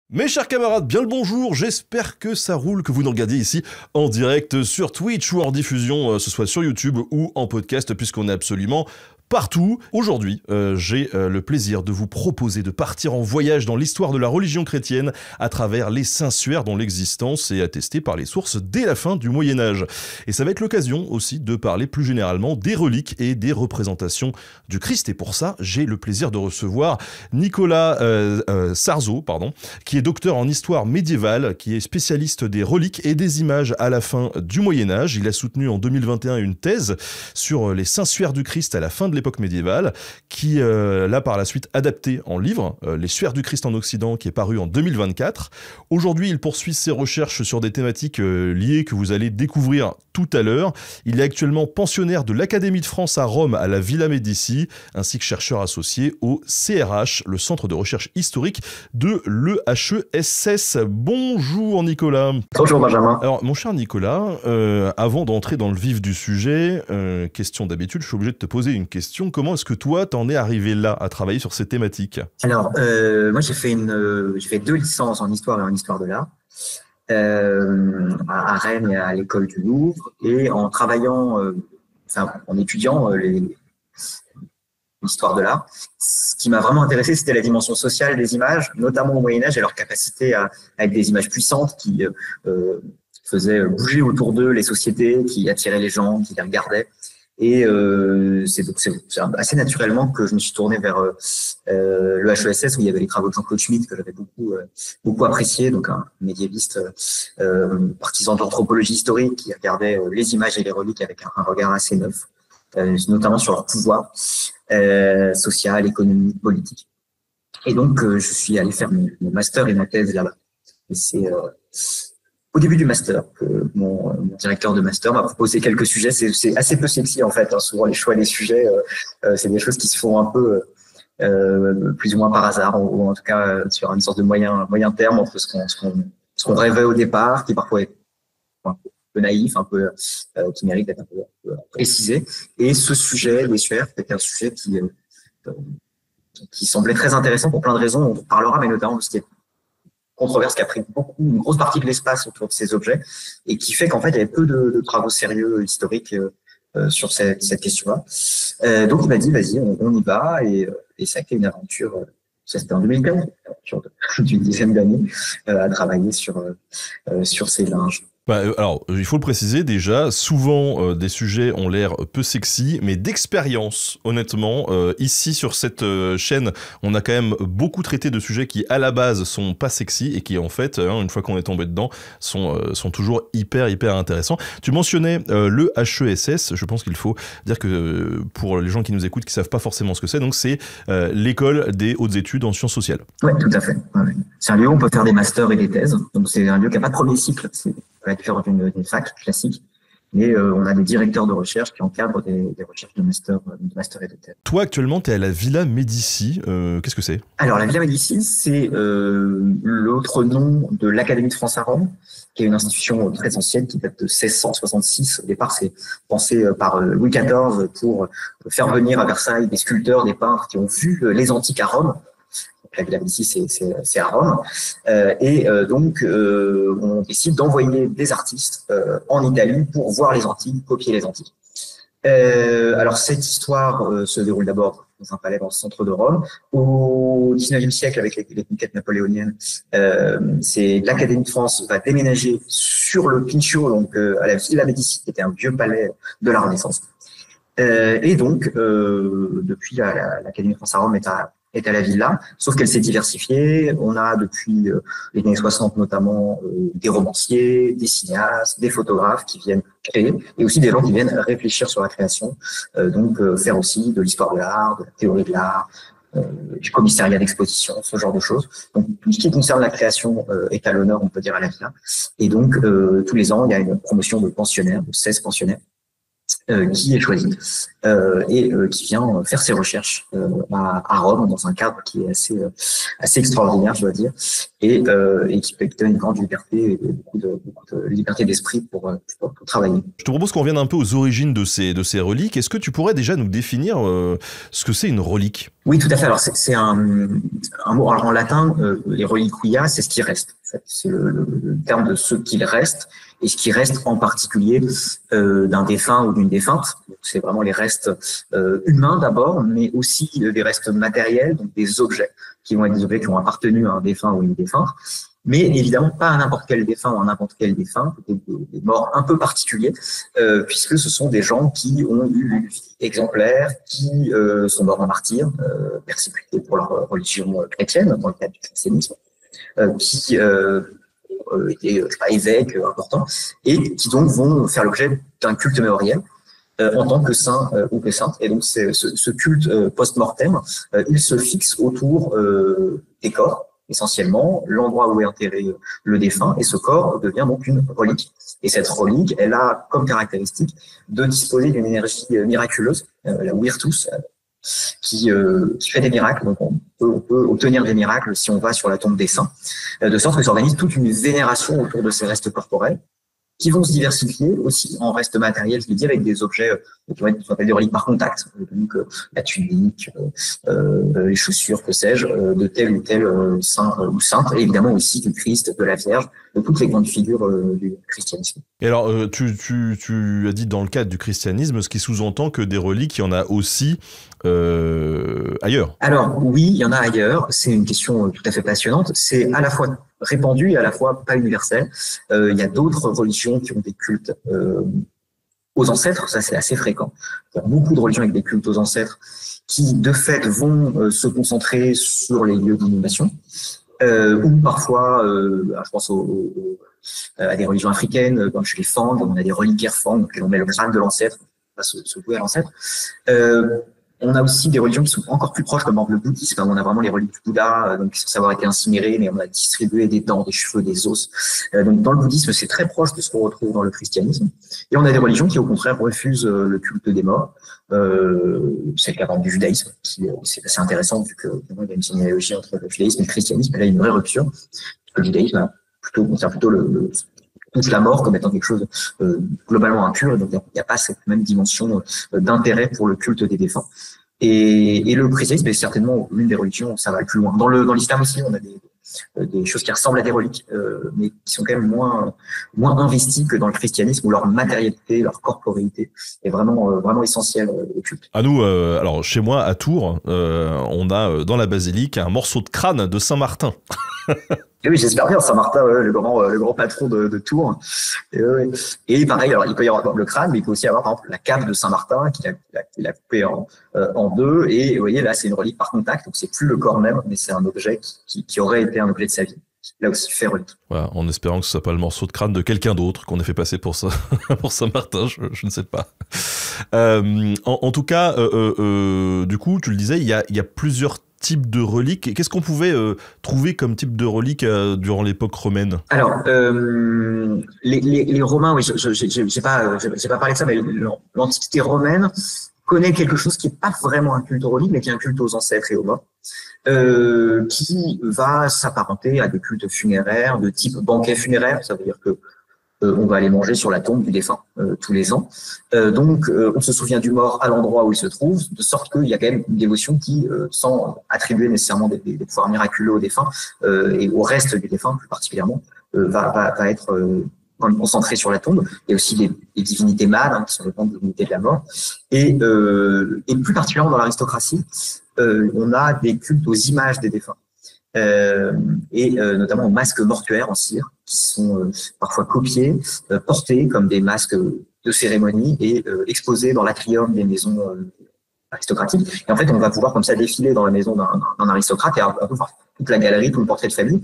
Mes chers camarades, bien le bonjour, j'espère que ça roule, que vous nous regardez ici en direct sur Twitch ou en diffusion, ce soit sur YouTube ou en podcast, puisqu'on est absolument partout. Aujourd'hui, j'ai le plaisir de vous proposer de partir en voyage dans l'histoire de la religion chrétienne à travers les Saintuaires dont l'existence est attestée par les sources dès la fin du Moyen-Âge. Et ça va être l'occasion aussi de parler plus généralement des reliques et des représentations du Christ. Et pour ça, j'ai le plaisir de recevoir Nicolas Sarzeau, qui est docteur en histoire médiévale, qui est spécialiste des reliques et des images à la fin du Moyen-Âge. Il a soutenu en 2021 une thèse sur les Saintuaires du Christ à la fin de l'époque médiévale, qui l'a par la suite adapté en livre, Les Suaires du Christ en Occident, qui est paru en 2024. Aujourd'hui, il poursuit ses recherches sur des thématiques liées que vous allez découvrir tout à l'heure. Il est actuellement pensionnaire de l'Académie de France à Rome à la Villa Médicis, ainsi que chercheur associé au CRH, le Centre de recherche historique de l'EHESS. Bonjour Nicolas. Bonjour Benjamin. Alors mon cher Nicolas, avant d'entrer dans le vif du sujet, question d'habitude, je suis obligé de te poser une question. Comment est-ce que toi, t'en es arrivé là, à travailler sur ces thématiques? Alors, moi j'ai fait 2 licences en histoire et en histoire de l'art à Rennes et à l'école du Louvre, et en travaillant, en étudiant l'histoire de l'art, ce qui m'a vraiment intéressé, c'était la dimension sociale des images, notamment au Moyen-Âge et leur capacité à être des images puissantes qui faisaient bouger autour d'eux les sociétés, qui attiraient les gens, qui les regardaient. Et c'est assez naturellement que je me suis tourné vers le HESS, où il y avait les travaux de Jean-Claude Schmitt que j'avais beaucoup apprécié, donc un médiéviste partisan de l'anthropologie historique qui regardait les images et les reliques avec un regard assez neuf, notamment sur leur pouvoir social, économique, politique. Et donc je suis allé faire mon master et ma thèse là-bas. Et c'est au début du master, mon directeur de master m'a proposé quelques sujets. C'est assez peu sexy en fait, hein. Souvent les choix des sujets, c'est des choses qui se font un peu plus ou moins par hasard, ou en tout cas sur une sorte de moyen terme entre ce qu'on rêvait au départ, qui parfois est un peu naïf, un peu qui mérite d'être un peu précisé. Et ce sujet, les suaires, c'était un sujet qui semblait très intéressant pour plein de raisons. On parlera, mais notamment parce qu'il y a controverse qui a pris une grosse partie de l'espace autour de ces objets, et qui fait qu'en fait il y avait peu de travaux sérieux historiques sur cette question-là. Donc il m'a dit vas-y, on y va, et ça a été une aventure. Ça c'était en 2015, une aventure d'une dizaine d'années à travailler sur ces linges. Alors, il faut le préciser déjà, souvent des sujets ont l'air peu sexy, mais d'expérience, honnêtement, ici sur cette chaîne, on a quand même beaucoup traité de sujets qui à la base sont pas sexy et qui en fait, une fois qu'on est tombé dedans, sont toujours hyper intéressants. Tu mentionnais le HESS, je pense qu'il faut dire que pour les gens qui nous écoutent, qui savent pas forcément ce que c'est, donc c'est l'école des hautes études en sciences sociales. Oui, tout à fait. Ouais. C'est un lieu où on peut faire des masters et des thèses, donc c'est un lieu qui n'a pas de premier cycle, à la différence d'une fac classique. Et on a des directeurs de recherche qui encadrent des recherches de master et de thèse. Toi, actuellement, tu es à la Villa Médicis. Qu'est-ce que c'est? Alors, la Villa Médicis, c'est l'autre nom de l'Académie de France à Rome, qui est une institution très ancienne qui date de 1666. Au départ, c'est pensé par Louis XIV pour faire venir à Versailles des sculpteurs, des peintres qui ont vu les antiques à Rome. La Villa Médicis, c'est à Rome. Donc, on décide d'envoyer des artistes en Italie pour voir les antiques, copier les antiques. Alors, cette histoire se déroule d'abord dans un palais dans le centre de Rome. Au XIXe siècle, avec les conquêtes napoléoniennes, c'est l'Académie de France va déménager sur le Pincio, donc à la Villa Médicis, qui était un vieux palais de la Renaissance. Et donc, depuis, l'Académie de France à Rome est à la villa, sauf qu'elle s'est diversifiée. On a depuis les années 60 notamment des romanciers, des cinéastes, des photographes qui viennent créer, et aussi des gens qui viennent réfléchir sur la création, donc faire aussi de l'histoire de l'art, de la théorie de l'art, du commissariat d'exposition, ce genre de choses. Donc tout ce qui concerne la création est à l'honneur, on peut dire, à la villa. Et donc tous les ans, il y a une promotion de pensionnaires, de 16 pensionnaires, qui est choisi et qui vient faire ses recherches à Rome dans un cadre qui est assez extraordinaire, je dois dire, et qui donne une grande liberté et beaucoup de liberté d'esprit pour travailler. Je te propose qu'on revienne un peu aux origines de ces reliques. Est-ce que tu pourrais déjà nous définir ce que c'est une relique? Oui, tout à fait. Alors c'est un mot. Alors, en latin, les reliquia, c'est ce qui reste. En fait, c'est le terme de ce qu'il reste, et ce qui reste en particulier d'un défunt ou d'une défunte. Donc, c'est vraiment les restes humains d'abord, mais aussi des restes matériels, donc des objets qui vont être des objets qui ont appartenu à un défunt ou une défunte. Mais évidemment pas à n'importe quel défunt ou à n'importe quel défunt, des morts un peu particuliers, puisque ce sont des gens qui ont eu une vie exemplaire, qui sont morts en martyrs, persécutés pour leur religion chrétienne, dans le cadre du christianisme, qui étaient évêques importants, et qui donc vont faire l'objet d'un culte mémoriel en tant que saint ou que sainte. Et donc ce culte post-mortem, il se fixe autour des corps, essentiellement, l'endroit où est enterré le défunt, et ce corps devient donc une relique. Et cette relique, elle a comme caractéristique de disposer d'une énergie miraculeuse, la virtus, qui fait des miracles. Donc on peut obtenir des miracles si on va sur la tombe des saints, de sorte que s'organise toute une vénération autour de ces restes corporels, qui vont se diversifier aussi en restes matériels, je l'ai dit, avec des objets qui vont être ce qu'on appelle des reliques par contact, donc la tunique, les chaussures, que sais-je, de tel ou tel saint ou sainte, et évidemment aussi du Christ, de la Vierge, de toutes les grandes figures du christianisme. Et alors, tu as dit dans le cadre du christianisme, ce qui sous-entend que des reliques, il y en a aussi ailleurs. Alors oui, il y en a ailleurs, c'est une question tout à fait passionnante, c'est à la fois répandu et à la fois pas universel. Il y a d'autres religions qui ont des cultes aux ancêtres, ça c'est assez fréquent. Il y a beaucoup de religions avec des cultes aux ancêtres qui de fait vont se concentrer sur les lieux d'inhumation, ou parfois, je pense à des religions africaines, comme chez les Fang, on a des reliquaires Fang, donc on met le crâne de l'ancêtre, on va se vouer à l'ancêtre. On a aussi des religions qui sont encore plus proches, comme le bouddhisme. On a vraiment les reliques du Bouddha, donc qui sont savoir été incinérées, mais on a distribué des dents, des cheveux, des os. Donc dans le bouddhisme, c'est très proche de ce qu'on retrouve dans le christianisme. Et on a des religions qui, au contraire, refusent le culte des morts. C'est le cas du judaïsme, qui c'est assez intéressant vu qu'il y a une généalogie entre le judaïsme et le christianisme. Et là, il y a une vraie rupture. Le judaïsme concerne plutôt touche la mort comme étant quelque chose globalement impur, et donc il n'y a pas cette même dimension d'intérêt pour le culte des défunts. Et le christianisme est certainement l'une des religions où ça va le plus loin. Dans l'islam aussi, on a des choses qui ressemblent à des reliques, mais qui sont quand même moins investies que dans le christianisme, où leur matérialité, leur corporéité est vraiment essentielle au culte. À nous, alors chez moi à Tours, on a dans la basilique un morceau de crâne de Saint Martin. Et oui, j'espère bien, Saint-Martin, le grand patron de Tours. Et pareil, alors il peut y avoir le crâne, mais il peut aussi y avoir par exemple la cape de Saint-Martin qu'il a coupé en deux. Et vous voyez, là, c'est une relique par contact, donc c'est plus le corps même, mais c'est un objet qui aurait été un objet de sa vie. Là aussi, fait relique. Voilà, en espérant que ce soit pas le morceau de crâne de quelqu'un d'autre qu'on ait fait passer pour ça, pour Saint-Martin, je ne sais pas. En tout cas, du coup, tu le disais, il y a plusieurs types de reliques. Qu'est-ce qu'on pouvait trouver comme type de relique durant l'époque romaine? Alors, les Romains, oui, j'ai pas parlé de ça, mais l'Antiquité romaine connaît quelque chose qui n'est pas vraiment un culte aux reliques, mais qui est un culte aux ancêtres et aux morts, qui va s'apparenter à des cultes funéraires de type banquet funéraire. Ça veut dire que on va aller manger sur la tombe du défunt tous les ans. Donc, on se souvient du mort à l'endroit où il se trouve, de sorte qu'il y a quand même une dévotion qui, sans attribuer nécessairement des pouvoirs miraculeux au défunt et au reste du défunt plus particulièrement, va être concentrée sur la tombe. Il y a aussi des divinités mâles, qui sont les grandes divinités de la mort. Et plus particulièrement dans l'aristocratie, on a des cultes aux images des défunts. Notamment aux masques mortuaires en cire, qui sont parfois copiés, portés comme des masques de cérémonie et exposés dans l'atrium des maisons aristocratiques. Et en fait, on va pouvoir comme ça défiler dans la maison d'un aristocrate et un peu voir toute la galerie, tout le portrait de famille,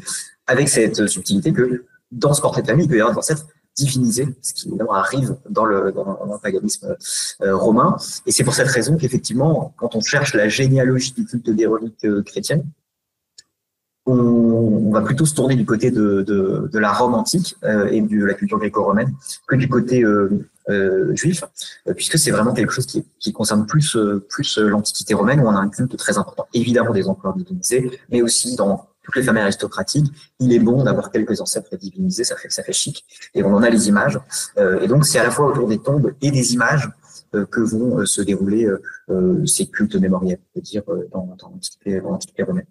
avec cette subtilité que dans ce portrait de famille, il peut y avoir des ancêtres divinisés, ce qui évidemment arrive dans le paganisme romain. Et c'est pour cette raison qu'effectivement, quand on cherche la généalogie du culte des reliques chrétiennes, on va plutôt se tourner du côté de la Rome antique et de la culture gréco-romaine que du côté juif, puisque c'est vraiment quelque chose qui concerne plus l'Antiquité romaine, où on a un culte très important, évidemment des empereurs divinisés, mais aussi dans toutes les familles aristocratiques, il est bon d'avoir quelques ancêtres divinisés, ça fait chic, et on en a les images. Et donc c'est à la fois autour des tombes et des images que vont se dérouler ces cultes mémoriels, on peut dire, dans l'Antiquité romaine.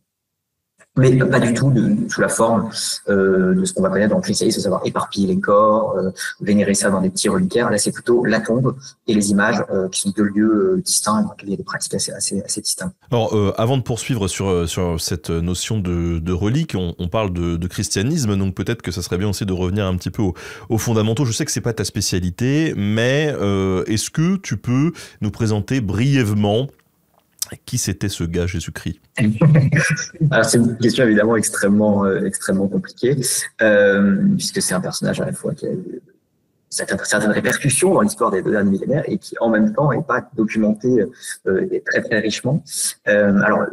Mais pas du tout sous la forme de ce qu'on va connaître dans le christianisme, à savoir éparpiller les corps, vénérer ça dans des petits reliquaires. Là, c'est plutôt la tombe et les images qui sont deux lieux distincts, dans lesquels il y a des pratiques assez distinctes. Alors, avant de poursuivre sur cette notion de relique, on parle de christianisme, donc peut-être que ça serait bien aussi de revenir un petit peu aux fondamentaux. Je sais que c'est pas ta spécialité, mais est-ce que tu peux nous présenter brièvement qui c'était ce gars Jésus-Christ? Alors c'est une question évidemment extrêmement compliquée, puisque c'est un personnage à la fois qui a eu certaines répercussions dans l'histoire des 2 derniers millénaires et qui en même temps n'est pas documenté très très richement. Alors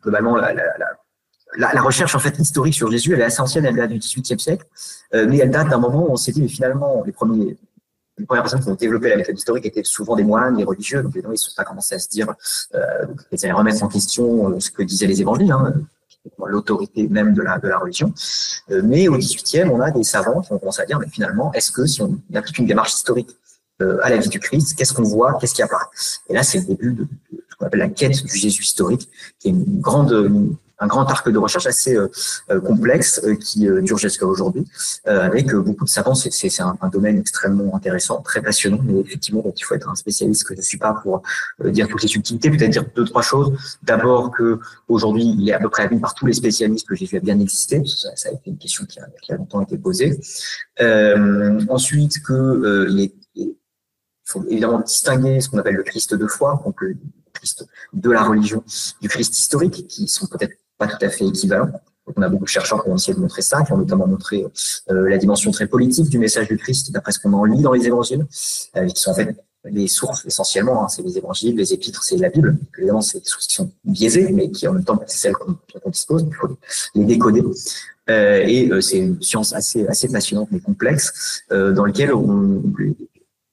globalement la recherche en fait historique sur Jésus, elle est assez ancienne, elle date du XVIIIe siècle, mais elle date d'un moment où on s'est dit mais finalement les premières personnes qui ont développé la méthode historique étaient souvent des moines, des religieux, donc évidemment, ils ne sont pas commencé à se dire, ils allaient remettre en question ce que disaient les évangiles, l'autorité même de la religion. Mais au XVIIIe, on a des savants qui ont commencé à dire, mais finalement, est-ce que si on applique une démarche historique à la vie du Christ, qu'est-ce qu'on voit, qu'est-ce qui apparaît? Et là, c'est le début de ce qu'on appelle la quête du Jésus historique, qui est un grand arc de recherche assez complexe qui dure jusqu'à aujourd'hui, avec beaucoup de savants. C'est un domaine extrêmement intéressant, très passionnant, mais effectivement, il faut être un spécialiste que je ne suis pas pour dire toutes les subtilités, peut-être dire 2-3 choses. D'abord que aujourd'hui, il est à peu près admis par tous les spécialistes que Jésus a bien existé, ça a été une question qui a longtemps été posée. Ensuite, il faut évidemment distinguer ce qu'on appelle le Christ de foi, donc le Christ de la religion, du Christ historique, qui sont peut-être pas tout à fait équivalents. Donc, on a beaucoup de chercheurs qui ont essayé de montrer ça, qui ont notamment montré la dimension très politique du message du Christ, d'après ce qu'on en lit dans les évangiles, qui sont en fait les sources essentiellement, c'est les évangiles, les épîtres, c'est la Bible. Donc, évidemment, c'est des sources qui sont biaisées, mais qui en même temps, c'est celles dont on dispose, il faut les décoder. C'est une science assez passionnante mais complexe, dans laquelle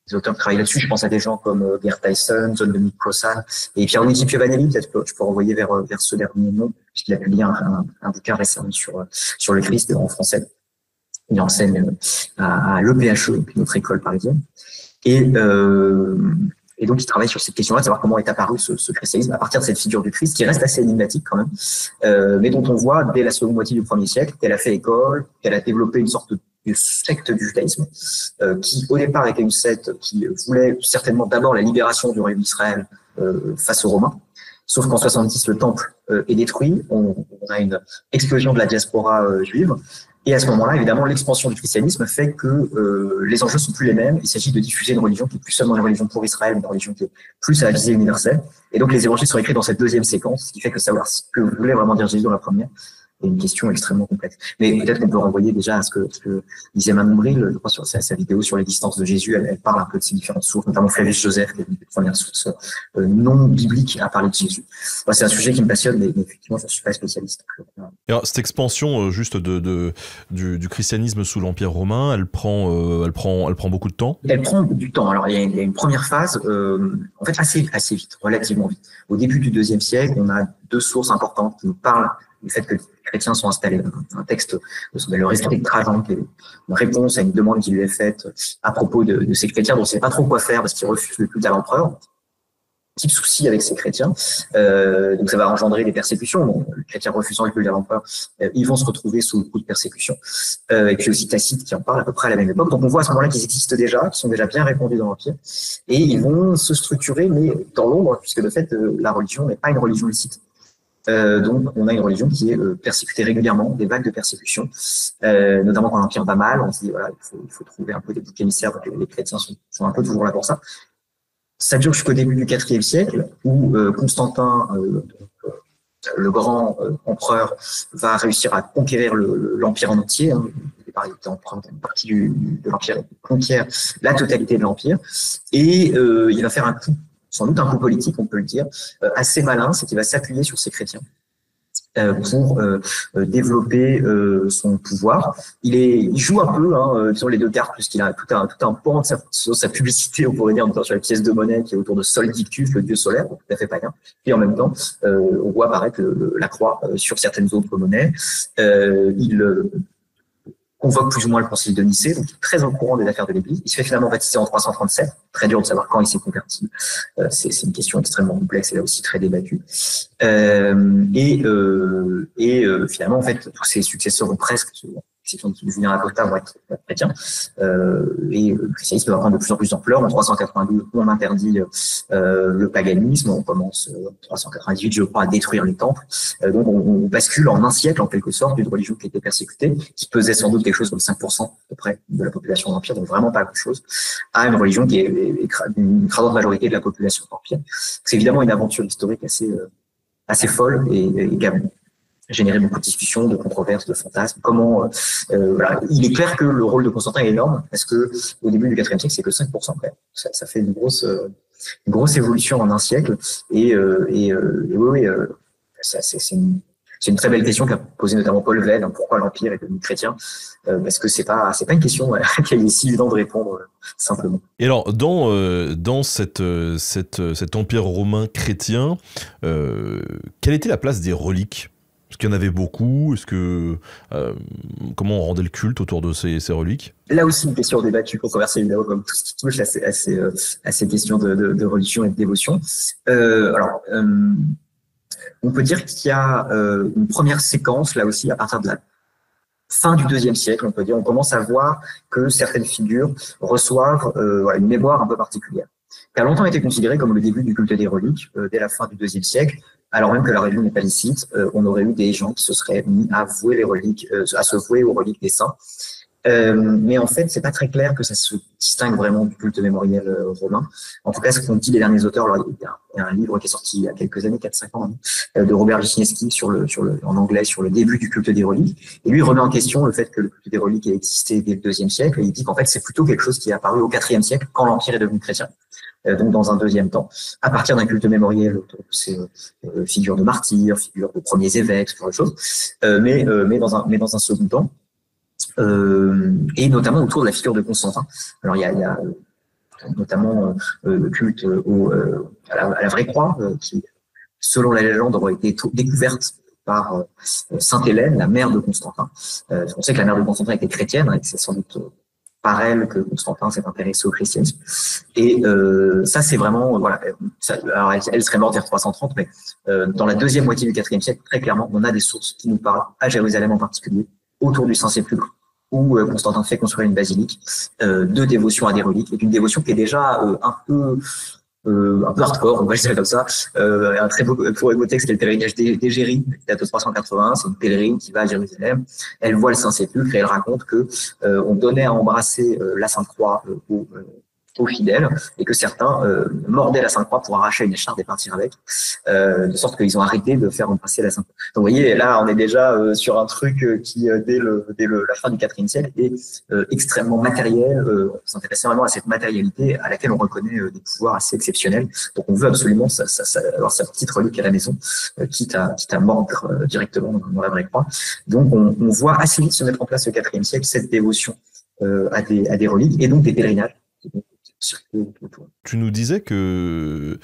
les auteurs qui travaillent là-dessus, je pense à des gens comme Gerd Tyson, John Dominic Crossan et Pierluigi Piovanelli, peut-être que je peux renvoyer vers ce dernier nom, puisqu'il a publié un bouquin récemment sur le Christ en français. Il enseigne à l'EPHE, notre école parisienne. Et donc, il travaille sur cette question-là, de savoir comment est apparu ce christianisme à partir de cette figure du Christ, qui reste assez énigmatique quand même, mais dont on voit dès la seconde moitié du 1er siècle qu'elle a fait école, qu'elle a développé une sorte de secte du judaïsme, qui au départ était une secte qui voulait certainement d'abord la libération du royaume d'Israël face aux Romains, sauf qu'en 70 le temple est détruit, on a une explosion de la diaspora juive, et à ce moment-là, évidemment, l'expansion du christianisme fait que les enjeux sont plus les mêmes. Il s'agit de diffuser une religion qui est plus seulement une religion pour Israël, mais une religion qui est plus à la visée universelle. Et donc les évangiles sont écrits dans cette deuxième séquence, ce qui fait que savoir ce que voulait vraiment dire Jésus dans la première est une question extrêmement complexe. Mais peut-être qu'on peut renvoyer déjà à ce que disait Manon Bril, je crois, sur sa vidéo sur l'existence de Jésus. Elle parle un peu de ces différentes sources, notamment Flavius Joseph, qui est une des premières sources non bibliques à parler de Jésus. Moi, c'est un sujet qui me passionne, mais effectivement, je ne suis pas spécialiste. Alors, cette expansion juste du christianisme sous l'Empire romain, elle prend beaucoup de temps? Elle prend du temps. Alors, il y a une première phase, en fait, assez vite, relativement vite. Au début du IIe siècle, on a 2 sources importantes qui nous parlent du fait que les chrétiens sont installés. Un texte de le Rescrit de Trajan, qui est une réponse à une demande qui lui est faite à propos de ces chrétiens dont on ne sait pas trop quoi faire parce qu'ils refusent le culte à l'empereur. Petit souci avec ces chrétiens, donc ça va engendrer des persécutions. Donc, les chrétiens refusant le culte à l'empereur, ils vont se retrouver sous le coup de persécution. Et puis aussi Tacite qui en parle à peu près à la même époque. Donc on voit à ce moment-là qu'ils existent déjà, qu'ils sont déjà bien répandus dans l'Empire, et ils vont se structurer, mais dans l'ombre, puisque de fait la religion n'est pas une religion licite. Donc on a une religion qui est persécutée régulièrement, des vagues de persécution, notamment quand l'Empire va mal, on se dit voilà, il faut trouver un peu des boucs émissaires, donc les chrétiens sont un peu toujours là pour ça. Ça dure jusqu'au début du IVe siècle, où Constantin, le grand empereur, va réussir à conquérir l'Empire en entier. Hein. Il était empereur d'une partie de l'Empire, il conquiert la totalité de l'Empire, et il va faire un coup, sans doute un coup politique, on peut le dire, assez malin, c'est qu'il va s'appuyer sur ces chrétiens pour développer son pouvoir. Il joue un peu sur les deux cartes, puisqu'il a tout un pan sur sa publicité, on pourrait dire, notamment sur la pièce de monnaie qui est autour de Sol Dictus, le dieu solaire, tout à fait païen. Puis en même temps, on voit apparaître la croix sur certaines autres monnaies. Il convoque plus ou moins le concile de Nicée, donc il est très au courant des affaires de l'Église. Il se fait finalement baptiser en 337. Très dur de savoir quand il s'est converti. C'est une question extrêmement complexe et là aussi très débattue. Finalement, en fait, tous ses successeurs vont presque, exception de Julien Acosta, vont être chrétiens. Le christianisme va prendre de plus en plus d'ampleur. En 392, on interdit le paganisme. On commence en 398, je crois, à détruire les temples. Donc, on bascule en un siècle, en quelque sorte, d'une religion qui était persécutée, qui pesait sans doute quelque chose comme 5% à peu près de la population de l'Empire, donc vraiment pas grand-chose, à une religion qui est une écrasante majorité de la population de l'Empire. C'est évidemment une aventure historique assez folle et qui a généré beaucoup de discussions, de controverses, de fantasmes. Voilà. Il est clair que le rôle de Constantin est énorme, parce que au début du IVe siècle, c'est que 5% quand même. Ça fait une grosse évolution en un siècle. Oui, c'est une très belle question qu'a posée notamment Paul Veyne, pourquoi l'Empire est devenu chrétien, parce que c'est pas une question qu'il est si évident de répondre simplement. Et alors, dans cet empire romain chrétien, quelle était la place des reliques ? Est-ce qu'il y en avait beaucoup ? Comment on rendait le culte autour de ces reliques ? Là aussi, une question débattue, controversée, évidemment, comme tout ce qui touche à ces questions de religion et de dévotion. On peut dire qu'il y a une première séquence, là aussi, à partir de la fin du IIe siècle, on commence à voir que certaines figures reçoivent une mémoire un peu particulière, qui a longtemps été considérée comme le début du culte des reliques, dès la fin du IIe siècle, alors même que la religion n'est pas licite. On aurait eu des gens qui se seraient mis à vouer les reliques, à se vouer aux reliques des saints. Mais en fait, c'est pas très clair que ça se distingue vraiment du culte mémoriel romain. En tout cas, ce qu'ont dit les derniers auteurs, alors il y a un livre qui est sorti il y a quelques années, 4-5 ans, de Robert Wisniewski en anglais sur le début du culte des reliques. Et lui, il remet en question le fait que le culte des reliques ait existé dès le IIe siècle. Et il dit qu'en fait, c'est plutôt quelque chose qui est apparu au IVe siècle, quand l'Empire est devenu chrétien. Donc dans un deuxième temps, à partir d'un culte mémoriel autour de ces figures de martyrs, figures de premiers évêques, ce genre de choses, mais dans un second temps, et notamment autour de la figure de Constantin. Alors il y a notamment le culte à la vraie croix, qui, selon la légende, aurait été découverte par Sainte Hélène, la mère de Constantin. On sait que la mère de Constantin était chrétienne, et c'est sans doute par elle que Constantin s'est intéressé au christianisme. Et ça, c'est vraiment, voilà. Alors, elle serait morte vers 330, mais dans la deuxième moitié du IVe siècle, très clairement, on a des sources qui nous parlent, à Jérusalem en particulier, autour du Saint-Sépulcre, où Constantin fait construire une basilique de dévotion à des reliques, et d'une dévotion qui est déjà un peu hardcore, on va dire comme ça. Un très beau texte qui est le pèlerinage d'Égérie, qui date de 381. C'est une pèlerine qui va à Jérusalem. Elle voit le Saint-Sépulcre et elle raconte que on donnait à embrasser la Sainte Croix aux fidèles, et que certains mordaient la Sainte Croix pour arracher une écharpe et partir avec, de sorte qu'ils ont arrêté de faire embrasser la Sainte Croix. Donc vous voyez, là on est déjà sur un truc qui dès la fin du IVe siècle est extrêmement matériel. On s'intéresse vraiment à cette matérialité à laquelle on reconnaît des pouvoirs assez exceptionnels. Donc on veut absolument avoir sa petite relique à la maison, quitte à mordre directement dans la vraie croix. Donc on voit assez vite se mettre en place au IVe siècle cette dévotion à des reliques, et donc des pèlerinages. Tu nous disais que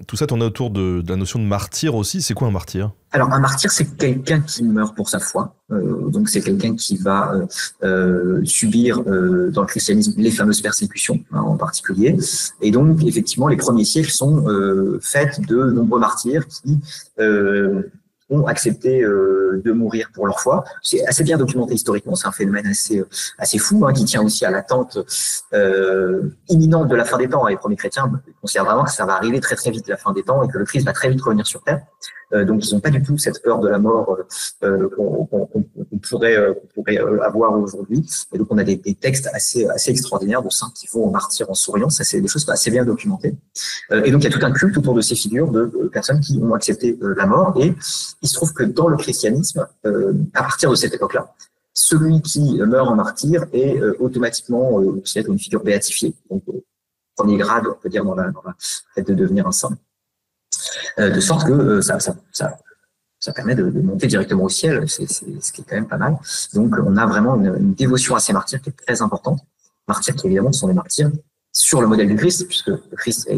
tout ça tournait autour de la notion de martyr aussi. C'est quoi un martyr ? Alors un martyr, c'est quelqu'un qui meurt pour sa foi. Donc c'est quelqu'un qui va subir dans le christianisme les fameuses persécutions, en particulier. Et donc effectivement, les premiers siècles sont faits de nombreux martyrs qui ont accepté de mourir pour leur foi. C'est assez bien documenté historiquement, c'est un phénomène assez fou, qui tient aussi à l'attente imminente de la fin des temps. Les premiers chrétiens considèrent vraiment que ça va arriver très très vite, la fin des temps, et que le Christ va très vite revenir sur terre. Donc ils n'ont pas du tout cette peur de la mort qu'on pourrait avoir aujourd'hui. Et donc on a des textes assez extraordinaires de saints qui vont au martyr en souriant. Ça, c'est des choses assez bien documentées. Et donc il y a tout un culte autour de ces figures de personnes qui ont accepté la mort. Et il se trouve que dans le christianisme, à partir de cette époque-là, celui qui meurt en martyr est automatiquement considéré comme une figure béatifiée, donc premier grade, on peut dire, dans le fait de devenir un saint. De sorte que ça ça permet de monter directement au ciel, c'est ce qui est quand même pas mal. Donc, on a vraiment une dévotion à ces martyrs qui est très importante. Martyrs qui, évidemment, sont des martyrs sur le modèle du Christ, puisque le Christ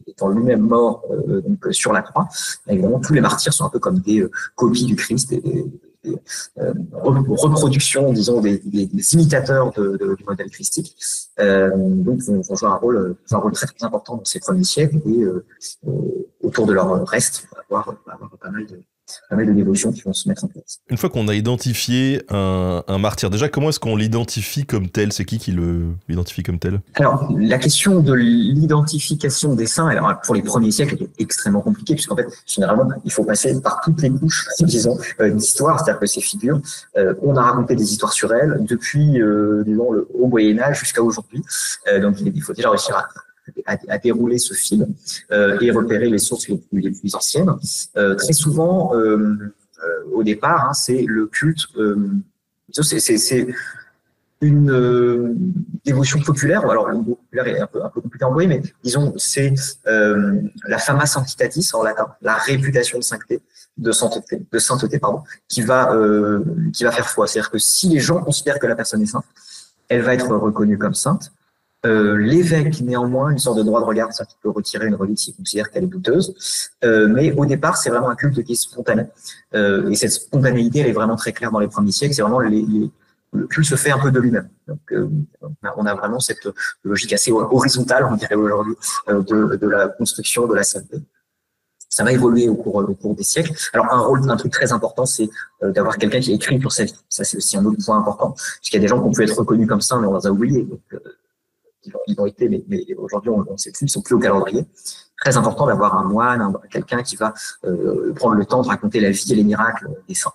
étant lui-même mort donc sur la croix. Évidemment, tous les martyrs sont un peu comme des copies du Christ et reproductions, disons, des imitateurs du modèle christique. Donc, vont jouer un rôle très, très important dans ces premiers siècles et autour de leur reste, on va avoir pas mal de dévotions qui vont se mettre en place. Une fois qu'on a identifié un martyr, déjà, comment est-ce qu'on l'identifie comme tel? C'est qui l'identifie comme tel? Alors, la question de l'identification des saints, alors, pour les premiers siècles, est extrêmement compliquée, puisqu'en fait, généralement, il faut passer par toutes les couches, disons, d'histoire, c'est-à-dire que ces figures, on a raconté des histoires sur elles depuis, disons, le haut Moyen-Âge jusqu'à aujourd'hui. Donc, il faut déjà réussir à dérouler ce fil et repérer les sources les plus anciennes. Très souvent, au départ, c'est le culte. C'est une dévotion populaire. Alors, le mot populaire est un peu compliqué à envoyer, mais disons, c'est la fama sanctitatis en latin, la réputation de sainteté, qui va faire foi. C'est-à-dire que si les gens considèrent que la personne est sainte, elle va être reconnue comme sainte. L'évêque, néanmoins, une sorte de droit de regard, ça peut retirer une relique s'il considère qu'elle est douteuse. Mais au départ, c'est vraiment un culte qui est spontané. Et cette spontanéité, elle est vraiment très claire dans les premiers siècles. C'est vraiment le culte se fait un peu de lui-même. Donc, on a vraiment cette logique assez horizontale, on dirait aujourd'hui, de la construction de la sainteté. Ça va évoluer au cours des siècles. Alors, un truc très important, c'est d'avoir quelqu'un qui écrit pour sa vie. Ça, c'est aussi un autre point important. Puisqu'il y a des gens qui ont pu être reconnus comme ça, mais on les a oubliés. Donc, ils ont été, mais aujourd'hui, on ne sait plus, ils sont plus au calendrier. Très important d'avoir un moine, quelqu'un qui va prendre le temps de raconter la vie et les miracles des saints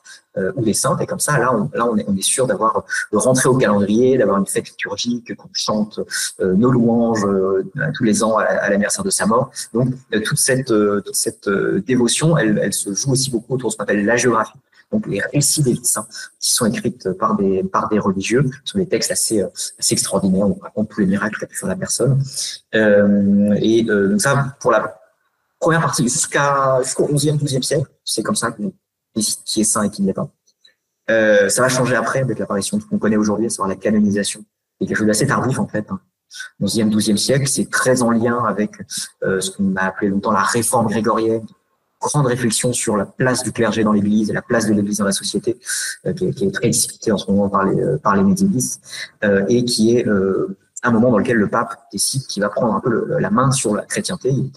ou des saintes. Et comme ça, on est sûr de rentrer au calendrier, d'avoir une fête liturgique, qu'on chante nos louanges tous les ans à l'anniversaire de sa mort. Donc, toute cette dévotion, elle se joue aussi beaucoup autour de ce qu'on appelle la géographie. Donc, les récits des vies saints qui sont écrits par des religieux sont des textes assez extraordinaires. On raconte tous les miracles qu'a pu faire la personne. Donc ça, pour la première partie, jusqu'au 11e, 12e siècle, c'est comme ça qu'on décide qui est saint et qui ne l'est pas. Ça va changer après avec l'apparition de ce qu'on connaît aujourd'hui, à savoir la canonisation. C'est quelque chose d'assez tardif, en fait. 11e, 12e siècle, c'est très en lien avec ce qu'on a appelé longtemps la réforme grégorienne, grande réflexion sur la place du clergé dans l'Église et la place de l'Église dans la société, qui est très discutée en ce moment par les médiévistes, et qui est un moment dans lequel le pape décide qu'il va prendre un peu la main sur la chrétienté. Une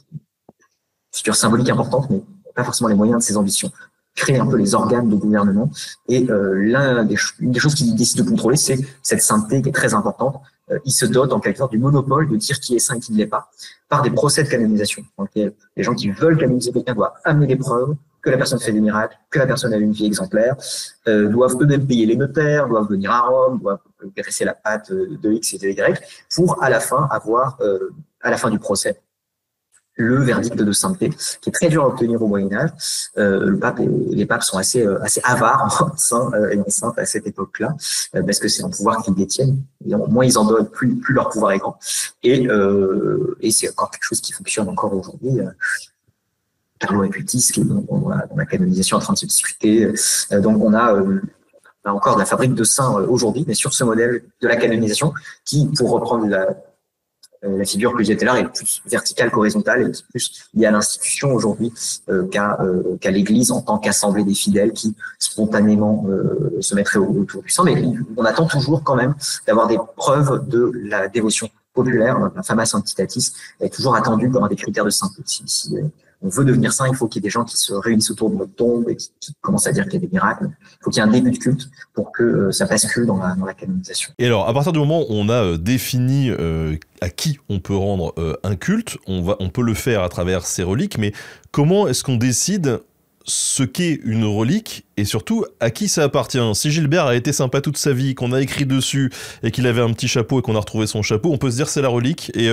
figure symbolique importante, mais pas forcément les moyens de ses ambitions. Créer un peu les organes de gouvernement. Et une des choses qu'il décide de contrôler, c'est cette sainteté qui est très importante. Il se dote en quelque sorte du monopole de dire qui est saint et qui ne l'est pas par des procès de canonisation. Donc, les gens qui veulent canoniser quelqu'un doivent amener des preuves que la personne fait des miracles, que la personne a une vie exemplaire, doivent eux-mêmes payer les notaires, doivent venir à Rome, doivent graisser la patte de X et de Y pour à la fin avoir, à la fin du procès, le verdict de sainteté, qui est très dur à obtenir au Moyen-Âge. Les papes sont assez avares en saints et en saintes à cette époque-là, parce que c'est un pouvoir qu'ils détiennent. Moins ils en donnent, plus leur pouvoir est grand. Et c'est encore quelque chose qui fonctionne encore aujourd'hui. Carlo Acutis, qui est dans la canonisation en train de se discuter. Donc on a encore de la fabrique de saints aujourd'hui, mais sur ce modèle de la canonisation, qui, pour reprendre la figure que j'ai tout à l'heure est plus verticale qu'horizontale et plus liée à l'institution aujourd'hui qu'à l'Église en tant qu'assemblée des fidèles qui spontanément se mettraient autour du saint. Mais on attend toujours quand même d'avoir des preuves de la dévotion populaire. La fama sanctitatis est toujours attendue comme un des critères de sainteté. Si on veut devenir saint, il faut qu'il y ait des gens qui se réunissent autour de notre tombe et qui commencent à dire qu'il y a des miracles. Il faut qu'il y ait un début de culte pour que ça bascule dans la canonisation. Et alors, à partir du moment où on a défini à qui on peut rendre un culte, on peut le faire à travers ces reliques, mais comment est-ce qu'on décide ce qu'est une relique et surtout à qui ça appartient? Si Gilbert a été sympa toute sa vie, qu'on a écrit dessus et qu'il avait un petit chapeau et qu'on a retrouvé son chapeau, on peut se dire c'est la relique. Et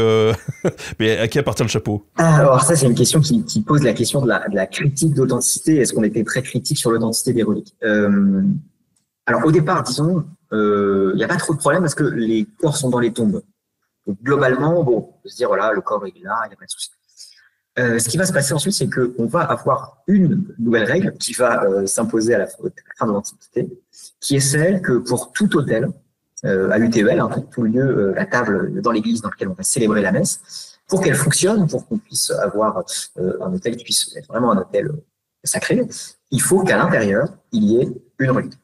mais à qui appartient le chapeau? Alors ça, c'est une question qui pose la question de la critique d'authenticité. Est-ce qu'on était très critique sur l'authenticité des reliques? Alors au départ, disons, il n'y a pas trop de problème parce que les corps sont dans les tombes. Donc globalement, bon, on peut se dire voilà, le corps est là, il n'y a pas de souci. Ce qui va se passer ensuite, c'est qu'on va avoir une nouvelle règle qui va s'imposer à la fin de l'Antiquité, qui est celle que pour tout autel, à l'UTEL, hein, tout lieu, la table dans l'église dans laquelle on va célébrer la messe, pour qu'elle fonctionne, pour qu'on puisse avoir un autel qui puisse être vraiment un autel sacré, il faut qu'à l'intérieur, il y ait une relique.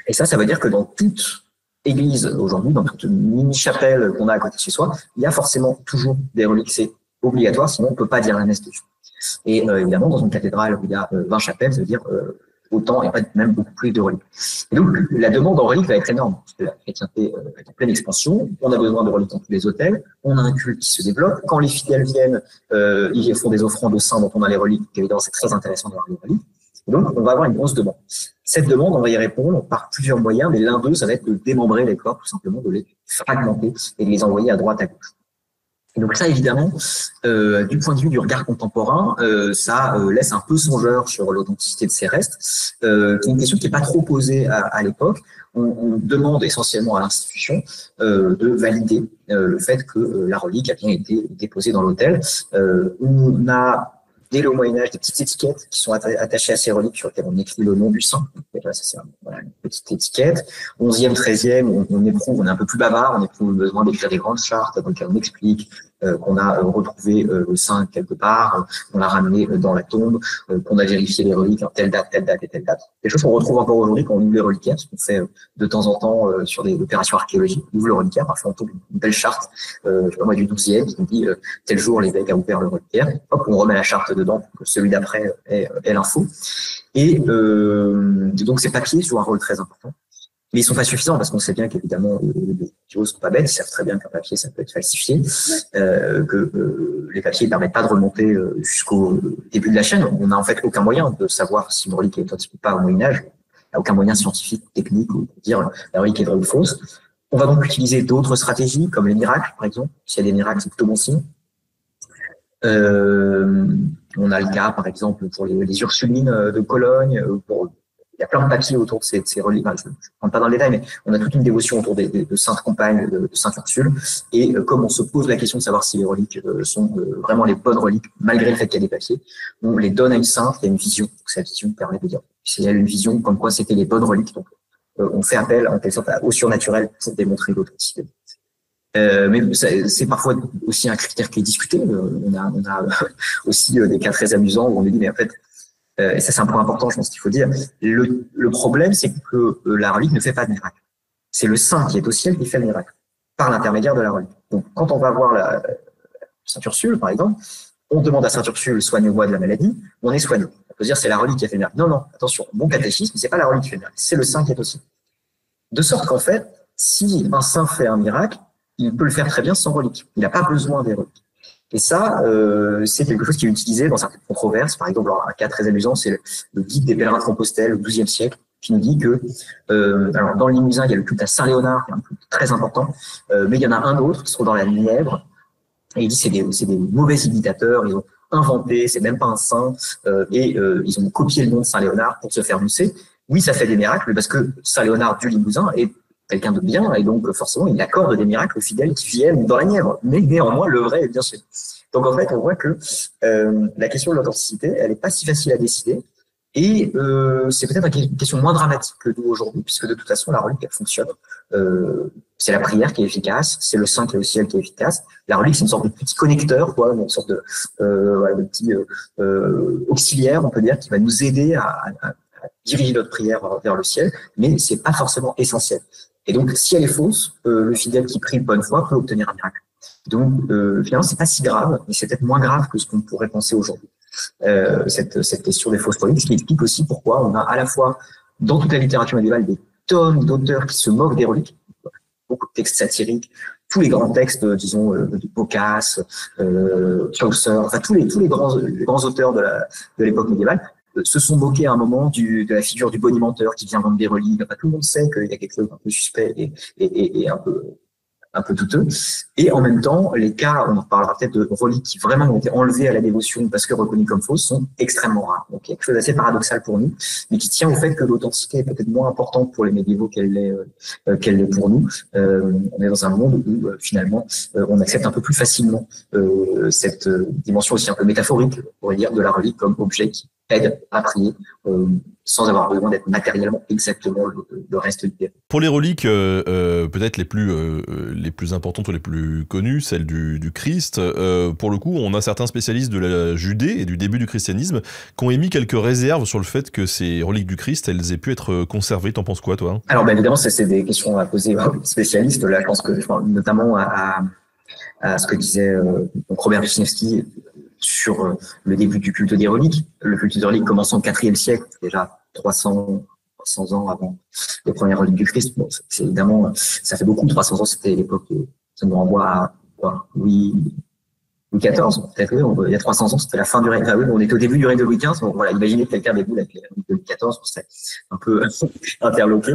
Et ça veut dire que dans toute église aujourd'hui, dans toute mini-chapelle qu'on a à côté de chez soi, il y a forcément toujours des reliques. C'est obligatoire, sinon on ne peut pas dire la messe dessus. Et évidemment, dans une cathédrale où il y a 20 chapelles, ça veut dire autant et pas même beaucoup plus de reliques. Et donc, la demande en reliques va être énorme, parce que la chrétienté est en pleine expansion, on a besoin de reliques dans tous les hôtels, on a un culte qui se développe. Quand les fidèles viennent, ils font des offrandes aux saints dont on a les reliques, évidemment c'est très intéressant d'avoir les reliques. Et donc, on va avoir une grosse demande. Cette demande, on va y répondre par plusieurs moyens, mais l'un d'eux, ça va être de démembrer les corps, tout simplement, de les fragmenter et de les envoyer à droite, à gauche. Et donc ça, évidemment, du point de vue du regard contemporain, ça laisse un peu songeur sur l'authenticité de ces restes, qui est une question qui n'est pas trop posée à l'époque. On demande essentiellement à l'institution de valider le fait que la relique a bien été déposée dans l'autel. On a dès le Moyen-Âge des petites étiquettes qui sont attachées à ces reliques sur lesquelles on écrit le nom du saint. Donc, là, ça, c'est une petite étiquette. 11e, 13e, on est un peu plus bavard, on éprouve le besoin d'écrire des grandes chartes dans lesquelles on explique qu'on a retrouvé le saint quelque part, qu'on l'a ramené dans la tombe, qu'on a vérifié les reliques en telle date et telle date. Des choses qu'on retrouve encore aujourd'hui quand on ouvre les reliquaires, ce qu'on fait de temps en temps sur des opérations archéologiques. On ouvre le reliquaire, parfois on trouve une belle charte, du 12e, qui nous dit tel jour l'évêque a ouvert le reliquaire. Hop, on remet la charte dedans pour que celui d'après ait l'info. Et donc ces papiers jouent un rôle très important. Mais ils sont pas suffisants parce qu'on sait bien qu'évidemment les gens sont pas bêtes, ils savent très bien qu'un papier ça peut être falsifié, que les papiers ne permettent pas de remonter jusqu'au début de la chaîne. On n'a en fait aucun moyen de savoir si une relique est authentique ou pas au Moyen Âge. Il n'y a aucun moyen scientifique, technique pour dire la relique est vraie ou fausse. On va donc utiliser d'autres stratégies comme les miracles par exemple. S'il y a des miracles, c'est plutôt bon signe. On a le cas par exemple pour les Ursulines de Cologne, il y a plein de papiers autour de ces reliques. Je ne rentre pas dans le détail, mais on a toute une dévotion autour de Sainte Compagne, de Sainte Ursule. Et comme on se pose la question de savoir si les reliques sont vraiment les bonnes reliques, malgré le fait qu'il y a des papiers, on les donne à une sainte, il y a une vision. Donc, cette vision permet de dire s'il y a une vision comme quoi c'était les bonnes reliques. Donc, on fait appel en quelque sorte au surnaturel pour démontrer l'authenticité. Mais c'est parfois aussi un critère qui est discuté. On a aussi des cas très amusants où on dit mais en fait, et ça c'est un point important, je pense qu'il faut dire, le problème c'est que la relique ne fait pas de miracle. C'est le saint qui est au ciel qui fait le miracle, par l'intermédiaire de la relique. Donc quand on va voir la Sainte Ursule, par exemple, on demande à Sainte Ursule, soigne-moi de la maladie, on est soigné. On peut dire c'est la relique qui a fait le miracle. Non, attention, bon catéchisme, c'est pas la relique qui fait le miracle, c'est le saint qui est au ciel. De sorte qu'en fait, si un saint fait un miracle, il peut le faire très bien sans relique. Il n'a pas besoin des reliques. Et ça, c'est quelque chose qui est utilisé dans certaines controverses. Par exemple, un cas très amusant, c'est le guide des pèlerins de Compostelle au XIIe siècle, qui nous dit que, alors dans le Limousin, il y a le culte à Saint-Léonard, qui est un culte très important, mais il y en a un autre qui se trouve dans la Nièvre, et il dit c'est des mauvais imitateurs, ils ont inventé, c'est même pas un saint, et ils ont copié le nom de Saint-Léonard pour se faire mousser. Oui, ça fait des miracles, parce que Saint-Léonard du Limousin est quelqu'un de bien, et donc forcément, il accorde des miracles aux fidèles qui viennent dans la Nièvre. Mais néanmoins, le vrai est bien sûr. Donc en fait, on voit que la question de l'authenticité, elle n'est pas si facile à décider, et c'est peut-être une question moins dramatique que nous aujourd'hui, puisque de toute façon, la relique, elle fonctionne. C'est la prière qui est efficace, c'est le saint qui est au ciel qui est efficace. La relique, c'est une sorte de petit connecteur, quoi, une sorte de petit auxiliaire, on peut dire, qui va nous aider à diriger notre prière vers le ciel, mais c'est pas forcément essentiel. Et donc, si elle est fausse, le fidèle qui prie de bonne foi peut obtenir un miracle. Donc, finalement, c'est pas si grave, mais c'est peut-être moins grave que ce qu'on pourrait penser aujourd'hui. Cette question des fausses reliques, ce qui explique aussi pourquoi on a à la fois, dans toute la littérature médiévale, des tonnes d'auteurs qui se moquent des reliques, beaucoup de textes satiriques, tous les grands textes, disons, de Boccace, Chaucer, enfin tous les grands auteurs de l'époque médiévale, se sont moqués à un moment de la figure du bonimenteur qui vient vendre des reliques. Enfin, tout le monde sait qu'il y a quelque chose d'un peu suspect et un peu un peu douteux. Et en même temps, les cas, on en parlera peut-être, de reliques qui vraiment ont été enlevées à la dévotion parce que reconnues comme fausses sont extrêmement rares. Donc, il y a quelque chose d'assez paradoxal pour nous, mais qui tient au fait que l'authenticité est peut-être moins importante pour les médiévaux qu'elle l'est pour nous. On est dans un monde où, finalement, on accepte un peu plus facilement cette dimension aussi un peu métaphorique, on pourrait dire, de la relique comme objet qui aide à prier sans avoir besoin d'être matériellement exactement le reste du terrain. Pour les reliques, peut-être les plus importantes ou les plus connues, celles du Christ, pour le coup, on a certains spécialistes de la Judée et du début du christianisme qui ont émis quelques réserves sur le fait que ces reliques du Christ, elles aient pu être conservées. T'en penses quoi, toi? Alors, évidemment, c'est des questions à poser aux spécialistes. Là, je pense que, notamment à ce que disait Robert Wisniewski sur le début du culte des reliques. Le culte des reliques commence au IVe siècle, déjà 300 ans avant les premières reliques du Christ. Bon, c'est évidemment, ça fait beaucoup. 300 ans, c'était l'époque, ça nous renvoie à Louis XIV, peut-être, il y a 300 ans, c'était la fin du règne. Oui, on était au début du règne de Louis XV. Donc voilà, imaginez que quelqu'un déboule avec les règnes de Louis XIV, on serait un peu interloqué,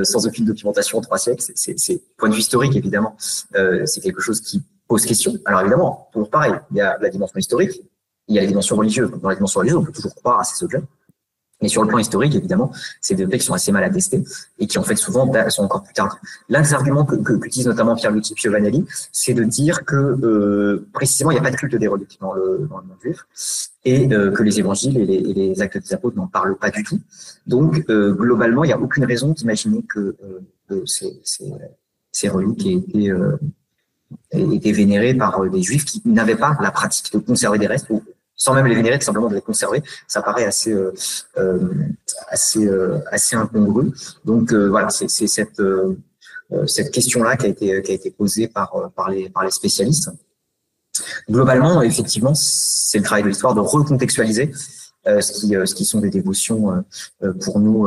sans aucune documentation en 3 siècles. C'est point de vue historique, évidemment. C'est quelque chose qui pose question. Alors évidemment, toujours pareil, il y a la dimension historique, il y a la dimension religieuse. Dans la dimension religieuse, on peut toujours croire à ces objets. Mais sur le plan historique, évidemment, c'est des objets qui sont assez mal attestés et qui, en fait, souvent, sont encore plus tard. L'un des arguments qu'utilise notamment Pierluigi Piovanelli, c'est de dire que, précisément, il n'y a pas de culte des reliques dans le monde juif et que les évangiles et les actes des apôtres n'en parlent pas du tout. Donc, globalement, il n'y a aucune raison d'imaginer que ces reliques aient été vénérées par des juifs qui n'avaient pas la pratique de conserver des restes, ou sans même les vénérer, tout simplement de les conserver. Ça paraît assez incongru. Donc voilà, c'est cette question-là qui a été posée par les spécialistes. Globalement, effectivement, c'est le travail de l'histoire de recontextualiser ce qui sont des dévotions pour nous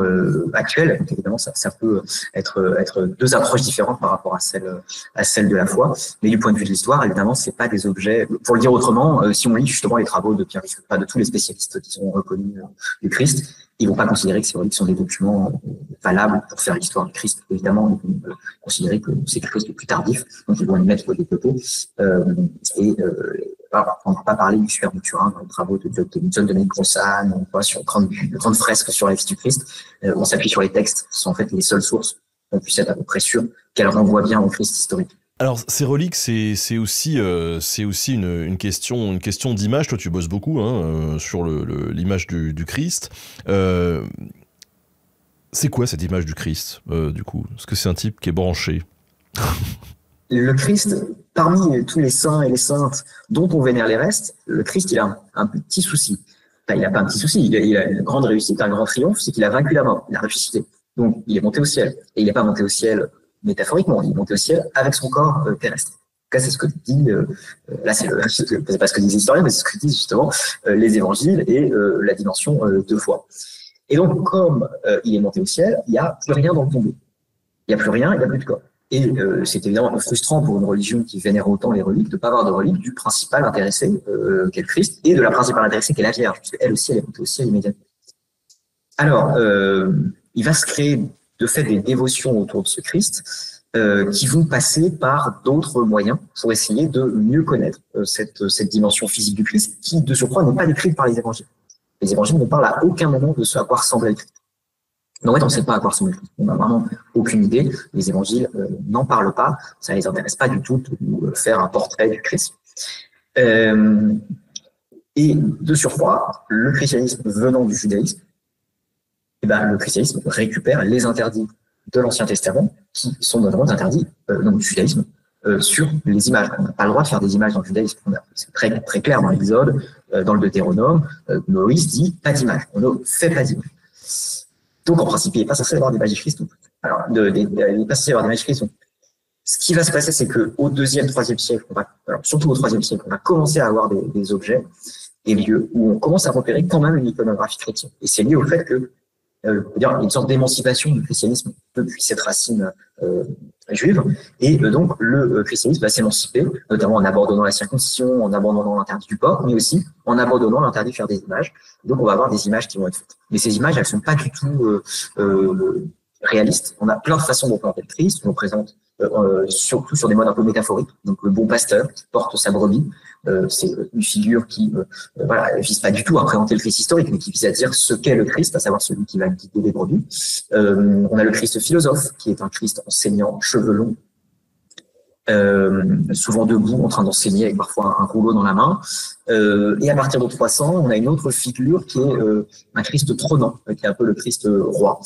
actuelles. Donc, évidemment, ça peut être deux approches différentes par rapport à celle de la foi. Mais du point de vue de l'histoire, évidemment, c'est pas des objets. Pour le dire autrement, si on lit justement les travaux de Pierre Richelieu, pas de tous les spécialistes qui sont reconnus du Christ, ils vont pas considérer que ces reliques sont des documents valables pour faire l'histoire du Christ. Évidemment, ils vont considérer que c'est quelque chose de plus tardif, donc ils vont y mettre des copeaux. Alors, on ne va pas parler du Super de Turin dans les travaux de John Dominic Crossan, on voit sur grande fresque sur la vie du Christ. On s'appuie sur les textes, ce sont en fait les seules sources qu'on puisse être à peu près sûr qu'elles renvoient bien au Christ historique. Alors, ces reliques, c'est aussi une question d'image. Toi, tu bosses beaucoup sur l'image du Christ. C'est quoi cette image du Christ, du coup? Est-ce que c'est un type qui est branché? Le Christ, parmi tous les saints et les saintes dont on vénère les restes, le Christ, il a un petit souci. Enfin, il n'a pas un petit souci, il a une grande réussite, un grand triomphe, c'est qu'il a vaincu la mort, il a ressuscité. Donc, il est monté au ciel. Et il n'est pas monté au ciel métaphoriquement, il est monté au ciel avec son corps terrestre. En tout cas, c'est ce que dit, là, c'est pas ce que disent les historiens, mais c'est ce que disent justement les évangiles et la dimension de foi. Et donc, comme il est monté au ciel, il n'y a plus rien dans le tombeau. Il n'y a plus rien, il n'y a plus de corps. Et c'est évidemment un peu frustrant pour une religion qui vénère autant les reliques de ne pas avoir de reliques du principal intéressé qu'est le Christ et de la principale intéressée qu'est la Vierge, puisque elle aussi, elle est montée au ciel immédiatement. Alors, il va se créer de fait des dévotions autour de ce Christ qui vont passer par d'autres moyens pour essayer de mieux connaître cette dimension physique du Christ qui, de surcroît, n'est pas décrite par les évangiles. Les évangiles ne parlent à aucun moment de ce à quoi ressemblait le Christ. Donc, en fait, on ne sait pas à quoi ressemble le Christ. On n'a vraiment aucune idée. Les évangiles n'en parlent pas. Ça ne les intéresse pas du tout de nous faire un portrait du Christ. Et de surcroît, le christianisme venant du judaïsme, le christianisme récupère les interdits de l'Ancien Testament, qui sont notamment des interdits du judaïsme sur les images. On n'a pas le droit de faire des images dans le judaïsme. C'est très, très clair dans l'Exode, dans le Deutéronome. Moïse dit pas d'image. On ne fait pas d'image. Donc, en principe, il n'est pas censé avoir des images de Christ. Alors, il n'est pas censé avoir des images de Christ. Donc, ce qui va se passer, c'est qu'au 2e, 3e siècle, surtout au 3e siècle, on va commencer à avoir des objets, des lieux où on commence à repérer quand même une iconographie chrétienne. Et c'est lié au fait que il y a une sorte d'émancipation du christianisme depuis cette racine juive. Et donc, le christianisme va s'émanciper, notamment en abandonnant la circoncision, en abandonnant l'interdit du porc, mais aussi en abandonnant l'interdit de faire des images. Donc, on va avoir des images qui vont être faites. Mais ces images, elles sont pas du tout réalistes. On a plein de façons de représenter le Christ. On représente surtout sur des modes un peu métaphoriques. Donc le bon pasteur qui porte sa brebis, c'est une figure qui vise pas du tout à présenter le Christ historique, mais qui vise à dire ce qu'est le Christ, à savoir celui qui va guider les brebis. On a le Christ philosophe, qui est un Christ enseignant, cheveux longs, souvent debout, en train d'enseigner avec parfois un rouleau dans la main. Et à partir de 300, on a une autre figure qui est un Christ trônant, qui est un peu le Christ roi,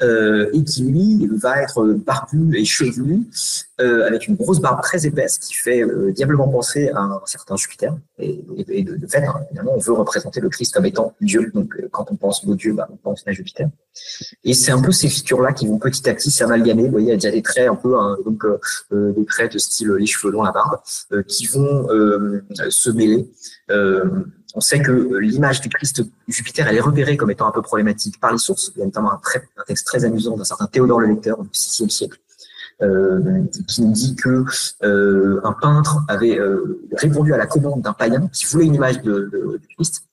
et qui lui va être barbu et chevelu, avec une grosse barbe très épaisse qui fait diablement penser à un certain Jupiter. Et de fait, évidemment, on veut représenter le Christ comme étant Dieu. Donc quand on pense au Dieu, on pense à Jupiter. Et c'est un peu ces figures-là qui vont petit à petit s'amalgamer. Vous voyez, il y a déjà des traits un peu, des traits de style les cheveux longs, la barbe, qui vont se mêler. On sait que l'image du Christ Jupiter, elle est repérée comme étant un peu problématique par les sources. Il y a notamment un texte très amusant d'un certain Théodore le Lecteur du VIe siècle, qui nous dit que un peintre avait répondu à la commande d'un païen qui voulait une image du Christ,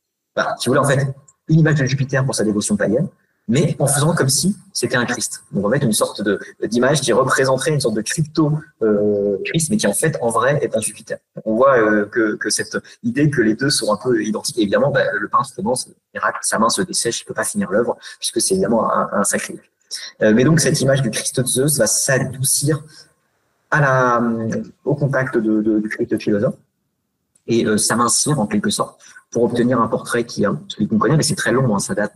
qui voulait en fait une image de Jupiter pour sa dévotion païenne, mais en faisant comme si c'était un Christ. Donc en fait une sorte d'image qui représenterait une sorte de crypto-Christ, mais qui en fait en vrai est un Jupiter. Donc, on voit que cette idée que les deux sont un peu identiques, et évidemment le peintre finalement, c'est un miracle, sa main se dessèche, il ne peut pas finir l'œuvre, puisque c'est évidemment un sacrilège. Mais donc cette image du Christ de Zeus va s'adoucir au contact du Christ philosophe, et s'amincir en quelque sorte pour obtenir un portrait qui est celui qu'on connaît, mais c'est très long, ça date.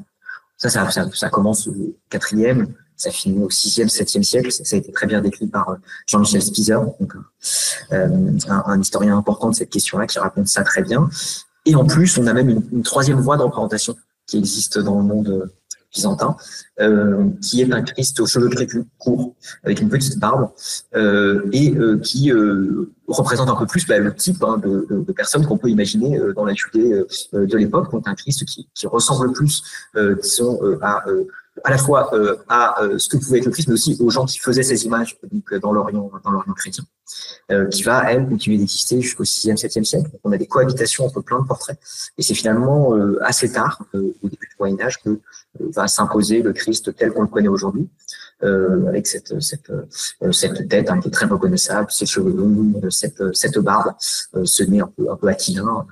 Ça commence au 4e, ça finit au 6e, 7e siècle. Ça a été très bien décrit par Jean-Michel Spizer, donc un historien important de cette question-là, qui raconte ça très bien. Et en plus, on a même une troisième voie de représentation qui existe dans le monde byzantin, qui est un Christ aux cheveux crépus, courts, avec une petite barbe, qui représente un peu plus le type de personnes qu'on peut imaginer dans la Judée de l'époque. Donc un Christ qui ressemble plus, disons, à la fois à ce que pouvait être le Christ, mais aussi aux gens qui faisaient ces images donc, dans l'Orient chrétien, qui va, elle, continuer d'exister jusqu'au 6e, 7e siècle. Donc, on a des cohabitations entre plein de portraits. Et c'est finalement assez tard, au début du Moyen-Âge, que va s'imposer le Christ tel qu'on le connaît aujourd'hui, avec cette tête qui est très reconnaissable, ses cheveux longs, cette barbe, ce nez un peu aquilin.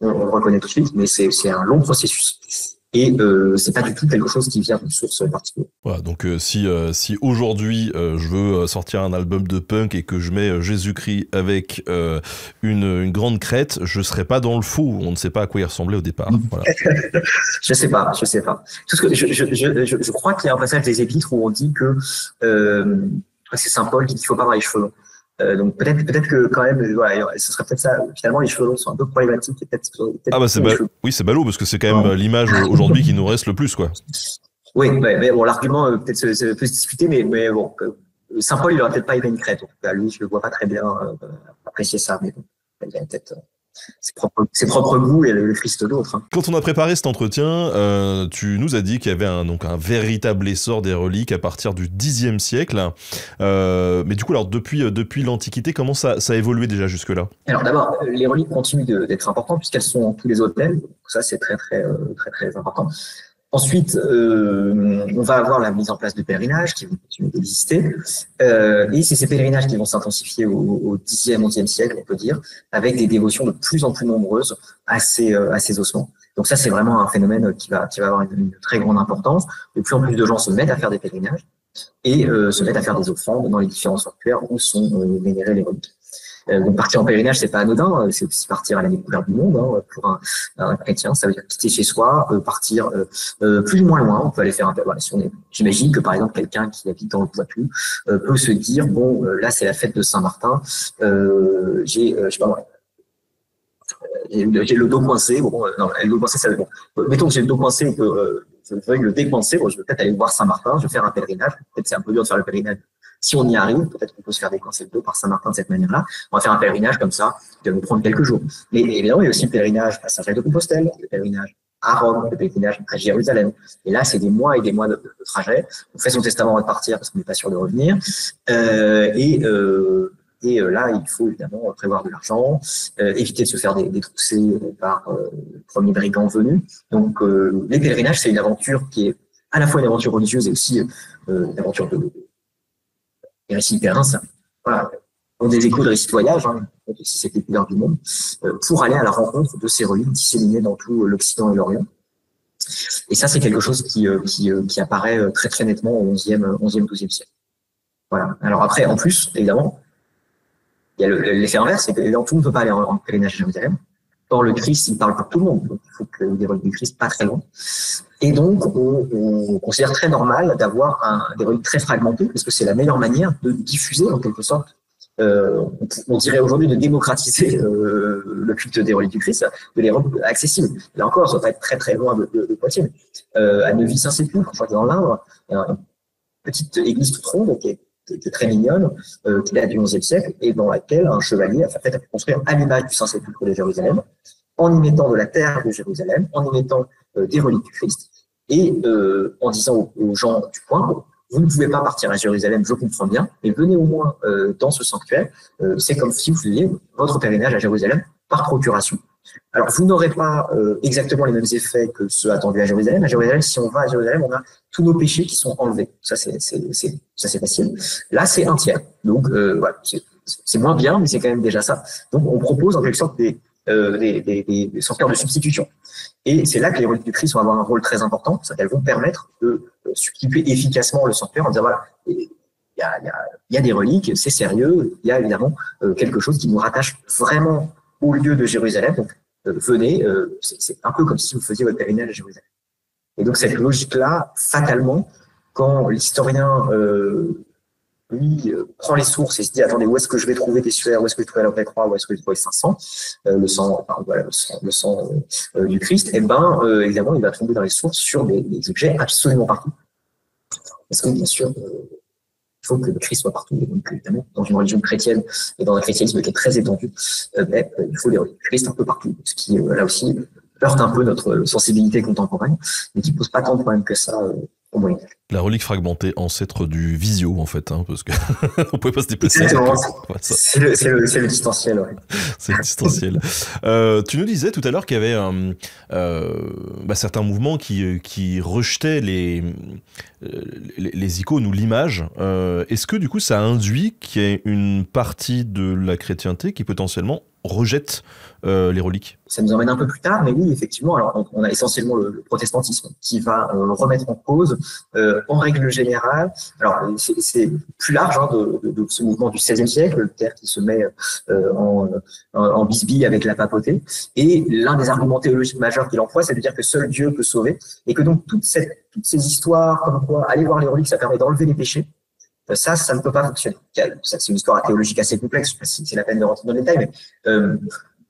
On le reconnaît tout de suite, mais c'est un long processus. Et c'est pas du tout quelque chose qui vient d'une source particulière. Voilà, donc si aujourd'hui je veux sortir un album de punk et que je mets Jésus-Christ avec une grande crête, je serais pas dans le faux. On ne sait pas à quoi il ressemblait au départ. Voilà. Je sais pas. Tout ce que je crois qu'il y a un passage des Épîtres où on dit que c'est Saint Paul qui dit qu'il faut pas avoir les cheveux longs. Donc peut-être que quand même, ce serait peut-être ça. Finalement, les cheveux longs sont un peu problématiques. Oui, c'est ballot parce que c'est quand même l'image aujourd'hui qui nous reste le plus, quoi. Oui, mais bon, l'argument peut-être peut se discuter, mais bon, Saint Paul, il aurait peut-être pas aimé une crête. En tout cas, lui, je le vois pas très bien apprécier ça, mais bon, il a peut-être ses propres goûts et le Christ d'autres. Hein. Quand on a préparé cet entretien, tu nous as dit qu'il y avait un véritable essor des reliques à partir du Xe siècle. Mais du coup, alors depuis l'Antiquité, comment ça a évolué déjà jusque-là? Alors d'abord, les reliques continuent d'être importantes puisqu'elles sont dans tous les hôtels. Donc ça, c'est très important. Ensuite, on va avoir la mise en place de pèlerinages qui vont continuer d'exister. Et c'est ces pèlerinages qui vont s'intensifier au Xe, XIe siècle, on peut dire, avec des dévotions de plus en plus nombreuses à ces ossements. Donc ça, c'est vraiment un phénomène qui va avoir une très grande importance. De plus en plus de gens se mettent à faire des pèlerinages et se mettent à faire des offrandes dans les différents sanctuaires où sont vénérées les reliques. Donc partir en pèlerinage, c'est pas anodin, c'est aussi partir à la découverte du monde pour un chrétien. Ça veut dire quitter chez soi, partir plus ou moins loin. On peut aller faire un pèlerinage. J'imagine que par exemple quelqu'un qui habite dans le Poitou peut se dire bon, là c'est la fête de Saint-Martin, j'ai je sais pas. J'ai le dos coincé. Bon, non, le dos coincé, ça bon. Mettons que j'ai le dos coincé et que je veux le décoincer. Bon, je vais peut-être aller voir Saint-Martin. Je vais faire un pèlerinage. Peut-être c'est un peu dur de faire le pèlerinage. Si on y arrive, peut-être qu'on peut se faire décoincer le dos par Saint-Martin de cette manière-là. On va faire un pèlerinage comme ça, qui va nous prendre quelques jours. Mais évidemment, il y a aussi le pèlerinage à Saint-Jacques-de-Compostelle, le pèlerinage à Rome, le pèlerinage à Jérusalem. Et là, c'est des mois et des mois de trajet. On fait son testament avant de partir parce qu'on n'est pas sûr de revenir. Et là, il faut évidemment prévoir de l'argent, éviter de se faire détrousser par le premier brigand venu. Donc, les pèlerinages, c'est une aventure qui est à la fois une aventure religieuse et aussi une aventure de récit pèlerin. voilà, ont des échos de récits de voyage, hein, si c'est les couleurs du monde, pour aller à la rencontre de ces reliques disséminées dans tout l'Occident et l'Orient. Et ça, c'est quelque chose qui apparaît très très nettement au 11e siècle. Voilà. Alors après, en plus, évidemment, il y a l'effet inverse, c'est que évidemment, tout le monde ne peut pas aller en pèlerinage à Jérusalem. Or, le Christ, il parle pour tout le monde. Donc, il faut que des reliques du Christ pas très loin. Et donc, on considère très normal d'avoir des reliques très fragmentées, parce que c'est la meilleure manière de diffuser, en quelque sorte, on dirait aujourd'hui de démocratiser le culte des reliques du Christ, de les rendre accessibles. Là encore, ça va pas être très très loin de Poitiers. À Neuvy-Saint-Sépulcre, je crois que dans l'Indre, il y a une petite église toute ronde qui est très mignonne, qui date du XIe siècle, et dans laquelle un chevalier a fait construire à l'image du Saint-Sépulcre de Jérusalem, en y mettant de la terre de Jérusalem, en y mettant des reliques du Christ, et en disant aux gens du coin, vous ne pouvez pas partir à Jérusalem, je comprends bien, mais venez au moins dans ce sanctuaire. C'est comme si vous faisiez votre pèlerinage à Jérusalem par procuration. Alors, vous n'aurez pas exactement les mêmes effets que ceux attendus à Jérusalem. À Jérusalem, si on va à Jérusalem, on a tous nos péchés qui sont enlevés. Ça, c'est facile. Là, c'est un tiers. Donc, voilà, c'est moins bien, mais c'est quand même déjà ça. Donc, on propose en quelque sorte des sanctuaires de substitution. Et c'est là que les reliques du Christ vont avoir un rôle très important, c'est qu'elles vont permettre de substituer efficacement le sanctuaire en disant voilà, il y a des reliques, c'est sérieux, il y a évidemment quelque chose qui nous rattache vraiment au lieu de Jérusalem. Donc venez, c'est un peu comme si vous faisiez votre pèlerinage à Jérusalem. Et donc cette logique-là, fatalement, quand l'historien lui prend les sources et se dit attendez, où est-ce que je vais trouver des suaires, où est-ce que je vais trouver la vraie croix, où est-ce que je vais trouver 500, le sang du Christ, et évidemment il va tomber dans les sources sur des objets absolument partout. Parce que bien sûr, il faut que le Christ soit partout. Et donc évidemment, dans une religion chrétienne et dans un christianisme qui est très étendu, il faut des reliques du Christ un peu partout. Ce qui là aussi heurte un peu notre sensibilité contemporaine, mais qui pose pas tant de problèmes que ça au Moyen-Âge. La relique fragmentée, ancêtre du visio, en fait, hein, parce que on pouvait pas se déplacer. C'est le distanciel, ouais. C'est le distanciel. Tu nous disais tout à l'heure qu'il y avait certains mouvements qui rejetaient les icônes ou l'image. Est-ce que du coup ça induit qu'il y ait une partie de la chrétienté qui potentiellement rejette les reliques? Ça nous emmène un peu plus tard, mais oui, effectivement, alors on a essentiellement le protestantisme qui va remettre en cause, en règle générale. Alors c'est plus large de ce mouvement du XVIe siècle, le terre qui se met en bisbille avec la papauté. Et l'un des arguments théologiques majeurs qu'il emploie, c'est de dire que seul Dieu peut sauver, et que donc toutes ces histoires comme quoi aller voir les reliques, ça permet d'enlever les péchés. Ça ne peut pas fonctionner. C'est une histoire théologique assez complexe, je ne sais pas si c'est la peine de rentrer dans le détail, mais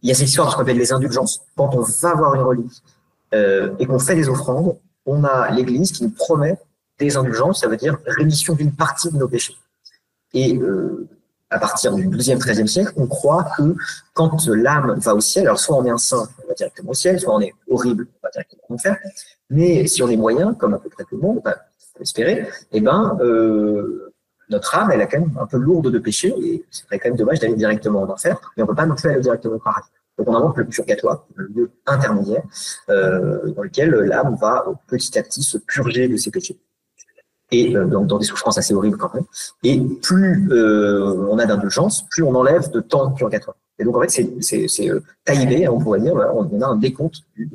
il y a cette histoire de ce qu'on appelle les indulgences. Quand on va voir une relique et qu'on fait des offrandes, on a l'Église qui nous promet des indulgences, ça veut dire rémission d'une partie de nos péchés. Et à partir du XIIe, XIIIe siècle, on croit que quand l'âme va au ciel, alors soit on est un saint, on va directement au ciel, soit on est horrible, on va directement en enfer, mais si on est moyen, comme à peu près tout le monde, on peut espérer, notre âme, elle est quand même un peu lourde de péché, et c'est quand même dommage d'aller directement en enfer, mais on ne peut pas non plus aller directement au paradis. Donc on invente le purgatoire, le lieu intermédiaire, dans lequel l'âme va petit à petit se purger de ses péchés. Et dans des souffrances assez horribles quand même. Et plus on a d'indulgence, plus on enlève de temps de purgatoire. Et donc en fait, c'est timé, on pourrait dire, on a un décompte des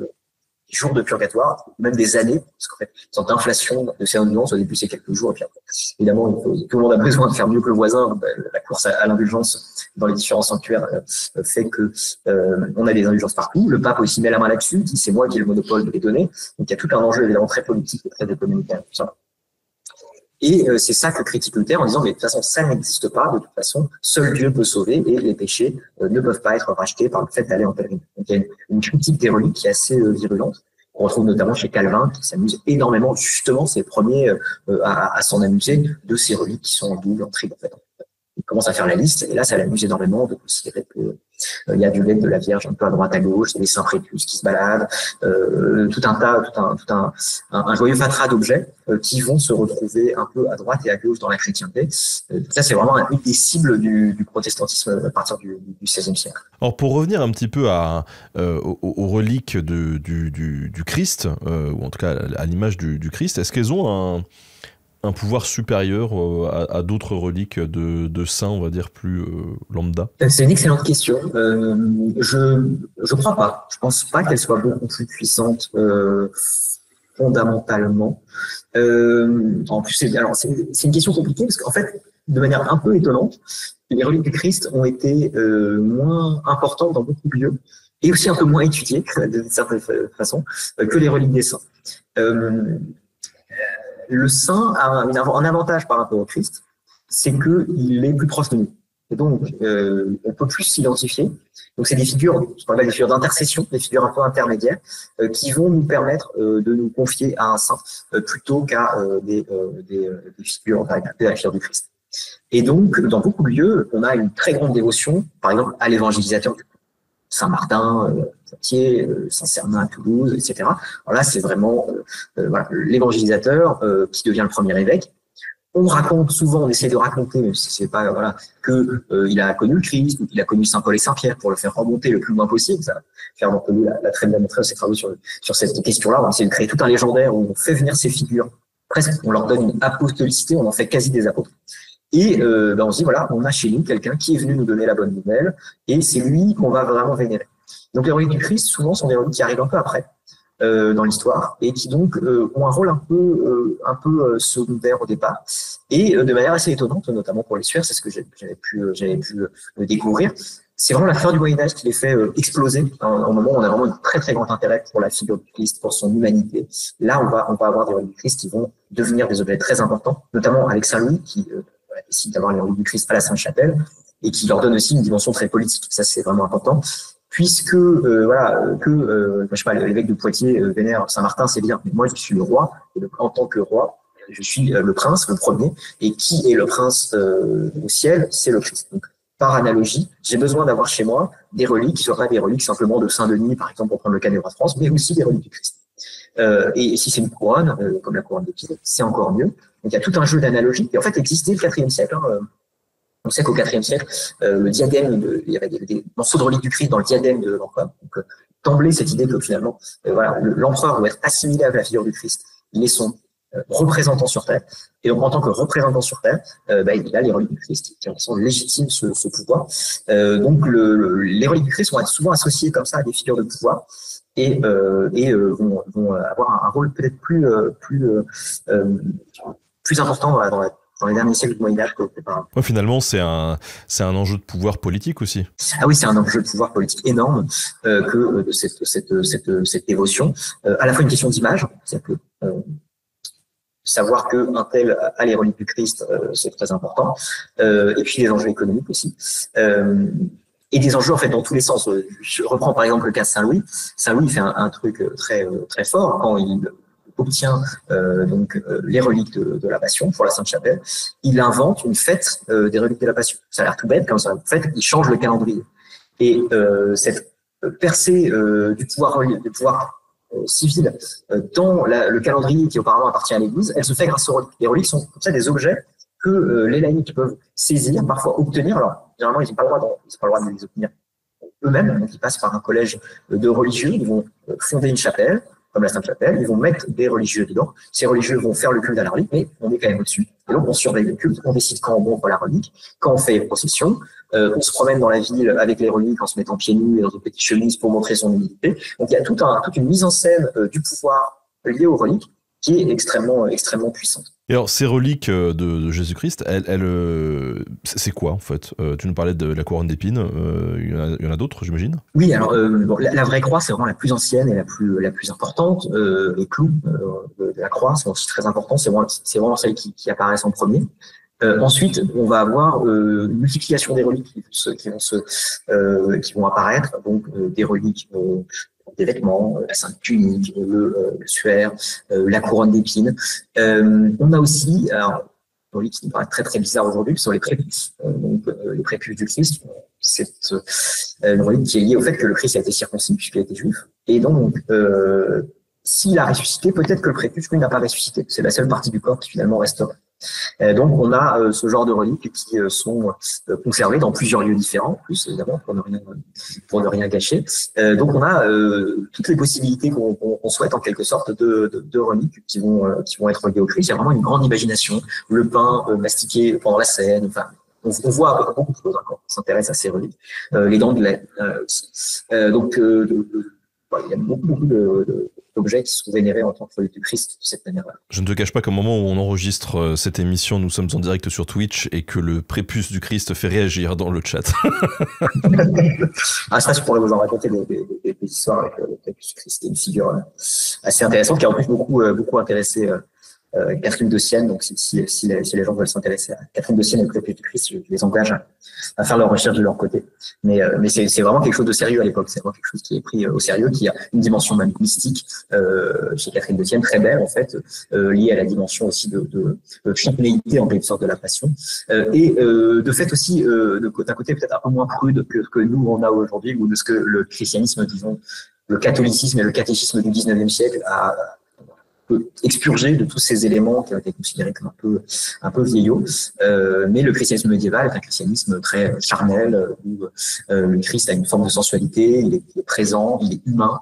jours de purgatoire, même des années, parce qu'en fait, une sorte d'inflation de ces indulgences, au début c'est quelques jours, et puis après, évidemment, tout le monde a besoin de faire mieux que le voisin, la course à l'indulgence dans les différents sanctuaires fait que on a des indulgences partout, le pape aussi met la main là-dessus, dit c'est moi qui ai le monopole de les donner, donc il y a tout un enjeu évidemment très politique et très économique, tout ça. Et c'est ça que critique Luther en disant mais de toute façon ça n'existe pas, de toute façon seul Dieu peut sauver et les péchés ne peuvent pas être rachetés par le fait d'aller en pèlerinage. Donc il y a une critique des reliques qui est assez virulente. On retrouve notamment chez Calvin qui s'amuse énormément, justement c'est le premier à s'en amuser de ces reliques qui sont en double, en triple en fait. Il commence à faire la liste et là ça l'amuse énormément de considérer que il y a du lait de la Vierge un peu à droite à gauche, il y a des saints prépuces qui se baladent, tout un joyeux fatras d'objets qui vont se retrouver un peu à droite et à gauche dans la chrétienté. Ça c'est vraiment une des cibles du protestantisme à partir du XVIe siècle. Alors pour revenir un petit peu aux reliques du Christ, ou en tout cas à l'image du Christ, est-ce qu'elles ont un pouvoir supérieur à d'autres reliques de saints, on va dire, plus lambda? C'est une excellente question. Je crois pas. Je pense pas qu'elle soit beaucoup plus puissante fondamentalement. En plus, c'est une question compliquée parce qu'en fait, de manière un peu étonnante, les reliques du Christ ont été moins importantes dans beaucoup de lieux et aussi un peu moins étudiées d'une certaine façon que les reliques des saints. Le saint a un avantage par rapport au Christ, c'est qu'il est plus proche de nous. Et donc, on peut plus s'identifier. Donc, c'est des figures, ce qu'on appelle des figures d'intercession, des figures un peu intermédiaires, qui vont nous permettre de nous confier à un saint plutôt qu'à des figures, de la figure du Christ. Et donc, dans beaucoup de lieux, on a une très grande dévotion, par exemple, à l'évangélisateur, Saint-Martin, Poitiers, Saint-Cernin à Toulouse, etc. Alors là, c'est vraiment voilà, l'évangélisateur qui devient le premier évêque. On raconte souvent, on essaie de raconter, même si c'est pas voilà, que il a connu le Christ, ou qu'il a connu Saint Paul et Saint Pierre pour le faire remonter le plus loin possible. Ça, Fernand Pelloux l'a très bien montré dans ses travaux sur cette question-là. On essaie de créer tout un légendaire où on fait venir ces figures. Presque, on leur donne une apostolicité, on en fait quasi des apôtres. Et on se dit, voilà, on a chez nous quelqu'un qui est venu nous donner la bonne nouvelle, et c'est lui qu'on va vraiment vénérer. Donc les reliques du Christ, souvent, sont des reliques qui arrivent un peu après, dans l'histoire, et qui donc ont un rôle un peu secondaire au départ, et de manière assez étonnante, notamment pour les suaires, c'est ce que j'avais pu découvrir. C'est vraiment la fin du Moyen-Âge qui les fait exploser, un moment où on a vraiment un très très grand intérêt pour la figure du Christ, pour son humanité. Là, on va avoir des reliques du Christ qui vont devenir des objets très importants, notamment avec Saint-Louis, qui décide d'avoir les reliques du Christ à la Sainte-Chapelle, et qui leur donne aussi une dimension très politique. Ça, c'est vraiment important. Puisque, je sais pas, l'évêque de Poitiers vénère Saint-Martin, c'est bien, mais moi, je suis le roi, et en tant que roi, je suis le prince, le premier, et qui est le prince au ciel? C'est le Christ. Donc, par analogie, j'ai besoin d'avoir chez moi des reliques qui ne soient pas des reliques simplement de Saint-Denis, par exemple, pour prendre le cas des rois de France, mais aussi des reliques du Christ. Et si c'est une couronne, comme la couronne d'épines, c'est encore mieux. Donc, il y a tout un jeu d'analogie qui, en fait, existait le IVe siècle. On sait qu'au IVe siècle, le diadème, il y avait des morceaux de reliques du Christ dans le diadème de l'empereur. Donc, d'emblée, cette idée que finalement, voilà, l'empereur doit être assimilé avec la figure du Christ. Il est son représentant sur Terre. Et donc, en tant que représentant sur Terre, il a les reliques du Christ qui sont légitimes ce pouvoir. Donc, les reliques du Christ sont souvent associées comme ça à des figures de pouvoir et vont avoir un rôle peut-être plus important dans les derniers siècles du Moyen-Âge qu'auparavant. Ouais, finalement, c'est un enjeu de pouvoir politique aussi. Ah oui, c'est un enjeu de pouvoir politique énorme que cette dévotion. À la fois une question d'image, c'est-à-dire que savoir qu'un tel a les reliques du Christ, c'est très important. Et puis des enjeux économiques aussi. Et des enjeux en fait dans tous les sens. Je reprends par exemple le cas de Saint-Louis. Saint-Louis fait un truc très fort quand il obtient les reliques de la Passion pour la Sainte-Chapelle. Il invente une fête des reliques de la Passion. Ça a l'air tout bête comme ça. En fait, il change le calendrier. Et cette percée du pouvoir civil dans le calendrier qui auparavant appartient à l'Église, elle se fait grâce aux reliques. Les reliques sont comme ça des objets que les laïcs peuvent saisir, parfois obtenir. Alors, généralement, ils n'ont pas le droit de les obtenir eux-mêmes. Donc, ils passent par un collège de religieux. Ils vont fonder une chapelle, comme la Sainte-Chapelle. Ils vont mettre des religieux dedans. Ces religieux vont faire le culte à la relique, mais on est quand même au-dessus. Et donc, on surveille le culte. On décide quand on montre la relique, quand on fait une procession. On se promène dans la ville avec les reliques en se mettant pieds nus et dans une petite chemise pour montrer son humilité. Donc, il y a toute une mise en scène du pouvoir lié aux reliques qui est extrêmement puissante. Et alors, ces reliques de Jésus-Christ, c'est quoi en fait? Tu nous parlais de la couronne d'épines, il y en a d'autres, j'imagine? Oui, alors la vraie croix, c'est vraiment la plus ancienne et la plus importante. Les clous de la croix sont aussi très importants, c'est vraiment celles qui apparaissent en premier. Ensuite, on va avoir une multiplication des reliques qui vont apparaître, donc des reliques des vêtements, la sainte tunique, le suaire, la couronne d'épines. On a aussi, alors, une relique qui me paraît très très bizarre aujourd'hui, qui sont les prépuces. Les prépuces du Christ, c'est une relique qui est liée au fait que le Christ a été circoncis puisqu'il a été juif. Et donc, s'il a ressuscité, peut-être que le prépuce, lui, n'a pas ressuscité. C'est la seule partie du corps qui finalement restera. Donc, on a ce genre de reliques qui sont conservées dans plusieurs lieux différents, en plus, évidemment, pour ne rien gâcher. Donc, on a toutes les possibilités qu'on souhaite, en quelque sorte, de reliques qui vont être liées au Christ. Il y a vraiment une grande imagination. Le pain mastiqué pendant la scène, enfin, on voit beaucoup de choses quand on s'intéresse à ces reliques. Les dents de lait aussi. Donc, il y a beaucoup d'objets qui sont vénérés en tant que reliques du Christ de cette manière-là. Je ne te cache pas qu'au moment où on enregistre cette émission, nous sommes en direct sur Twitch et que le prépuce du Christ fait réagir dans le chat. Ça, je pourrais vous en raconter des histoires avec le prépuce du Christ. C'est une figure assez intéressante qui a en plus beaucoup intéressé Catherine de Sienne. Donc, si les gens veulent s'intéresser à Catherine de Sienne et le prépuce du Christ, je les engage à faire leur recherche de leur côté. Mais c'est vraiment quelque chose de sérieux à l'époque. C'est vraiment quelque chose qui est pris au sérieux, qui a une dimension même mystique chez Catherine de Sienne, très belle en fait, liée à la dimension aussi de spontanéité en quelque sorte de la passion, et de fait aussi d'un côté peut-être un peu moins prude que nous on a aujourd'hui, ou de ce que le christianisme, disons, le catholicisme et le catéchisme du 19e siècle a expurgé de tous ces éléments qui ont été considérés comme un peu vieillots. Mais le christianisme médiéval est un christianisme très charnel, où le Christ a une forme de sensualité, il est présent, il est humain.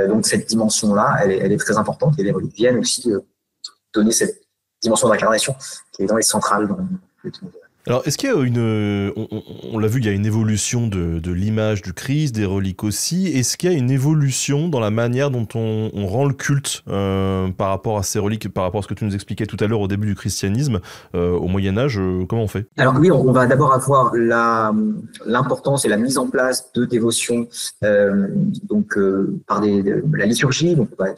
Donc cette dimension-là, elle est très importante, et les reliques viennent aussi donner cette dimension d'incarnation qui est dans les centrales dans le tout. Alors, est-ce qu'il y a on l'a vu, il y a une évolution de l'image du Christ, des reliques aussi. Est-ce qu'il y a une évolution dans la manière dont on rend le culte par rapport à ces reliques, par rapport à ce que tu nous expliquais tout à l'heure au début du christianisme, au Moyen-Âge, comment on fait? Alors oui, on va d'abord avoir l'importance et la mise en place de dévotions par la liturgie. Donc on va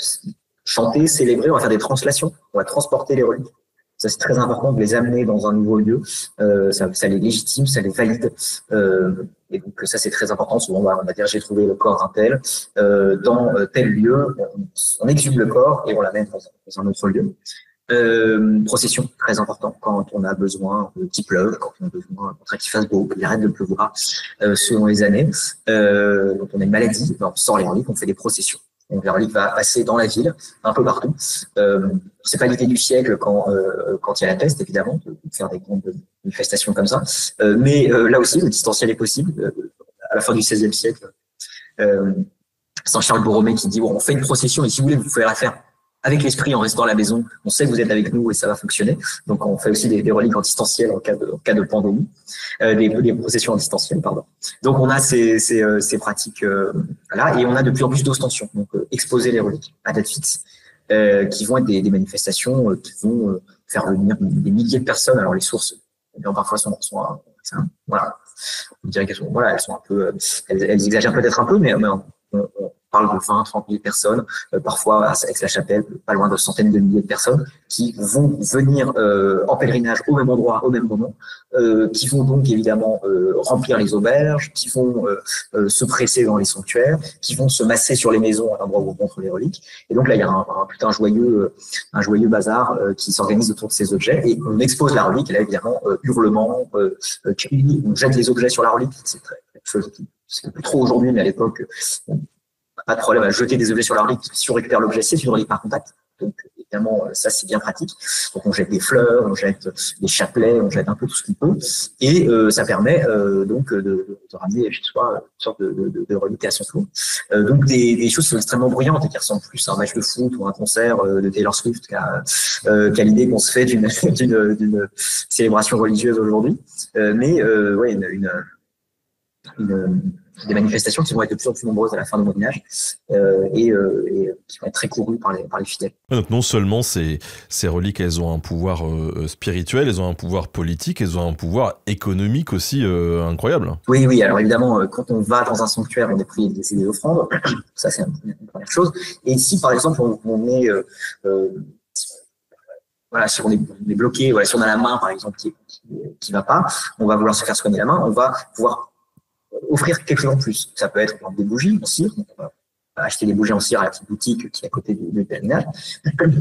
chanter, célébrer, on va faire des translations, on va transporter les reliques. Ça, c'est très important de les amener dans un nouveau lieu. Ça les légitime, ça les valide. Et donc, ça, c'est très important. Souvent, on va dire, j'ai trouvé le corps d'un tel. Dans tel lieu, on exhume le corps et on l'amène dans un autre lieu. Procession, très important, quand on a besoin qu'il pleuve, quand on a besoin qu'il fasse beau, qu'il arrête de pleuvoir, selon les années. Quand on a une maladie, on sort les reliques, on fait des processions. Donc la relique va passer dans la ville, un peu partout. C'est pas l'idée du siècle quand il y a la peste, évidemment, de faire des grandes manifestations comme ça. Mais là aussi, le distanciel est possible. À la fin du XVIe siècle, Saint Charles Borromée qui dit on fait une procession et si vous voulez, vous pouvez la faire avec l'esprit en restant à la maison. On sait que vous êtes avec nous et ça va fonctionner. Donc on fait aussi des reliques en distanciel en cas de pandémie, des processions en distanciel, pardon. Donc on a ces pratiques là, et on a de plus en plus d'ostensions. Donc exposer les reliques à date fixe, qui vont être des manifestations qui vont faire venir des milliers de personnes. Alors les sources, parfois sont voilà, on dirait qu'elles sont elles sont un peu, elles exagèrent peut-être un peu, mais on parle de 20, 30 000 personnes, parfois à Aix-la-Chapelle, pas loin de centaines de milliers de personnes qui vont venir en pèlerinage au même endroit, au même moment, qui vont donc évidemment remplir les auberges, qui vont se presser dans les sanctuaires, qui vont se masser sur les maisons à l'endroit où on montre les reliques. Et donc là, il y a un joyeux bazar qui s'organise autour de ces objets, et on expose la relique, et là évidemment, hurlements, cris, on jette les objets sur la relique, c'est quelque chose qui c'est plus trop aujourd'hui, mais à l'époque, pas de problème à jeter des objets sur la relique, parce que si on récupère l'objet, c'est une relique par contact. Donc, évidemment, ça, c'est bien pratique. Donc, on jette des fleurs, on jette des chapelets, on jette un peu tout ce qu'on peut. Et ça permet donc de ramener chez soi une sorte de relique à son tour. Donc, des choses qui sont extrêmement bruyantes et qui ressemblent plus à un match de foot ou un concert de Taylor Swift qu'à l'idée qu'on se fait d'une célébration religieuse aujourd'hui. Ouais, des manifestations qui vont être de plus en plus nombreuses à la fin du Moyen-Âge et qui vont être très courues par les fidèles. Donc non seulement ces reliques, elles ont un pouvoir spirituel, elles ont un pouvoir politique, elles ont un pouvoir économique aussi incroyable. Oui, alors évidemment, quand on va dans un sanctuaire, on est prié de laisser des offrandes, ça c'est une première chose. Et si par exemple on est... voilà, si on est bloqué, voilà, si on a la main par exemple qui va pas, on va vouloir se faire soigner la main, on va pouvoir offrir quelque chose en plus. Ça peut être par exemple, des bougies en cire. Donc on va acheter des bougies en cire à la petite boutique qui est à côté du pèlerinage.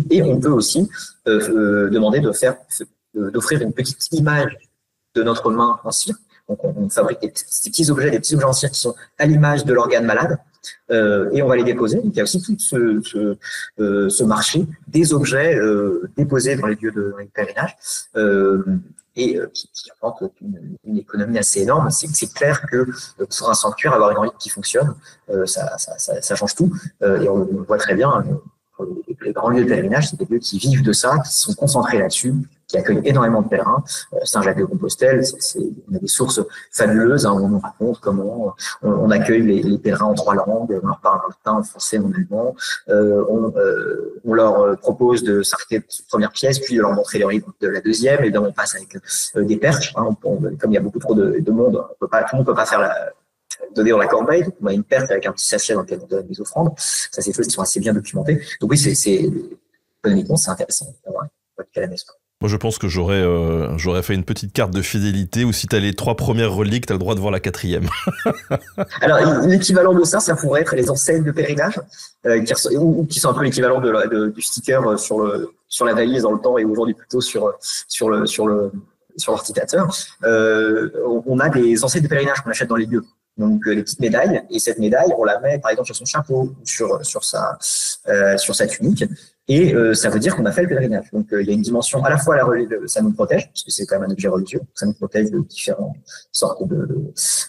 Et on peut aussi demander d'offrir une petite image de notre main en cire. Donc on fabrique des petits objets en cire qui sont à l'image de l'organe malade. et on va les déposer. Donc, il y a aussi tout ce marché des objets déposés dans les lieux de pèlerinage qui apporte une économie assez énorme. C'est clair que pour un sanctuaire, avoir une relique qui fonctionne, ça change tout. Et on le voit très bien. Les grands lieux de pèlerinage, c'est des lieux qui vivent de ça, qui sont concentrés là-dessus, qui accueillent énormément de pèlerins. Saint-Jacques-de-Compostelle, on a des sources fabuleuses, où on nous raconte comment on accueille les pèlerins en 3 langues, on leur parle en latin, en français, en allemand, on leur propose de s'arrêter de la première pièce, puis de leur montrer les livres de la deuxième, et là on passe avec des perches. Comme il y a beaucoup trop de monde, tout le monde peut pas faire donner dans la corbeille, donc on a une perte avec un petit sachet dans lequel on donne des offrandes. Ça, c'est des choses qui sont assez bien documentées. Donc oui, économiquement, c'est intéressant d'avoir une Moi, je pense que j'aurais fait une petite carte de fidélité où si tu as les 3 premières reliques, tu as le droit de voir la 4e. Alors, l'équivalent de ça pourrait être les enseignes de pèlerinage, qui sont un peu l'équivalent du sticker sur la valise dans le temps et aujourd'hui plutôt sur l'ordinateur. On a des enseignes de pèlerinage qu'on achète dans les lieux. Donc les petites médailles, et cette médaille, on la met par exemple sur son chapeau, sur sa tunique, et ça veut dire qu'on a fait le pèlerinage. Donc il y a une dimension à la fois ça nous protège, parce que c'est quand même un objet religieux, ça nous protège de différentes sortes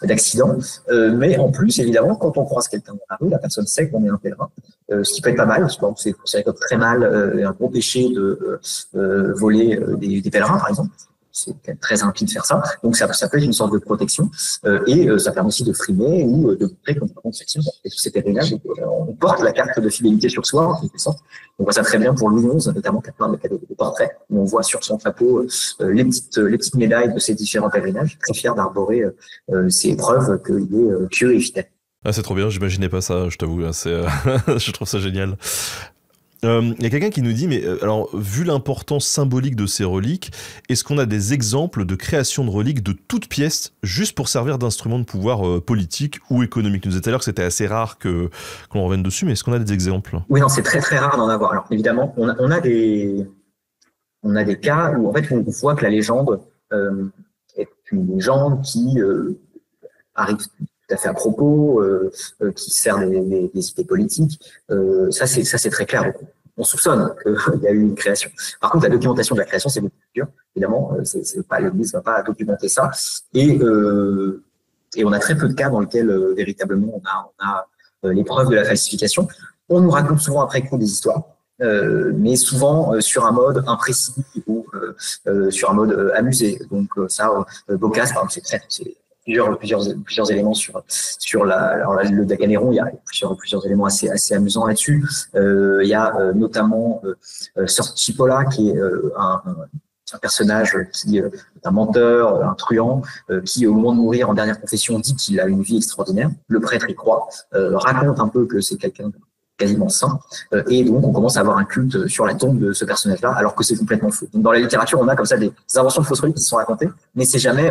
d'accidents, mais en plus évidemment quand on croise quelqu'un dans la rue, la personne sait qu'on est un pèlerin, ce qui peut être pas mal, parce que c'est considéré comme très mal, un gros péché de voler des pèlerins par exemple. C'est quand même très impie de faire ça. Donc, ça peut être une sorte de protection. Et ça permet aussi de frimer ou de montrer qu'on prend section. Et tous ces pèlerinages, on porte la carte de fidélité sur soi, en quelque sorte. On voit ça très bien pour Louis XI, notamment, qui a plein de portraits, où on voit sur son chapeau les petites médailles de ces différents pèlerinages, très fier d'arborer ces preuves qu'il est pieux et fidèle. Ah, c'est trop bien, j'imaginais pas ça, je t'avoue. Je trouve ça génial. Il y a quelqu'un qui nous dit, mais alors, vu l'importance symbolique de ces reliques, est-ce qu'on a des exemples de création de reliques de toutes pièces, juste pour servir d'instrument de pouvoir politique ou économique? Nous disait tout à l'heure que c'était assez rare qu'on revienne dessus, mais est-ce qu'on a des exemples? Oui, non, c'est très très rare d'en avoir. Alors évidemment, on a des cas où en fait on voit que la légende est une légende qui arrive tout à fait à propos, qui sert des idées politiques. Ça c'est très clair. Donc, on soupçonne qu'il y a eu une création. Par contre, la documentation de la création, c'est beaucoup plus dur. Évidemment, l'Église ne va pas documenter ça. Et on a très peu de cas dans lesquels véritablement on a les preuves de la falsification. On nous raconte souvent après coup des histoires, mais souvent sur un mode imprécis ou sur un mode amusé. Donc Boccace, par exemple, c'est plusieurs éléments sur le Decaméron. Il y a plusieurs éléments assez amusants là-dessus. Il y a notamment Sor Cipolla, qui est un personnage qui est un menteur, un truand, qui au moment de mourir en dernière confession dit qu'il a une vie extraordinaire. Le prêtre y croit, raconte un peu que c'est quelqu'un quasiment saint, et donc on commence à avoir un culte sur la tombe de ce personnage-là, alors que c'est complètement faux. Donc dans la littérature, on a comme ça des inventions de fausses reliques qui sont racontées, mais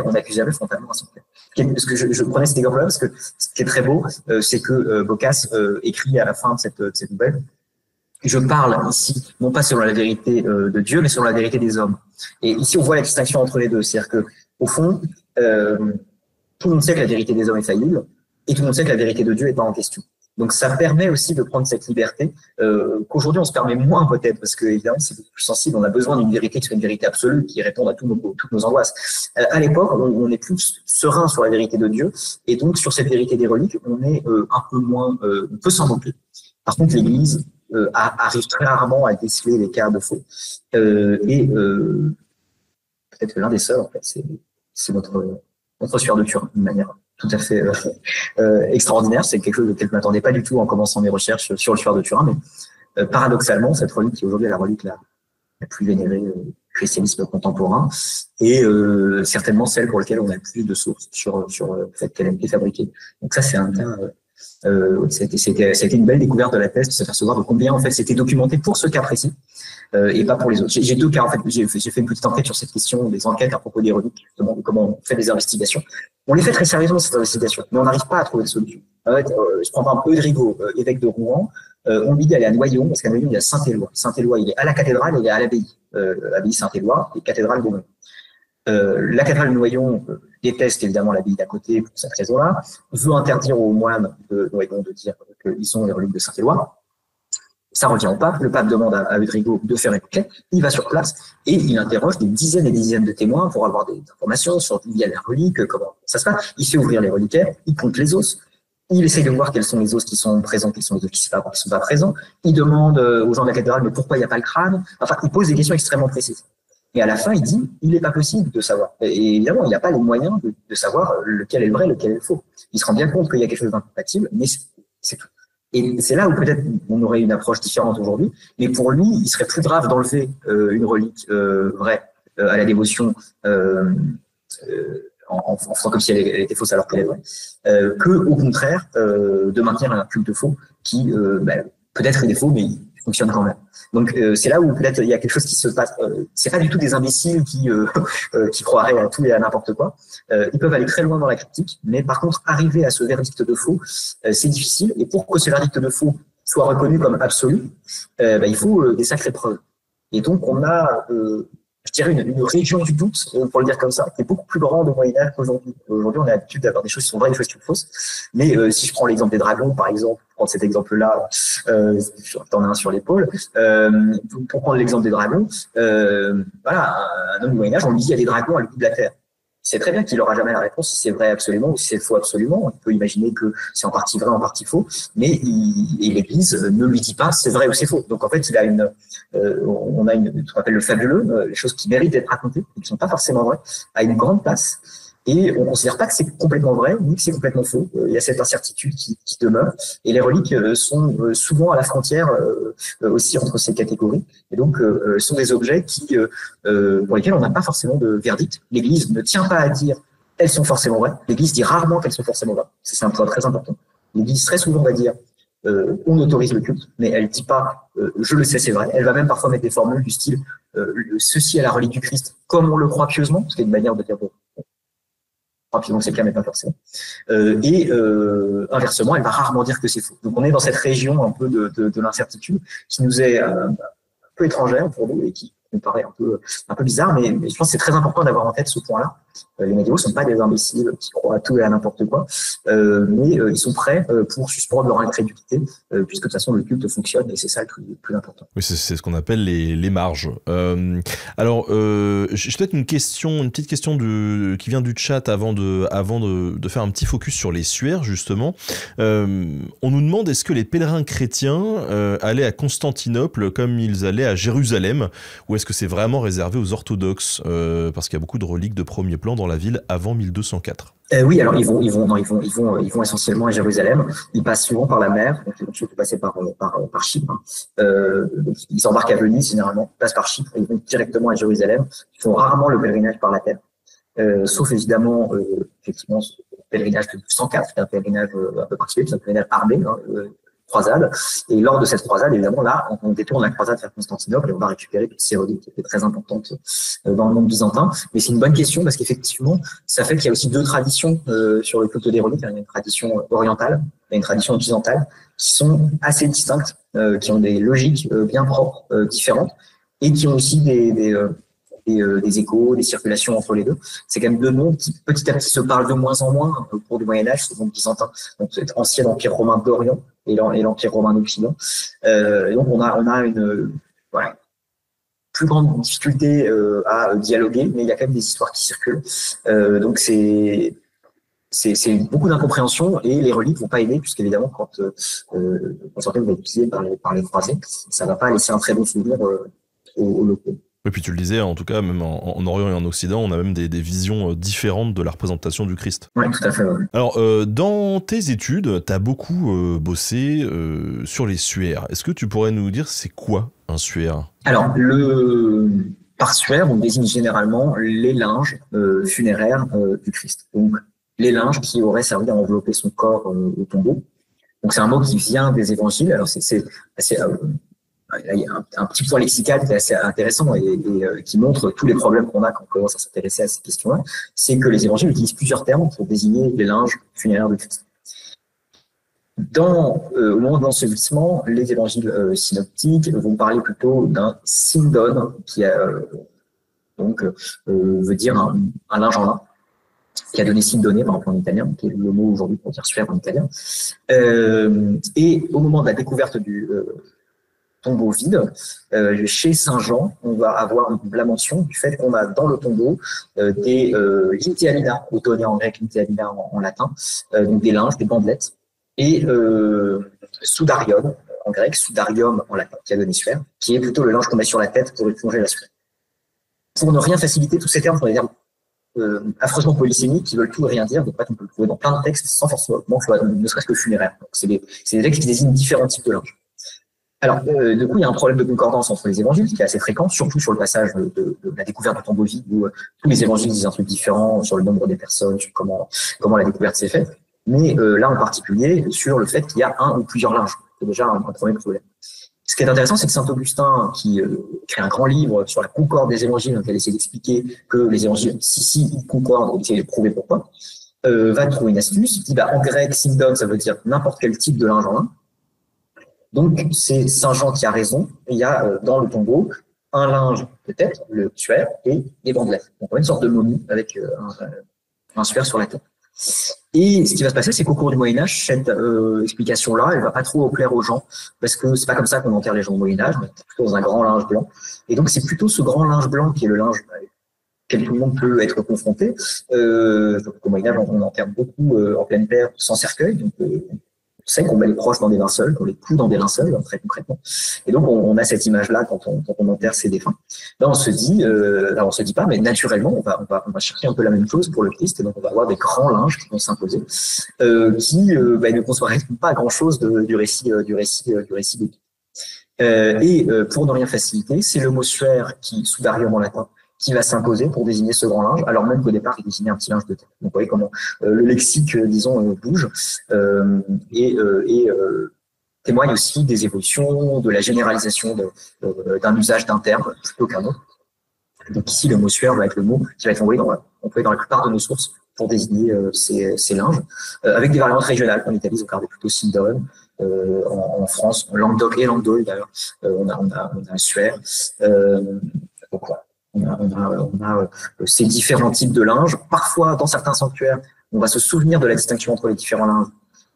on n'accuse jamais frontalement un sanctuaire. Parce que je prenais cet exemple-là parce que ce qui est très beau, c'est que Boccace écrit à la fin de cette nouvelle: je parle ici non pas selon la vérité de Dieu, mais selon la vérité des hommes. Et ici, on voit la distinction entre les deux, c'est-à-dire que au fond, tout le monde sait que la vérité des hommes est faillible, et tout le monde sait que la vérité de Dieu n'est pas en question. Donc ça permet aussi de prendre cette liberté qu'aujourd'hui on se permet moins peut-être, parce que évidemment c'est beaucoup plus sensible, on a besoin d'une vérité qui soit une vérité absolue, qui réponde à toutes nos angoisses. À l'époque, on est plus serein sur la vérité de Dieu, et donc sur cette vérité des reliques, on est un peu moins, on peut s'en moquer. Par contre, l'Église arrive très rarement à déceler les cas de faux, et peut-être que l'un des seuls, en fait, c'est notre sphère de Turin, d'une manière tout à fait extraordinaire. C'est quelque chose auquel je ne m'attendais pas du tout en commençant mes recherches sur le Sphère de Turin, mais paradoxalement, cette relique qui est aujourd'hui la relique la plus vénérée du christianisme contemporain, et certainement celle pour laquelle on a le plus de sources sur le fait qu'elle a été fabriquée. Donc ça, c'est un cas... c'était une belle découverte de la thèse, de s'apercevoir de combien en fait c'était documenté pour ce cas précis et pas pour les autres. J'ai 2 cas en fait. J'ai fait une petite enquête sur cette question, des enquêtes à propos des reliques, justement, de comment on fait des investigations. On les fait très sérieusement cette investigation, mais on n'arrive pas à trouver de solution. En fait, je prends par exemple Eudrigo, évêque de Rouen. On lui dit d'aller à Noyon, parce qu'à Noyon il y a Saint-Éloi. Saint-Éloi, il est à la cathédrale et il est à l'abbaye, l'abbaye Saint-Éloi et cathédrale de Noyon. La cathédrale de Noyon déteste évidemment l'abbaye d'à côté pour cette raison-là, veut interdire aux moines de Noyon de dire qu'ils sont les reliques de Saint-Éloi. Ça revient au pape. Le pape demande à Udrigo de faire une enquête. Il va sur place et il interroge des dizaines et des dizaines de témoins pour avoir des informations sur où il y a les reliques, comment ça se passe. Il fait ouvrir les reliquaires, il compte les os. Il essaye de voir quels sont les os qui sont présents, quels sont les os qui ne sont pas présents. Il demande aux gens de la cathédrale, mais pourquoi il n'y a pas le crâne? Enfin, il pose des questions extrêmement précises. Et à la fin, il dit, il n'est pas possible de savoir. Et évidemment, il n'a pas les moyens de savoir lequel est le vrai, lequel est le faux. Il se rend bien compte qu'il y a quelque chose d'incompatible, mais c'est tout. Et c'est là où peut-être on aurait une approche différente aujourd'hui, mais pour lui, il serait plus grave d'enlever une relique vraie à la dévotion en faisant comme si elle était fausse alors qu'elle est vraie, que au contraire de maintenir un culte faux qui peut-être est faux, mais il fonctionne quand même. Donc c'est là où peut-être il y a quelque chose qui se passe. C'est pas du tout des imbéciles qui croiraient à tout et à n'importe quoi. Ils peuvent aller très loin dans la critique, mais par contre arriver à ce verdict de faux, c'est difficile. Et pour que ce verdict de faux soit reconnu comme absolu, il faut des sacrées preuves. Et donc on a je dirais une région du doute, pour le dire comme ça, qui est beaucoup plus grande au Moyen-Âge qu'aujourd'hui. Aujourd'hui, on a l'habitude d'avoir des choses qui sont vraies et des choses qui sont fausses. Mais si je prends l'exemple des dragons, par exemple, pour prendre cet exemple-là, t'en as un sur l'épaule, pour prendre l'exemple des dragons, voilà, un homme du Moyen-Âge, on lui dit il y a des dragons à le bout de la terre. C'est très bien qu'il n'aura jamais la réponse si c'est vrai absolument ou si c'est faux absolument. On peut imaginer que c'est en partie vrai, en partie faux, mais l'Église ne lui dit pas c'est vrai ou c'est faux. Donc en fait, il a on a ce qu'on appelle le fabuleux, les choses qui méritent d'être racontées, et qui ne sont pas forcément vraies, à une grande place. Et on ne considère pas que c'est complètement vrai, ni que c'est complètement faux. Il y a cette incertitude qui demeure. Et les reliques sont souvent à la frontière aussi entre ces catégories. Et donc, sont des objets pour lesquels on n'a pas forcément de verdict. L'Église ne tient pas à dire elles sont forcément vraies. L'Église dit rarement qu'elles sont forcément vraies. C'est un point très important. L'Église très souvent va dire on autorise le culte, mais elle ne dit pas je le sais, c'est vrai. Elle va même parfois mettre des formules du style ceci est la relique du Christ, comme on le croit pieusement, ce qui est une manière de dire rapidement c'est clair mais pas forcément. Inversement, elle va rarement dire que c'est faux. Donc on est dans cette région un peu de l'incertitude qui nous est un peu étrangère pour nous et qui me paraît un peu bizarre, mais je pense que c'est très important d'avoir en tête ce point-là. Les médiévaux ne sont pas des imbéciles qui croient à tout et à n'importe quoi, mais ils sont prêts pour suspendre leur incrédulité, puisque de toute façon le culte fonctionne et c'est ça le plus important. Oui, c'est ce qu'on appelle les marges. Alors, j'ai peut-être une petite question qui vient du chat avant de faire un petit focus sur les suaires, justement. On nous demande, est-ce que les pèlerins chrétiens allaient à Constantinople comme ils allaient à Jérusalem, ou est-ce que c'est vraiment réservé aux orthodoxes, parce qu'il y a beaucoup de reliques de premier plan dans la ville avant 1204. Oui, alors ils vont essentiellement à Jérusalem. Ils passent souvent par la mer, donc ils vont surtout passer par Chypre. Donc ils s'embarquent à Venise généralement, ils passent par Chypre, ils vont directement à Jérusalem. Ils font rarement le pèlerinage par la terre, sauf évidemment effectivement le pèlerinage de 104, c'est un pèlerinage un peu particulier, c'est un pèlerinage armé. Croisade. Et lors de cette croisade, évidemment, là, on détourne la croisade vers Constantinople et on va récupérer toutes ces reliques qui étaient très importantes dans le monde byzantin. Mais c'est une bonne question parce qu'effectivement, ça fait qu'il y a aussi deux traditions sur le culte des reliques. Il y a une tradition orientale et une tradition occidentale qui sont assez distinctes, qui ont des logiques bien propres, différentes, et qui ont aussi des échos, des circulations entre les deux. C'est quand même deux mondes qui petit à petit se parlent de moins en moins au cours du Moyen-Âge, ce monde byzantin, donc cet ancien empire romain d'Orient et l'empire romain d'Occident. Donc on a une plus grande difficulté à dialoguer, mais il y a quand même des histoires qui circulent. Donc c'est beaucoup d'incompréhension et les reliques vont pas aider puisqu'évidemment quand certaines vont être pillées par les croisés, ça va pas laisser un très bon souvenir aux locaux. Et puis tu le disais, en tout cas, même en Orient et en Occident, on a même des visions différentes de la représentation du Christ. Oui, tout à fait. Ouais. Alors, dans tes études, tu as beaucoup bossé sur les suaires. Est-ce que tu pourrais nous dire c'est quoi un suaire ? Alors, par suaire, on désigne généralement les linges funéraires du Christ. Donc, les linges qui auraient servi à envelopper son corps au tombeau. Donc, c'est un mot qui vient des évangiles. Alors, c'est assez... il y a un petit point lexical qui est assez intéressant et qui montre tous les problèmes qu'on a quand on commence à s'intéresser à cette question-là. C'est que les évangiles utilisent plusieurs termes pour désigner les linges funéraires de Christ. Au moment de l'ensevelissement, les évangiles synoptiques vont parler plutôt d'un syndon qui donc veut dire un linge en lin. qui a donné Sindone, par exemple, en italien, qui est le mot aujourd'hui pour dire suaire en italien. Et au moment de la découverte du tombeau vide, chez Saint-Jean, on va avoir la mention du fait qu'on a dans le tombeau des lintealina, autonien en grec, lintealina en latin, donc des linges, des bandelettes, et soudarium en grec, soudarium en latin, qui a donné suaire, qui est plutôt le linge qu'on met sur la tête pour éponger la sueur. Pour ne rien faciliter, tous ces termes sont des termes affreusement polysémiques qui veulent tout et rien dire. Donc, en fait, on peut le trouver dans plein de textes sans forcément, ne serait-ce que funéraire. Donc, c'est des textes qui désignent différents types de linge. Alors, du coup, il y a un problème de concordance entre les évangiles qui est assez fréquent, surtout sur le passage de la découverte du tombeau vide, où tous les évangiles disent un truc différent sur le nombre des personnes, sur comment la découverte s'est faite. Mais là, en particulier, sur le fait qu'il y a un ou plusieurs linges. C'est déjà un premier problème. Ce qui est intéressant, c'est que saint Augustin, qui crée un grand livre sur la concorde des évangiles, donc elle essaie d'expliquer que les évangiles, si ils concordent, il essaie de prouver pourquoi, va trouver une astuce. Il dit, en grec, sindon, ça veut dire n'importe quel type de linge en lin. Donc, c'est Saint Jean qui a raison. Il y a dans le tombeau un linge, peut-être, le suaire, et des bandelettes. Donc, on a une sorte de momie avec un suaire sur la tête. Et ce qui va se passer, c'est qu'au cours du Moyen-Âge, cette explication-là, elle va pas trop plaire aux gens, parce que c'est pas comme ça qu'on enterre les gens au Moyen-Âge, mais plutôt dans un grand linge blanc. Et donc, c'est plutôt ce grand linge blanc qui est le linge auquel tout le monde peut être confronté. Au Moyen-Âge, on enterre beaucoup en pleine terre, sans cercueil. Donc, on sait qu'on met les proches dans des linceuls, qu'on les coud dans des linceuls, très concrètement. Et donc, on a cette image-là quand on enterre ses défunts. Là, on se dit pas, mais naturellement, on va chercher un peu la même chose pour le Christ. Et donc, on va avoir des grands linges qui vont s'imposer, qui ne correspondent pas à grand-chose du récit biblique. Et pour ne rien faciliter, c'est le mot suaire qui, soudarium en latin, qui va s'imposer pour désigner ce grand linge, alors même qu'au départ, il désignait un petit linge de tête. Donc, vous voyez comment le lexique, bouge et témoigne aussi des évolutions, de la généralisation d'un usage d'un terme plutôt qu'un autre. Donc ici, le mot suaire va être le mot qui va être envoyé dans la plupart de nos sources pour désigner ces linges, avec des variantes régionales. En Italie, ils ont gardé plutôt sindone. En France, en Languedoc et Languedoc d'ailleurs, on a un suaire. Donc voilà. On a ces différents types de linge. Parfois, dans certains sanctuaires, on va se souvenir de la distinction entre les différents linges.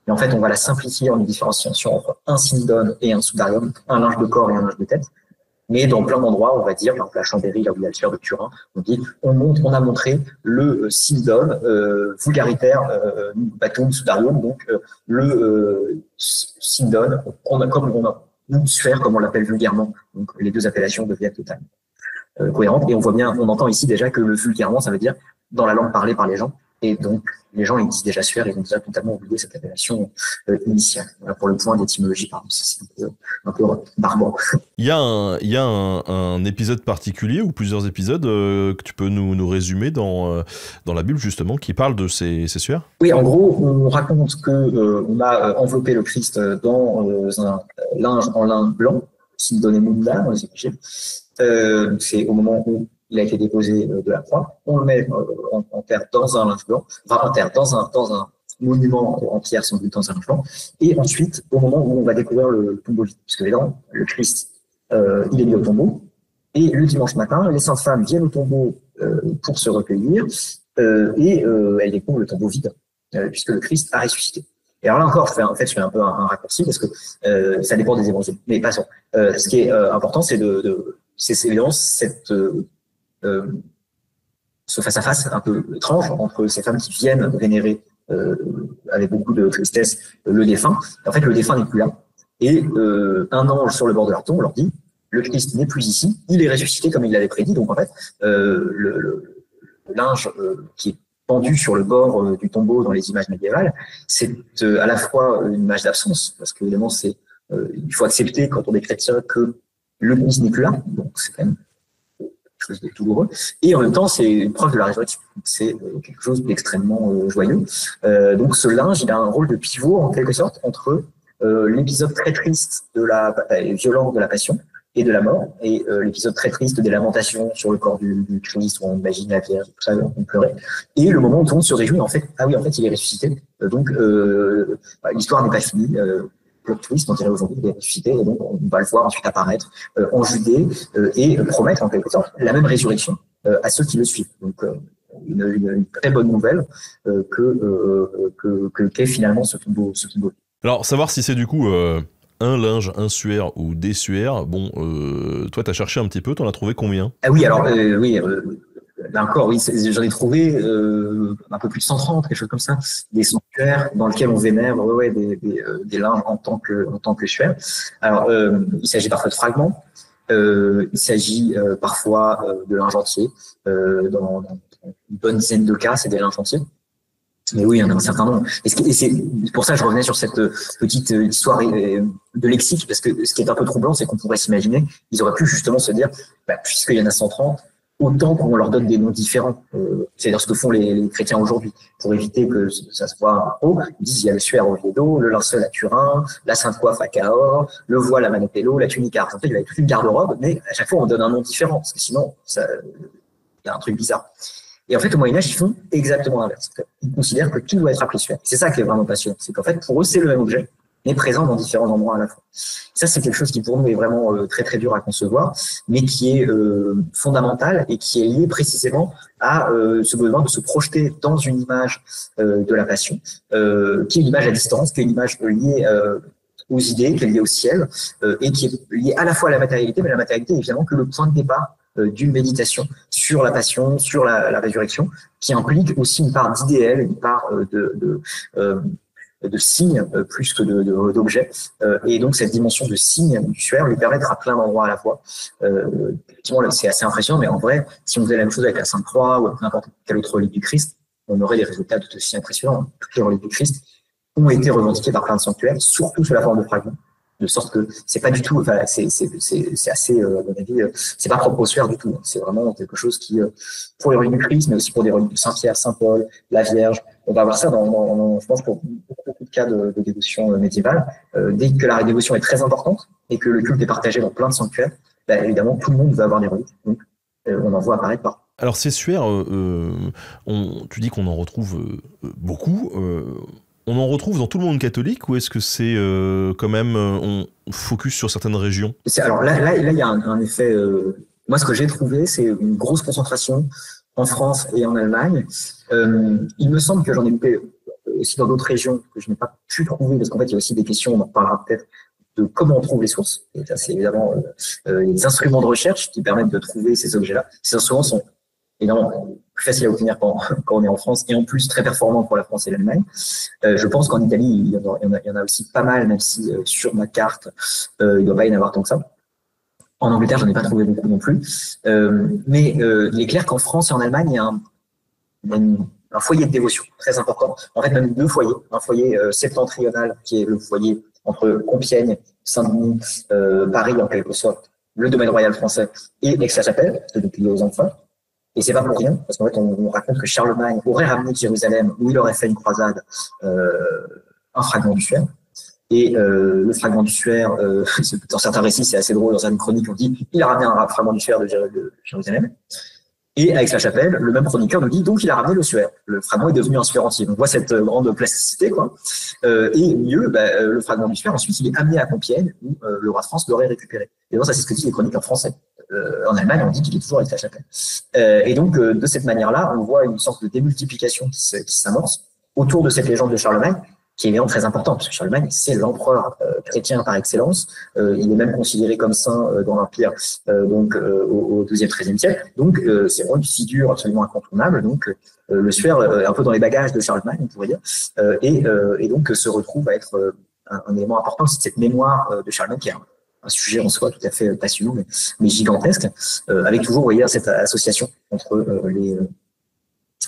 Mais en fait, on va la simplifier en une différenciation entre un sindone et un soudarium, un linge de corps et un linge de tête. Mais dans plein d'endroits, on va dire, par exemple, à Chambéry, là où il y a le suaire de Turin, on a montré le sindone vulgaritaire batum soudarium, donc le sindone, ou suaire, comme on l'appelle vulgairement. Donc les deux appellations deviennent totalement cohérentes. Et on voit bien, on entend ici déjà que le vulgairement, ça veut dire dans la langue parlée par les gens. Et donc, les gens, ils disent déjà suaire, ils ont déjà totalement oublié cette appellation initiale. Voilà pour le point d'étymologie, pardon, c'est un peu barbare. Il y a un épisode particulier ou plusieurs épisodes que tu peux nous résumer dans la Bible, justement, qui parle de ces suaires? Oui, en gros, on raconte qu'on a enveloppé le Christ dans un linge en lin blanc, Sindone Munda, dans les Évangiles. C'est au moment où il a été déposé de la croix, on le met en terre dans un linge blanc, en terre dans un monument en pierre sans doute dans un linge blanc, et ensuite au moment où on va découvrir le tombeau vide, puisque évidemment le Christ il est mis au tombeau, et le dimanche matin les saintes femmes viennent au tombeau pour se recueillir, et elles découvrent le tombeau vide, puisque le Christ a ressuscité. Et alors là encore, je fais un peu un raccourci parce que ça dépend des évangiles. Mais passons. Ce qui est important, c'est évidemment ce face-à-face un peu étrange entre ces femmes qui viennent vénérer avec beaucoup de tristesse le défunt. Et en fait, le défunt n'est plus là. Et un ange sur le bord de leur tombe leur dit « Le Christ n'est plus ici, il est ressuscité comme il l'avait prédit. » Donc en fait, le linge qui est pendu sur le bord du tombeau dans les images médiévales, c'est à la fois une image d'absence, parce qu'évidemment, il faut accepter quand on est chrétien que le Christ n'est plus là, donc c'est quand même quelque chose de douloureux, et en même temps, c'est une preuve de la résurrection, c'est quelque chose d'extrêmement joyeux. Donc ce linge, il a un rôle de pivot, en quelque sorte, entre l'épisode très triste violent de la passion, et de la mort, et l'épisode très triste des lamentations sur le corps du Christ, où on imagine la Vierge, tout ça, on pleurait, et le moment où tout le monde se réjouit, en fait, il est ressuscité, donc l'histoire n'est pas finie, plot twist, on dirait aujourd'hui, il est ressuscité, et donc on va le voir ensuite apparaître en Judée, et promettre en quelque sorte la même résurrection à ceux qui le suivent. Donc une très bonne nouvelle qu'est finalement ce tombeau. Alors, savoir si c'est du coup un linge, un suaire ou des suaires, bon, toi, t'as cherché un petit peu, t'en as trouvé combien? Ah oui, alors, oui, là encore, oui, j'en ai trouvé un peu plus de 130, quelque chose comme ça, des sanctuaires dans lesquels on vénère des linges en tant que suaire. Alors, il s'agit parfois de fragments, il s'agit parfois de linge entier. Dans une bonne dizaine de cas, c'est des linges entiers. Mais oui, il y en a un certain nombre. Et c'est pour ça que je revenais sur cette petite histoire de lexique, parce que ce qui est un peu troublant, c'est qu'on pourrait s'imaginer, ils auraient pu justement se dire, puisqu'il y en a 130, autant qu'on leur donne des noms différents. C'est-à-dire ce que font les chrétiens aujourd'hui, pour éviter que ça se voit trop. Ils disent, il y a le suaire au Oviedo, le linceul à Turin, la sainte-coiffe à Cahors, le voile à Manopello, la tunique à Argenteuil. Il y avait toute une garde-robe, mais à chaque fois, on donne un nom différent, parce que sinon, il y a un truc bizarre. Et en fait, au Moyen-Âge, ils font exactement l'inverse. Ils considèrent que tout doit être appelé suaire. C'est ça qui est vraiment passionnant. C'est qu'en fait, pour eux, c'est le même objet, mais présent dans différents endroits à la fois. Ça, c'est quelque chose qui, pour nous, est vraiment très, très dur à concevoir, mais qui est fondamental et qui est lié précisément à ce besoin de se projeter dans une image de la passion, qui est une image à distance, qui est une image liée aux idées, qui est liée au ciel, et qui est liée à la fois à la matérialité, mais la matérialité est évidemment que le point de départ d'une méditation sur la passion, sur la résurrection, qui implique aussi une part d'idéal, une part de signes plus que d'objets. Et donc, cette dimension de signe du suaire lui permet d'être à plein d'endroits à la fois. Effectivement, c'est assez impressionnant, mais en vrai, si on faisait la même chose avec la Sainte Croix ou avec n'importe quelle autre relique du Christ, on aurait des résultats tout aussi impressionnants. Toutes les reliques du Christ ont été revendiquées par plein de sanctuaires, surtout sous la forme de fragments. De sorte que c'est pas du tout, enfin, c'est assez, à mon avis, c'est pas propre au suaire du tout. C'est vraiment quelque chose qui, pour les reliques du Christ, mais aussi pour des reliques de Saint-Pierre, Saint-Paul, la Vierge, on va avoir ça dans je pense, pour beaucoup de cas de dévotion médiévale. Dès que la dévotion est très importante et que le culte est partagé dans plein de sanctuaires, évidemment, tout le monde va avoir des reliques. Donc, on en voit apparaître partout. Alors, ces suaires, tu dis qu'on en retrouve beaucoup. On en retrouve dans tout le monde catholique ou est-ce que c'est quand même on focus sur certaines régions? Alors là, il y a un effet. Moi, ce que j'ai trouvé, c'est une grosse concentration en France et en Allemagne. Il me semble que j'en ai loupé aussi dans d'autres régions que je n'ai pas pu trouver, parce qu'en fait, il y a aussi des questions, on en reparlera peut-être, de comment on trouve les sources. Et ça, c'est évidemment les instruments de recherche qui permettent de trouver ces objets-là. Ces instruments sont évidemment plus faciles à obtenir quand on est en France et en plus très performants pour la France et l'Allemagne. Je pense qu'en Italie, il y en a aussi pas mal, même si sur ma carte, il ne doit pas y en avoir tant que ça. En Angleterre, j'en ai pas trouvé beaucoup non plus. Mais il est clair qu'en France et en Allemagne, il y a un foyer de dévotion très important. En fait, même deux foyers. Un foyer septentrional, qui est le foyer entre Compiègne, Saint-Denis, Paris, en quelque sorte, le domaine royal français, et Aix-la-Chapelle, donc lié aux enfants. Et c'est pas pour rien, parce qu'en fait, on raconte que Charlemagne aurait ramené de Jérusalem, où il aurait fait une croisade, un fragment du suaire. Et le fragment du suaire, dans certains récits, c'est assez drôle, dans certaines chroniques, on dit il a ramené un fragment du suaire de Jérusalem. Et avec la chapelle, le même chroniqueur nous dit donc il a ramené le suaire. Le fragment est devenu un suaire entier. Donc on voit cette grande plasticité, quoi. Et mieux, le fragment du suaire, ensuite, il est amené à Compiègne, où le roi de France l'aurait récupéré. Et donc ça, c'est ce que disent les chroniques en français. En Allemagne, on dit qu'il est toujours avec la chapelle. Et donc, de cette manière-là, on voit une sorte de démultiplication qui s'amorce autour de cette légende de Charlemagne, qui est évidemment très important, parce que Charlemagne, c'est l'empereur chrétien par excellence. Il est même considéré comme saint dans l'Empire au XIIe, XIIIe siècle. Donc, c'est vraiment une figure absolument incontournable. Donc, le suaire est un peu dans les bagages de Charlemagne, on pourrait dire, et donc se retrouve à être un élément important de cette mémoire de Charlemagne, qui est un sujet en soi tout à fait passionnant, mais gigantesque, avec toujours, vous voyez, cette association entre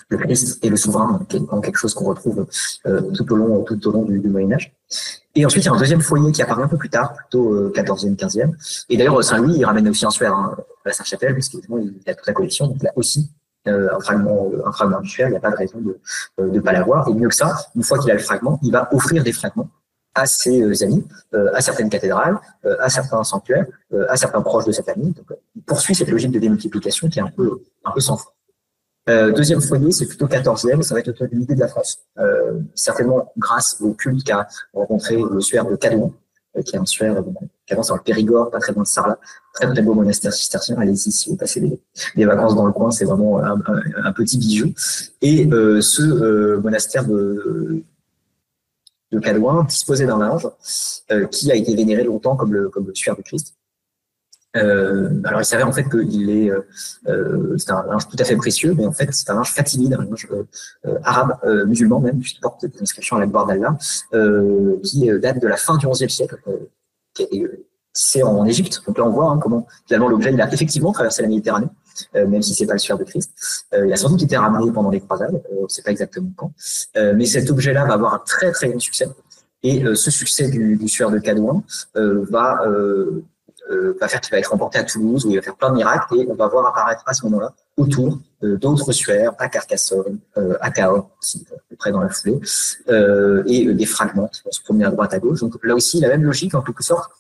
le Christ et le souverain, qui est quelque chose qu'on retrouve tout au long du Moyen-Âge. Et ensuite, il y a un deuxième foyer qui apparaît un peu plus tard, plutôt 14e, 15e. Et d'ailleurs, Saint-Louis, il ramène aussi un suaire à la Sainte-Chapelle, parce qu'évidemment, il a toute la collection, donc là aussi, un fragment du suaire, il n'y a pas de raison de ne pas l'avoir. Et mieux que ça, une fois qu'il a le fragment, il va offrir des fragments à ses amis, à certaines cathédrales, à certains sanctuaires, à certains proches de sa famille. Donc, il poursuit cette logique de démultiplication qui est un peu sans fin. Deuxième foyer, c'est plutôt 14e, ça va être l'unité de la France. Certainement grâce au culte qu'a rencontré le suaire de Cadouin, qui est un suaire Cadouin, c'est dans le Périgord, pas très loin de Sarlat. Très, très beau monastère cistercien. Allez-y, si vous passez des vacances dans le coin, c'est vraiment un petit bijou. Et ce monastère de Cadouin disposait d'un linge qui a été vénéré longtemps comme le suaire du Christ. Alors il s'avère en fait qu'il c'est un linge tout à fait précieux, mais en fait c'est un linge fatimide, un linge arabe, musulman même, qui porte des inscriptions à la gloire d'Allah, qui date de la fin du XIe siècle, qui a été tissé en Égypte. Donc là on voit comment finalement l'objet il a effectivement traversé la Méditerranée, même si c'est pas le suaire de Christ. Il a sans doute été ramené pendant les croisades, on ne sait pas exactement quand, mais cet objet-là va avoir un très très grand succès. Et ce succès du suaire de Cadouin va faire qu'il va être remporté à Toulouse, où il va faire plein de miracles, et on va voir apparaître à ce moment-là, autour d'autres suaires, à Carcassonne, à Cahors, aussi, près dans la foulée, et des fragments qui vont se promener à droite, à gauche. Donc là aussi, la même logique, en quelque sorte,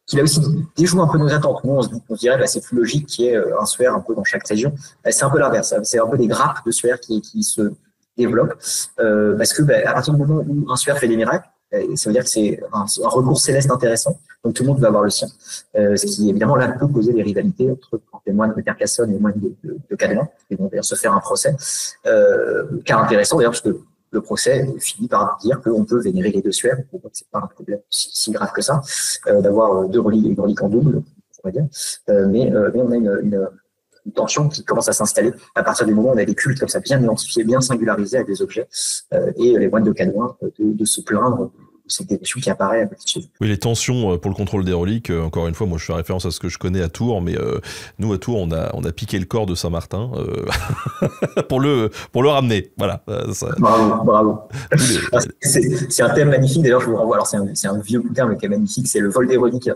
qui là aussi déjoue un peu nos attentes. Nous, on se dirait, là, c'est plus logique qu'il y ait un suaire un peu dans chaque région. C'est un peu l'inverse. C'est un peu des grappes de suaires qui se développent, parce que à partir du moment où un suaire fait des miracles, ça veut dire que c'est un recours céleste intéressant, donc tout le monde va avoir le sien. Ce qui, évidemment, là, peut causer des rivalités entre les moines de Carcassonne et les moines de Cadouin, qui vont d'ailleurs se faire un procès, car intéressant d'ailleurs, parce que le procès finit par dire qu'on peut vénérer les deux suaires, donc c'est pas un problème si grave que ça, d'avoir deux reliques en double, on va dire. Mais on a une tension qui commence à s'installer à partir du moment où on a des cultes comme ça bien identifiés, bien singularisés avec des objets, et les moines de Cadouin de se plaindre de cette dévotion qui apparaît à petit chez eux. Oui, les tensions pour le contrôle des reliques, encore une fois, moi je fais référence à ce que je connais à Tours, mais nous à Tours on a piqué le corps de Saint-Martin pour le ramener, voilà. Ça... Bravo. C'est un thème magnifique, d'ailleurs je vous renvoie, alors c'est un vieux bouquin mais qui est magnifique, c'est le vol des reliques,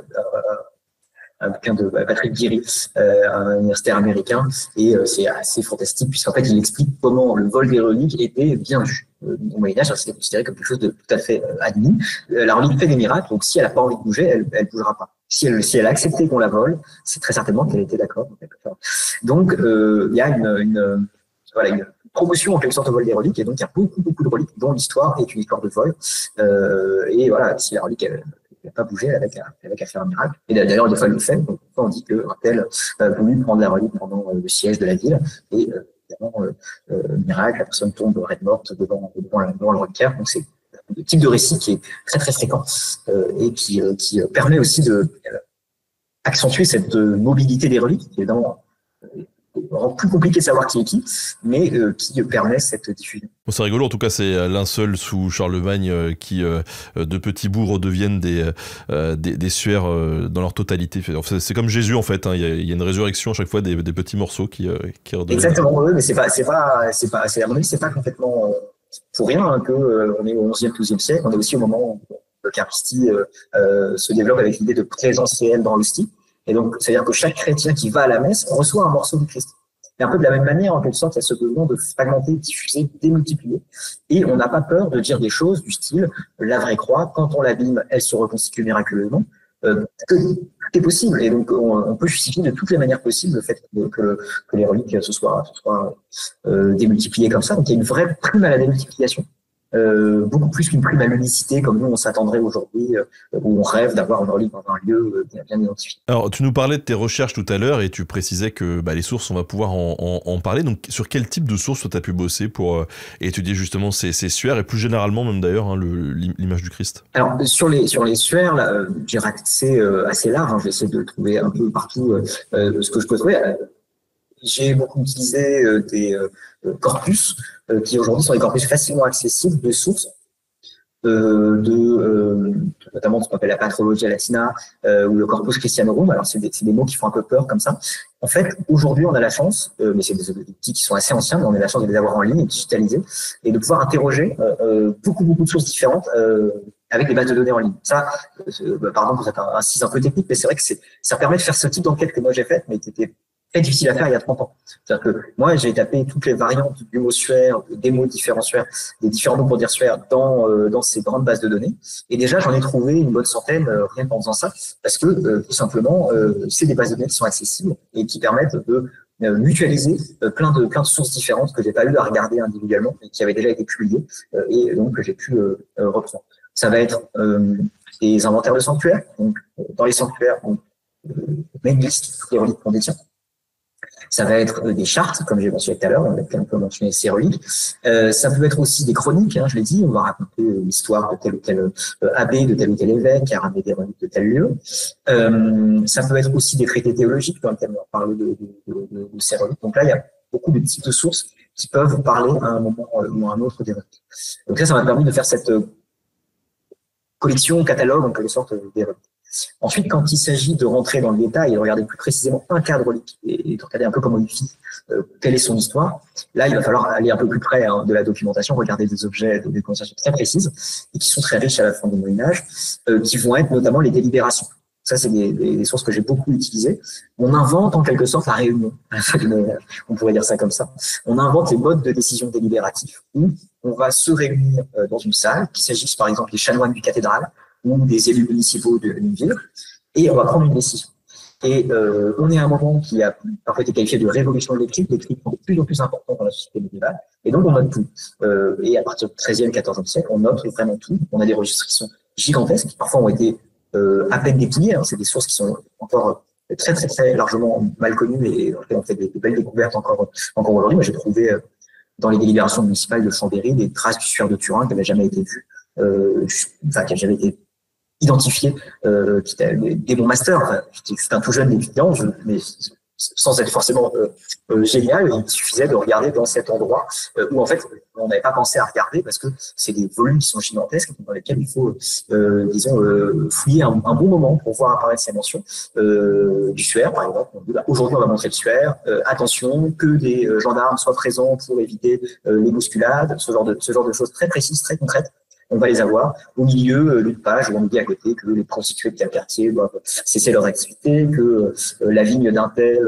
un bouquin de Patrick Guéry, un universitaire américain, et c'est assez fantastique puisqu'en fait il explique comment le vol des reliques était bien vu. Au Moyen-Âge, c'était considéré comme quelque chose de tout à fait admis. La relique fait des miracles, donc si elle n'a pas envie de bouger, elle bougera pas. Si elle a accepté qu'on la vole, c'est très certainement qu'elle était d'accord. Donc il y a une promotion en quelque sorte au vol des reliques, et donc il y a beaucoup de reliques dont l'histoire est une histoire de vol. Et voilà, si la relique elle n'a pas bougé, elle avait qu'à faire un miracle. Et d'ailleurs, des fois, elle le fait. Donc, on dit qu'un tel a voulu prendre la relique pendant le siège de la ville. Et évidemment, miracle, la personne tombe raide morte devant le reliquaire. Donc, c'est le type de récit qui est très, très fréquent et qui permet aussi de accentuer cette mobilité des reliques, qui évidemment rend plus compliqué de savoir qui est qui, mais qui permet cette diffusion. Bon, c'est rigolo, en tout cas c'est l'un seul sous Charlemagne qui de petits bouts redeviennent des suaires dans leur totalité. C'est comme Jésus en fait, hein. Il y a une résurrection à chaque fois des petits morceaux qui redeviennent. Exactement, oui, mais c'est pas complètement pour rien hein, qu'on est au 11e, 12e siècle. On est aussi au moment où l'Eucharistie se développe avec l'idée de présence réelle dans l'hostie. Et donc, c'est-à-dire que chaque chrétien qui va à la messe reçoit un morceau du Christ. Et un peu de la même manière, en quelque sorte, il y a ce besoin de fragmenter, diffuser, démultiplier. Et on n'a pas peur de dire des choses du style « la vraie croix, quand on l'abîme, elle se reconstitue miraculeusement ». Tout est possible. Et donc, on peut justifier de toutes les manières possibles le fait que les reliques se soient démultipliées comme ça. Donc, il y a une vraie prime à la démultiplication. Beaucoup plus qu'une prime à l'unicité comme nous on s'attendrait aujourd'hui où on rêve d'avoir une relique dans un lieu bien identifié. Alors tu nous parlais de tes recherches tout à l'heure et tu précisais que les sources on va pouvoir en parler, donc sur quel type de sources tu as pu bosser pour étudier justement ces suaires et plus généralement même d'ailleurs hein, l'image du Christ? Alors sur les suaires là, j'ai ratissé assez large, hein, j'essaie de trouver un peu partout ce que je peux trouver. J'ai beaucoup utilisé des corpus qui aujourd'hui sont des corpus facilement accessibles de sources, notamment ce qu'on appelle la Patrologia Latina ou le Corpus Christianorum. Alors c'est des mots qui font un peu peur comme ça. En fait, aujourd'hui on a la chance, mais c'est des outils qui sont assez anciens, mais on a la chance de les avoir en ligne et digitalisés, et de pouvoir interroger beaucoup de sources différentes avec des bases de données en ligne. Ça, pardon pour cet incise un peu technique, mais c'est vrai que ça permet de faire ce type d'enquête que moi j'ai faite, mais qui était très difficile à faire il y a 30 ans. C'est-à-dire que moi, j'ai tapé toutes les variantes du mot suaire, des mots différents suaires, des différents mots pour dire suaire dans ces grandes bases de données. Et déjà, j'en ai trouvé une bonne centaine rien qu'en faisant ça, parce que tout simplement, c'est des bases de données qui sont accessibles et qui permettent de mutualiser plein de sources différentes que j'ai pas eu à regarder individuellement et qui avaient déjà été publiées et donc que j'ai pu reprendre. Ça va être des inventaires de sanctuaires. Donc, dans les sanctuaires, on met une liste de toutes les reliques qu'on détient. Ça va être des chartes, comme j'ai mentionné tout à l'heure, on a un peu mentionné ces reliques. Ça peut être aussi des chroniques, je l'ai dit, on va raconter l'histoire de tel ou tel abbé, de tel ou tel évêque qui a ramené des reliques de tel lieu. Ça peut être aussi des traités théologiques dans lesquels on va parler de ces reliques. Donc là, il y a beaucoup de types de sources qui peuvent parler à un moment ou à un autre des reliques. Donc là, ça m'a permis de faire cette collection, catalogue, en quelque sorte, des reliques. Ensuite, quand il s'agit de rentrer dans le détail et de regarder plus précisément un cas de relique et de regarder un peu comment il vit, quelle est son histoire, là, il va falloir aller un peu plus près de la documentation, regarder des objets, des conversations très précises et qui sont très riches à la fin du Moyen-Âge, qui vont être notamment les délibérations. Ça, c'est des sources que j'ai beaucoup utilisées. On invente en quelque sorte la réunion. On pourrait dire ça comme ça. On invente les modes de décision délibératifs où on va se réunir dans une salle, qu'il s'agisse par exemple des chanoines du cathédrale ou des élus municipaux d'une ville, et on va prendre une décision. Et on est à un moment qui a parfois été qualifié de révolution de l'écrit. L'écrit est de plus en plus important dans la société médiévale, et donc on note tout. Et à partir du XIIIe, XIVe siècle, on note vraiment tout. On a des registres qui sont gigantesques, qui parfois ont été à peine dépouillés. C'est des sources qui sont encore très, très, très largement mal connues et dans lesquelles on fait des belles découvertes encore aujourd'hui. Moi, j'ai trouvé dans les délibérations municipales de Chambéry des traces du suaire de Turin qui n'avaient jamais été vues, qui n'avaient jamais été identifié dès mon master. J'étais un tout jeune étudiant, mais sans être forcément génial, il suffisait de regarder dans cet endroit où en fait on n'avait pas pensé à regarder parce que c'est des volumes qui sont gigantesques dans lesquels il faut fouiller un bon moment pour voir apparaître ces mentions du suaire par exemple. Aujourd'hui on va montrer le suaire, attention que des gendarmes soient présents pour éviter les bousculades, ce genre de choses très précises, très concrètes. On va les avoir. Au milieu d'une page où on nous dit à côté que les prostituées de tel quartier doivent cesser leur activité, que la vigne d'un tel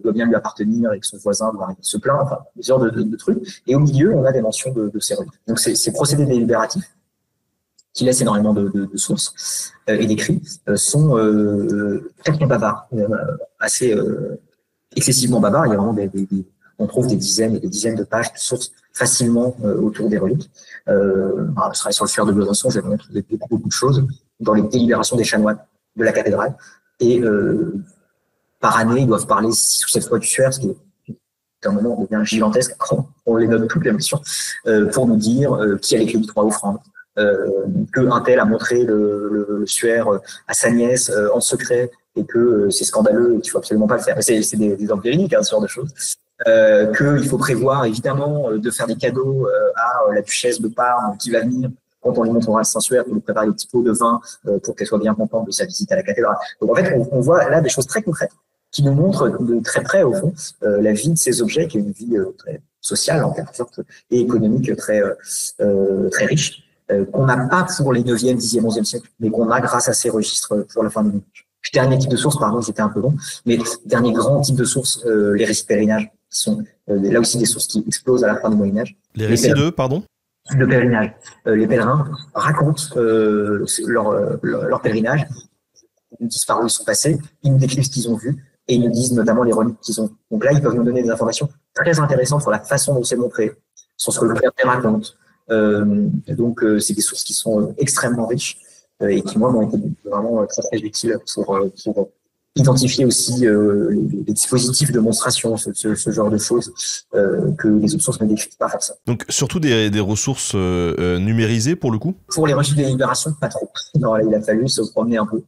doit bien lui appartenir et que son voisin doit arrêter de se plaindre, enfin, des genres de trucs. Et au milieu, on a des mentions de ces reliques. Donc, ces procédés délibératifs, qui laissent énormément de sources et d'écrits, sont très bavards, assez excessivement bavards. Il y a vraiment on trouve des dizaines et des dizaines de pages de sources facilement autour des reliques. Je travaille sur le suaire de Besançon, j'ai vraiment trouvé beaucoup de choses dans les délibérations des chanoines de la cathédrale. Et par année, ils doivent parler 6 ou 7 fois du suaire, ce qui est un moment où on devient gigantesque quand on les note toutes les mentions, pour nous dire qui a les clés du 3 offrandes, qu'un tel a montré le suaire à sa nièce en secret et que c'est scandaleux et qu'il ne faut absolument pas le faire. C'est des exemples véridiques, ce genre de choses. Qu'il faut prévoir évidemment de faire des cadeaux à la duchesse de Parme qui va venir quand on lui montrera le Saint-Suaire, pour lui préparer des petits pots de vin pour qu'elle soit bien contente de sa visite à la cathédrale. Donc en fait, on voit là des choses très concrètes qui nous montrent de très près au fond la vie de ces objets, qui est une vie très sociale en quelque sorte et économique très riche, qu'on n'a pas pour les 9e, 10e, 11e siècle, mais qu'on a grâce à ces registres pour la fin du Moyen Âge. Dernier type de source, pardon, j'étais un peu long, mais dernier grand type de source, les récits de pèlerinage, qui sont là aussi des sources qui explosent à la fin du Moyen-Âge. Les récits pardon ? De pèlerinage. Les pèlerins racontent leur pèlerinage, ils nous disent par où ils sont passés, ils nous décrivent ce qu'ils ont vu, et ils nous disent notamment les reliques qu'ils ont. Donc là, ils peuvent nous donner des informations très intéressantes sur la façon dont c'est montré, sur ce que le père raconte. Donc, c'est des sources qui sont extrêmement riches et qui, moi, m'ont été vraiment très, très utiles pour identifier aussi les dispositifs de monstration, ce genre de choses que les autres sources ne décrivent pas forcément. Donc, surtout des ressources numérisées, pour le coup ? Pour les registres de délibération, pas trop. Non, là, il a fallu se promener un peu.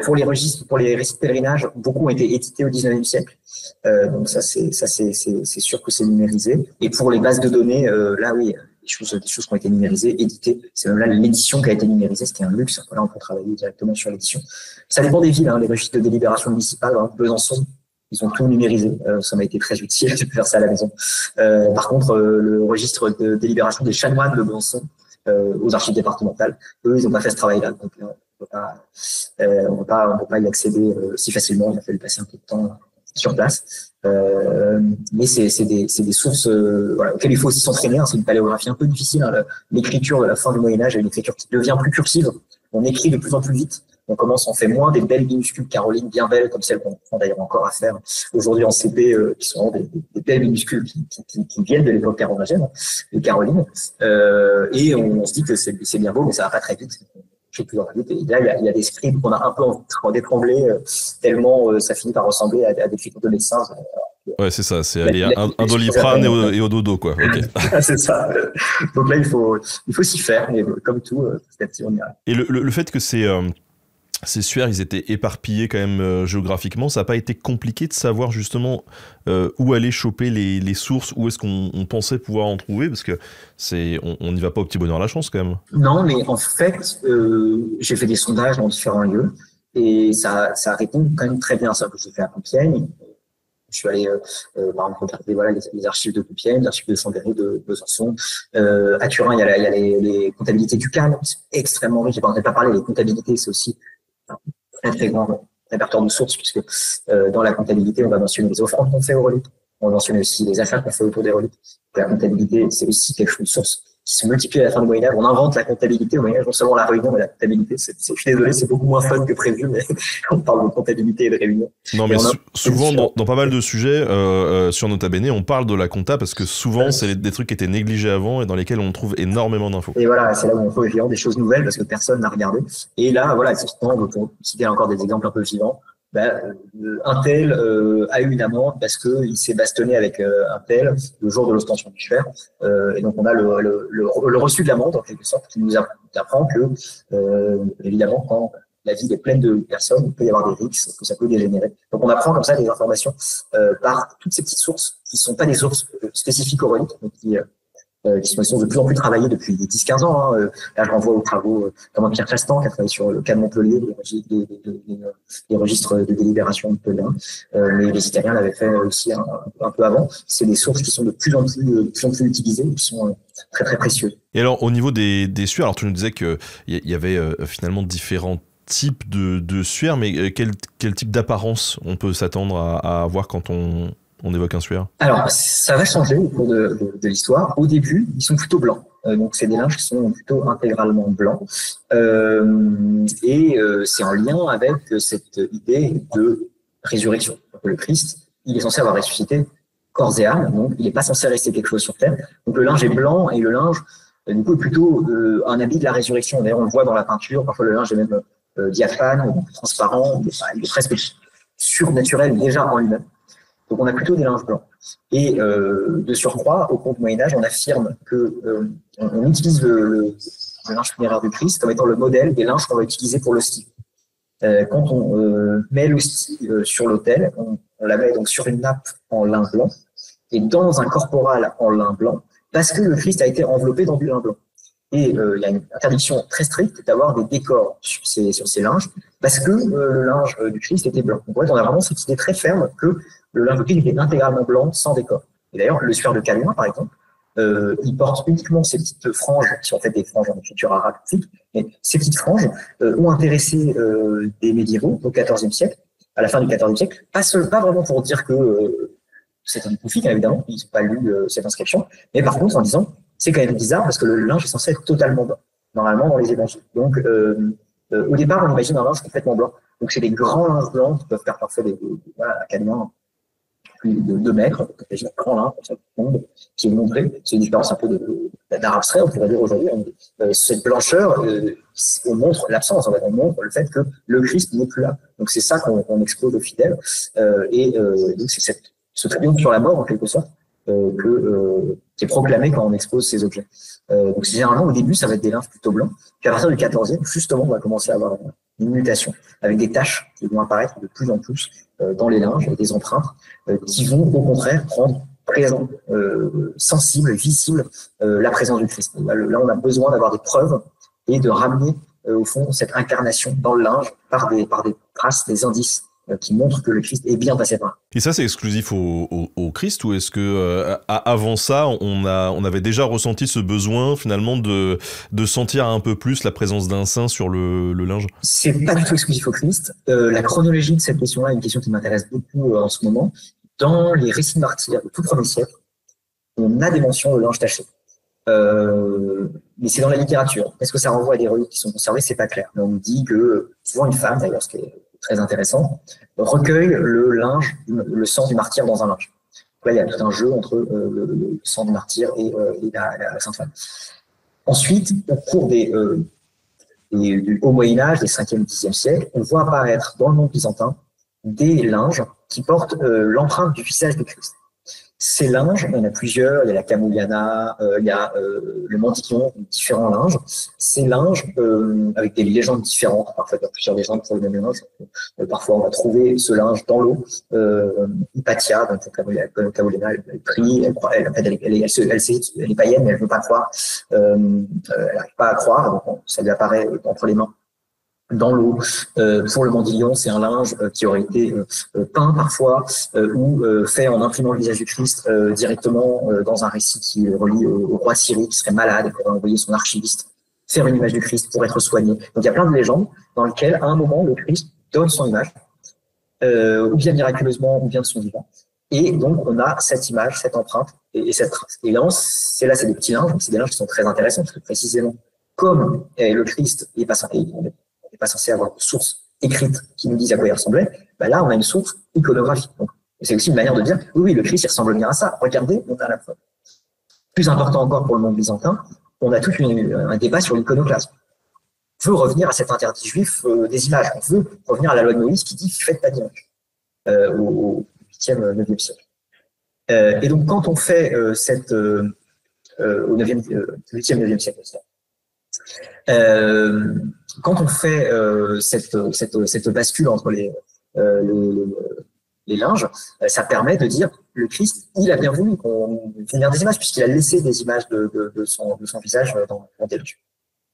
Pour les récits de pèlerinage, beaucoup ont été édités au 19e siècle. Donc ça, c'est sûr que c'est numérisé. Et pour les bases de données, là, oui, des choses qui ont été numérisées, éditées. C'est même là l'édition qui a été numérisée, c'était un luxe. Là, on peut travailler directement sur l'édition. Ça dépend des villes, les registres de délibération municipale. Besançon, ils ont tout numérisé. Ça m'a été très utile de faire ça à la maison. Par contre, le registre de délibération des chanoines de Besançon, aux archives départementales, eux, ils n'ont pas fait ce travail-là. Donc, on peut pas y accéder si facilement. Il a fallu passer un peu de temps sur place. Mais c'est des sources auxquelles il faut aussi s'entraîner. C'est une paléographie un peu difficile. L'écriture de la fin du Moyen-Âge est une écriture qui devient plus cursive. On écrit de plus en plus vite. on fait moins des belles minuscules Caroline, bien belles, comme celles qu'on prend d'ailleurs encore à faire aujourd'hui en CP, qui sont des belles minuscules qui viennent de l'époque carolingienne, de Caroline. Et on se dit que c'est bien beau, mais ça va pas très vite. J'ai plus vite. Et là, il y a des scripts qu'on a un peu d'étrangler, tellement ça finit par ressembler à des figures de médecins. Ouais, c'est ça, c'est aller un Doliprane et au dodo, quoi. Okay. C'est ça. Donc là, il faut s'y faire, mais comme tout, petit à petit, on y arrive. Et le fait que ces suaires, ils étaient éparpillés quand même géographiquement, ça n'a pas été compliqué de savoir justement où aller choper les sources, où est-ce qu'on pensait pouvoir en trouver, parce que on n'y va pas au petit bonheur la chance quand même. Non, mais en fait, j'ai fait des sondages dans différents lieux, et ça répond quand même très bien à ça que j'ai fait à Compiègne. Je suis allé, par exemple, regarder les archives de Compiègne, les archives de Chambéry, de Besançon. À Turin, il y a les comptabilités du Calme, qui sont extrêmement riches. J'ai pas parlé, les comptabilités, c'est aussi un très, très grand répertoire de sources, puisque dans la comptabilité, on va mentionner les offrandes qu'on fait aux reliques. On va mentionner aussi les achats qu'on fait autour des reliques. La comptabilité, c'est aussi quelque chose de source qui se multiplie à la fin du Moyen-Âge. On invente la comptabilité au Moyen-Âge, non seulement la réunion, mais la comptabilité. Je suis désolé, c'est beaucoup moins fun que prévu, mais on parle de comptabilité et de réunion. Non, mais souvent, dans pas mal de sujets, sur Nota Bene, on parle de la compta parce que souvent, c'est des trucs qui étaient négligés avant et dans lesquels on trouve énormément d'infos. Et voilà, c'est là où on trouve évidemment des choses nouvelles parce que personne n'a regardé. Et là, voilà, typiquement, pour citer encore des exemples un peu vivants, un tel a eu une amende parce qu'il s'est bastonné avec un tel le jour de l'ostension du fer. Et donc on a le reçu de l'amende en quelque sorte qui nous apprend que évidemment quand la ville est pleine de personnes, il peut y avoir des risques, que ça peut dégénérer. Donc on apprend comme ça des informations par toutes ces petites sources qui ne sont pas des sources spécifiques aux reliques, mais qui sont de plus en plus travaillées depuis 10-15 ans. Là, je renvoie aux travaux comme Pierre Chastan, qui a travaillé sur le cas de Montpellier, les registres de délibération de Montpellier. Mais les Italiens l'avaient fait aussi un peu avant. C'est des sources qui sont de plus en plus utilisées, qui sont très, très précieuses. Et alors, au niveau des suaires, alors tu nous disais qu'il y avait finalement différents types de suaires, mais quel type d'apparence on peut s'attendre à avoir quand on évoque un suaire? Alors, ça va changer au cours de l'histoire. Au début, ils sont plutôt blancs. Donc, c'est des linges qui sont plutôt intégralement blancs. Et c'est en lien avec cette idée de résurrection. Donc, le Christ, il est censé avoir ressuscité corps et âme. Donc, il n'est pas censé rester quelque chose sur terre. Donc, le linge est blanc et le linge, du coup, est plutôt un habit de la résurrection. D'ailleurs, on le voit dans la peinture. Parfois, le linge est même diaphane, transparent. Il est presque surnaturel déjà en lui-même. Donc, on a plutôt des linges blancs. Et de surcroît, au cours du Moyen-Âge, on affirme que on utilise le linge funéraire du Christ comme étant le modèle des linges qu'on va utiliser pour l'hostie. Quand on met l'hostie sur l'autel, on la met donc sur une nappe en lin blanc et dans un corporal en lin blanc, parce que le Christ a été enveloppé dans du lin blanc. Et il y a une interdiction très stricte d'avoir des décors sur ces linges, parce que le linge du Christ était blanc. Donc, en fait, on a vraiment cette idée très ferme que le linge du Christ était intégralement blanc, sans décor. Et d'ailleurs, le suaire de Calvin, par exemple, il porte uniquement ces petites franges, qui sont en fait des franges en écriture arabe, mais ces petites franges ont intéressé des médiévaux au XIVe siècle, à la fin du XIVe siècle, pas vraiment pour dire que c'était du conflit, évidemment, ils n'ont pas lu cette inscription, mais par contre en disant c'est quand même bizarre parce que le linge est censé être totalement blanc, normalement dans les évangiles. Donc, au départ, on imagine un linge complètement blanc. Donc, c'est des grands linges blancs qui peuvent faire parfois à Calvin, plus de 2 mètres, un grand linge, comme ça, qui est montré. C'est une différence un peu d'art abstrait, on pourrait dire aujourd'hui. Cette blancheur, on montre l'absence, en fait, on montre le fait que le Christ n'est plus là. Donc, c'est ça qu'on expose aux fidèles. Donc, c'est ce triomphe sur la mort, en quelque sorte, qui est proclamé quand on expose ces objets. Donc généralement au début ça va être des linges plutôt blancs, puis à partir du XIVe justement on va commencer à avoir une mutation avec des taches qui vont apparaître de plus en plus dans les linges, avec des empreintes qui vont au contraire rendre présent, sensible, visible la présence du Christ. Là on a besoin d'avoir des preuves et de ramener au fond cette incarnation dans le linge par des traces, des indices qui montre que le Christ est bien passé par là. Et ça, c'est exclusif au Christ, ou est-ce que avant ça, on avait déjà ressenti ce besoin finalement de sentir un peu plus la présence d'un saint sur le linge? C'est pas du tout exclusif au Christ. La chronologie de cette question-là est une question qui m'intéresse beaucoup en ce moment. Dans les récits de martyrs du tout premier siècle, on a des mentions de linge taché. mais c'est dans la littérature. Est-ce que ça renvoie à des reliques qui sont conservées? C'est pas clair. Mais on nous dit que souvent une femme, d'ailleurs, ce qui est très intéressant, recueille le sang du martyr dans un linge. Donc là, il y a tout un jeu entre le sang du martyr et la Sainte Femme. Ensuite, au cours du Haut Moyen-Âge, des 5e et 10e siècles, on voit apparaître dans le monde byzantin des linges qui portent l'empreinte du visage du Christ. Ces linges, il y en a plusieurs, il y a la Camouliana, il y a le Mantiquon, différents linges. Ces linges, avec des légendes différentes, parfois il y a plusieurs légendes pour le même linge. Parfois on va trouver ce linge dans l'eau. Hypatia, donc la Camouliana, elle prie, elle est païenne, mais elle ne veut pas croire. Elle n'arrive pas à croire, donc ça lui apparaît entre les mains. Dans l'eau. Pour le Mandilion, c'est un linge qui aurait été peint parfois ou fait en imprimant le visage du Christ directement dans un récit qui relie au roi Syrie qui serait malade et pourrait envoyer son archiviste faire une image du Christ pour être soigné. Donc il y a plein de légendes dans lesquelles à un moment le Christ donne son image, ou bien miraculeusement ou bien de son vivant. Et donc on a cette image, cette empreinte et cette trace. Et là, c'est des petits linges, c'est des linges qui sont très intéressants parce que précisément comme le Christ n'est pas censé avoir de source écrite qui nous dise à quoi il ressemblait, bah là, on a une source iconographique. Donc, c'est aussi une manière de dire, oui, le Christ, il ressemble bien à ça. Regardez, on a la preuve. Plus important encore pour le monde byzantin, on a tout un débat sur l'iconoclasme. On veut revenir à cet interdit juif des images. On veut revenir à la loi de Moïse qui dit, faites pas d'image, au 8e, 9e siècle. Et donc, quand on fait au 8e, 9e siècle, quand on fait cette bascule entre les linges, ça permet de dire le Christ, il a bien voulu qu'on vénère des images puisqu'il a laissé des images de son visage dans des linges.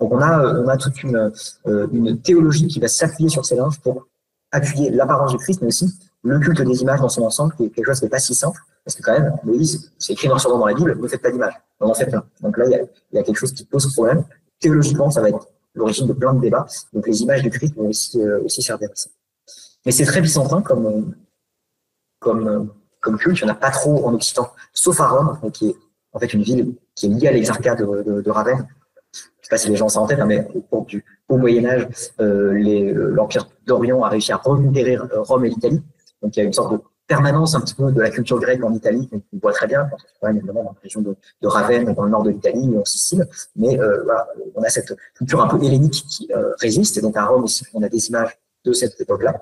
Donc on a toute une théologie qui va s'appuyer sur ces linges pour appuyer l'apparence du Christ, mais aussi le culte des images dans son ensemble, qui est quelque chose qui n'est pas si simple, parce que quand même, Moïse, c'est écrit noir sur blanc dans la Bible, ne faites pas d'image. On en fait plein. Donc là, il y a quelque chose qui pose problème. Théologiquement, ça va être l'origine de plein de débats. Donc les images du Christ vont aussi servir à ça. Mais c'est très byzantin comme culte. Il n'y en a pas trop en Occident, sauf à Rome, qui est en fait une ville qui est liée à l'exarcat de Ravenne. Je ne sais pas si les gens ont ça en tête, hein, mais au cours du Haut Moyen-Âge, l'Empire d'Orient a réussi à reconquérir Rome et l'Italie. Donc il y a une sorte de permanence un petit peu de la culture grecque en Italie, qu'on voit très bien, quand on est évidemment dans la région de Ravenne, dans le nord de l'Italie, en Sicile. Mais voilà, on a cette culture un peu hellénique qui résiste. Et donc à Rome aussi, on a des images de cette époque-là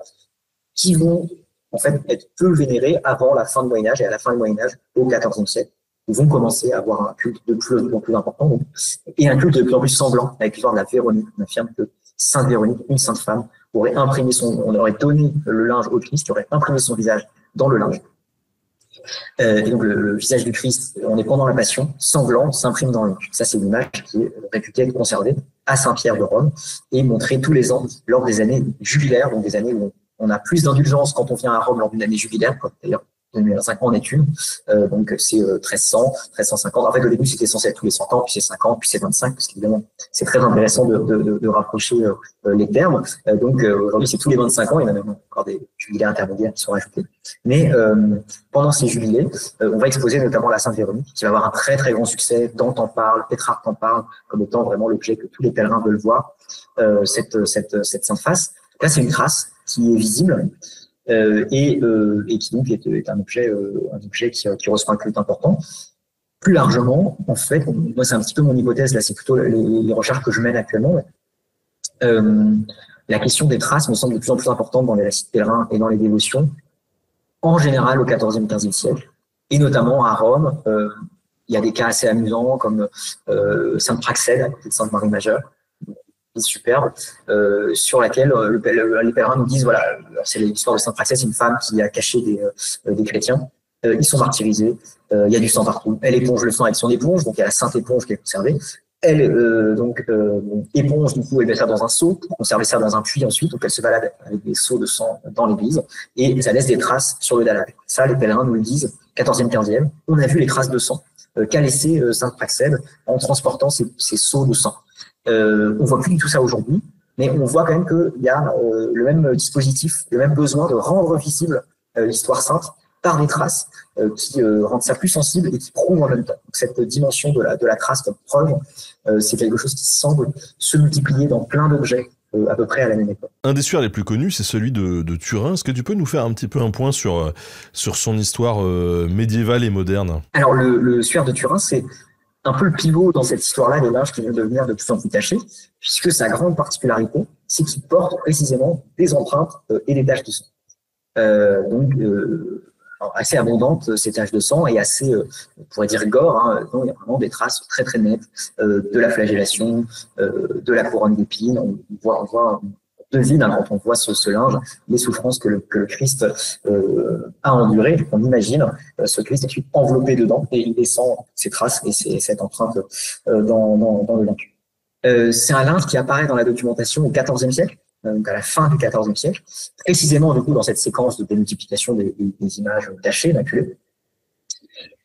qui vont en fait être peu vénérées avant la fin du Moyen-Âge. Et à la fin du Moyen-Âge, au XIVe siècle, ils vont commencer à avoir un culte de plus en plus important, donc, et un culte de plus en plus sanglant, avec l'histoire de la Véronique. On affirme que Sainte Véronique, une sainte femme, on aurait donné le linge au Christ, qui aurait imprimé son visage dans le linge. Et donc le visage du Christ, on est pendant la Passion, sanglant, s'imprime dans le linge. Ça, c'est une image qui est réputée être conservée à Saint-Pierre de Rome et montrée tous les ans lors des années jubilaires, donc des années où on a plus d'indulgence quand on vient à Rome lors d'une année jubilaire, d'ailleurs 2005 en est une, donc c'est 1300, 1350. En fait, au début, c'était censé être tous les 100 ans, puis c'est 5 ans, puis c'est 25, parce qu'évidemment, c'est très intéressant de rapprocher les termes. Donc aujourd'hui, c'est tous les 25 ans, il y en a même encore des jubilés intermédiaires qui sont rajoutés. Mais pendant ces jubilés, on va exposer notamment la Sainte Véronique, qui va avoir un très très grand succès. Dante en parle, Pétrarque en parle, comme étant vraiment l'objet que tous les pèlerins veulent voir, cette sainte face. Là, c'est une trace qui est visible. Et qui donc est un objet qui reçoit un culte important. Plus largement, en fait, moi c'est un petit peu mon hypothèse, là c'est plutôt les recherches que je mène actuellement. La question des traces me semble de plus en plus importante dans les récits de pèlerins et dans les dévotions, en général au XIVe, XVe siècle, et notamment à Rome. Il y a des cas assez amusants comme Sainte Praxède, à côté de Sainte Marie Majeure, superbe, sur laquelle les pèlerins nous disent, voilà, c'est l'histoire de Sainte Praxède, c'est une femme qui a caché des chrétiens, ils sont martyrisés, il y a du sang partout, elle éponge le sang avec son éponge, donc il y a la sainte éponge qui est conservée, elle éponge, du coup, elle met ça dans un seau, pour conserver ça dans un puits ensuite, donc elle se balade avec des seaux de sang dans l'église, et ça laisse des traces sur le dallac. Ça, les pèlerins nous le disent, 14e, 15e, on a vu les traces de sang qu'a laissé Sainte Praxède en transportant ces seaux de sang. On voit plus du tout ça aujourd'hui, mais on voit quand même qu'il y a le même dispositif, le même besoin de rendre visible l'histoire sainte par des traces qui rendent ça plus sensible et qui prouvent en même temps. Donc, cette dimension de la trace comme preuve, c'est quelque chose qui semble se multiplier dans plein d'objets à peu près à la même époque. Un des suaires les plus connus, c'est celui de Turin. Est-ce que tu peux nous faire un petit peu un point sur son histoire médiévale et moderne? Alors, le suaire de Turin, c'est un peu le pivot dans cette histoire-là des linges qui vont devenir de plus en plus tachés, puisque sa grande particularité, c'est qu'il porte précisément des empreintes et des taches de sang. Assez abondantes, ces taches de sang, et assez, on pourrait dire gore, hein. Il y a vraiment des traces très très nettes de la flagellation, de la couronne d'épines. On devine, hein, quand on voit ce linge, les souffrances que le Christ a endurées. On imagine ce Christ est enveloppé dedans et il descend ses traces et cette empreinte dans le linge. C'est un linge qui apparaît dans la documentation au XIVe siècle, donc à la fin du XIVe siècle, précisément du coup dans cette séquence de démultiplication des images tachées, maculées,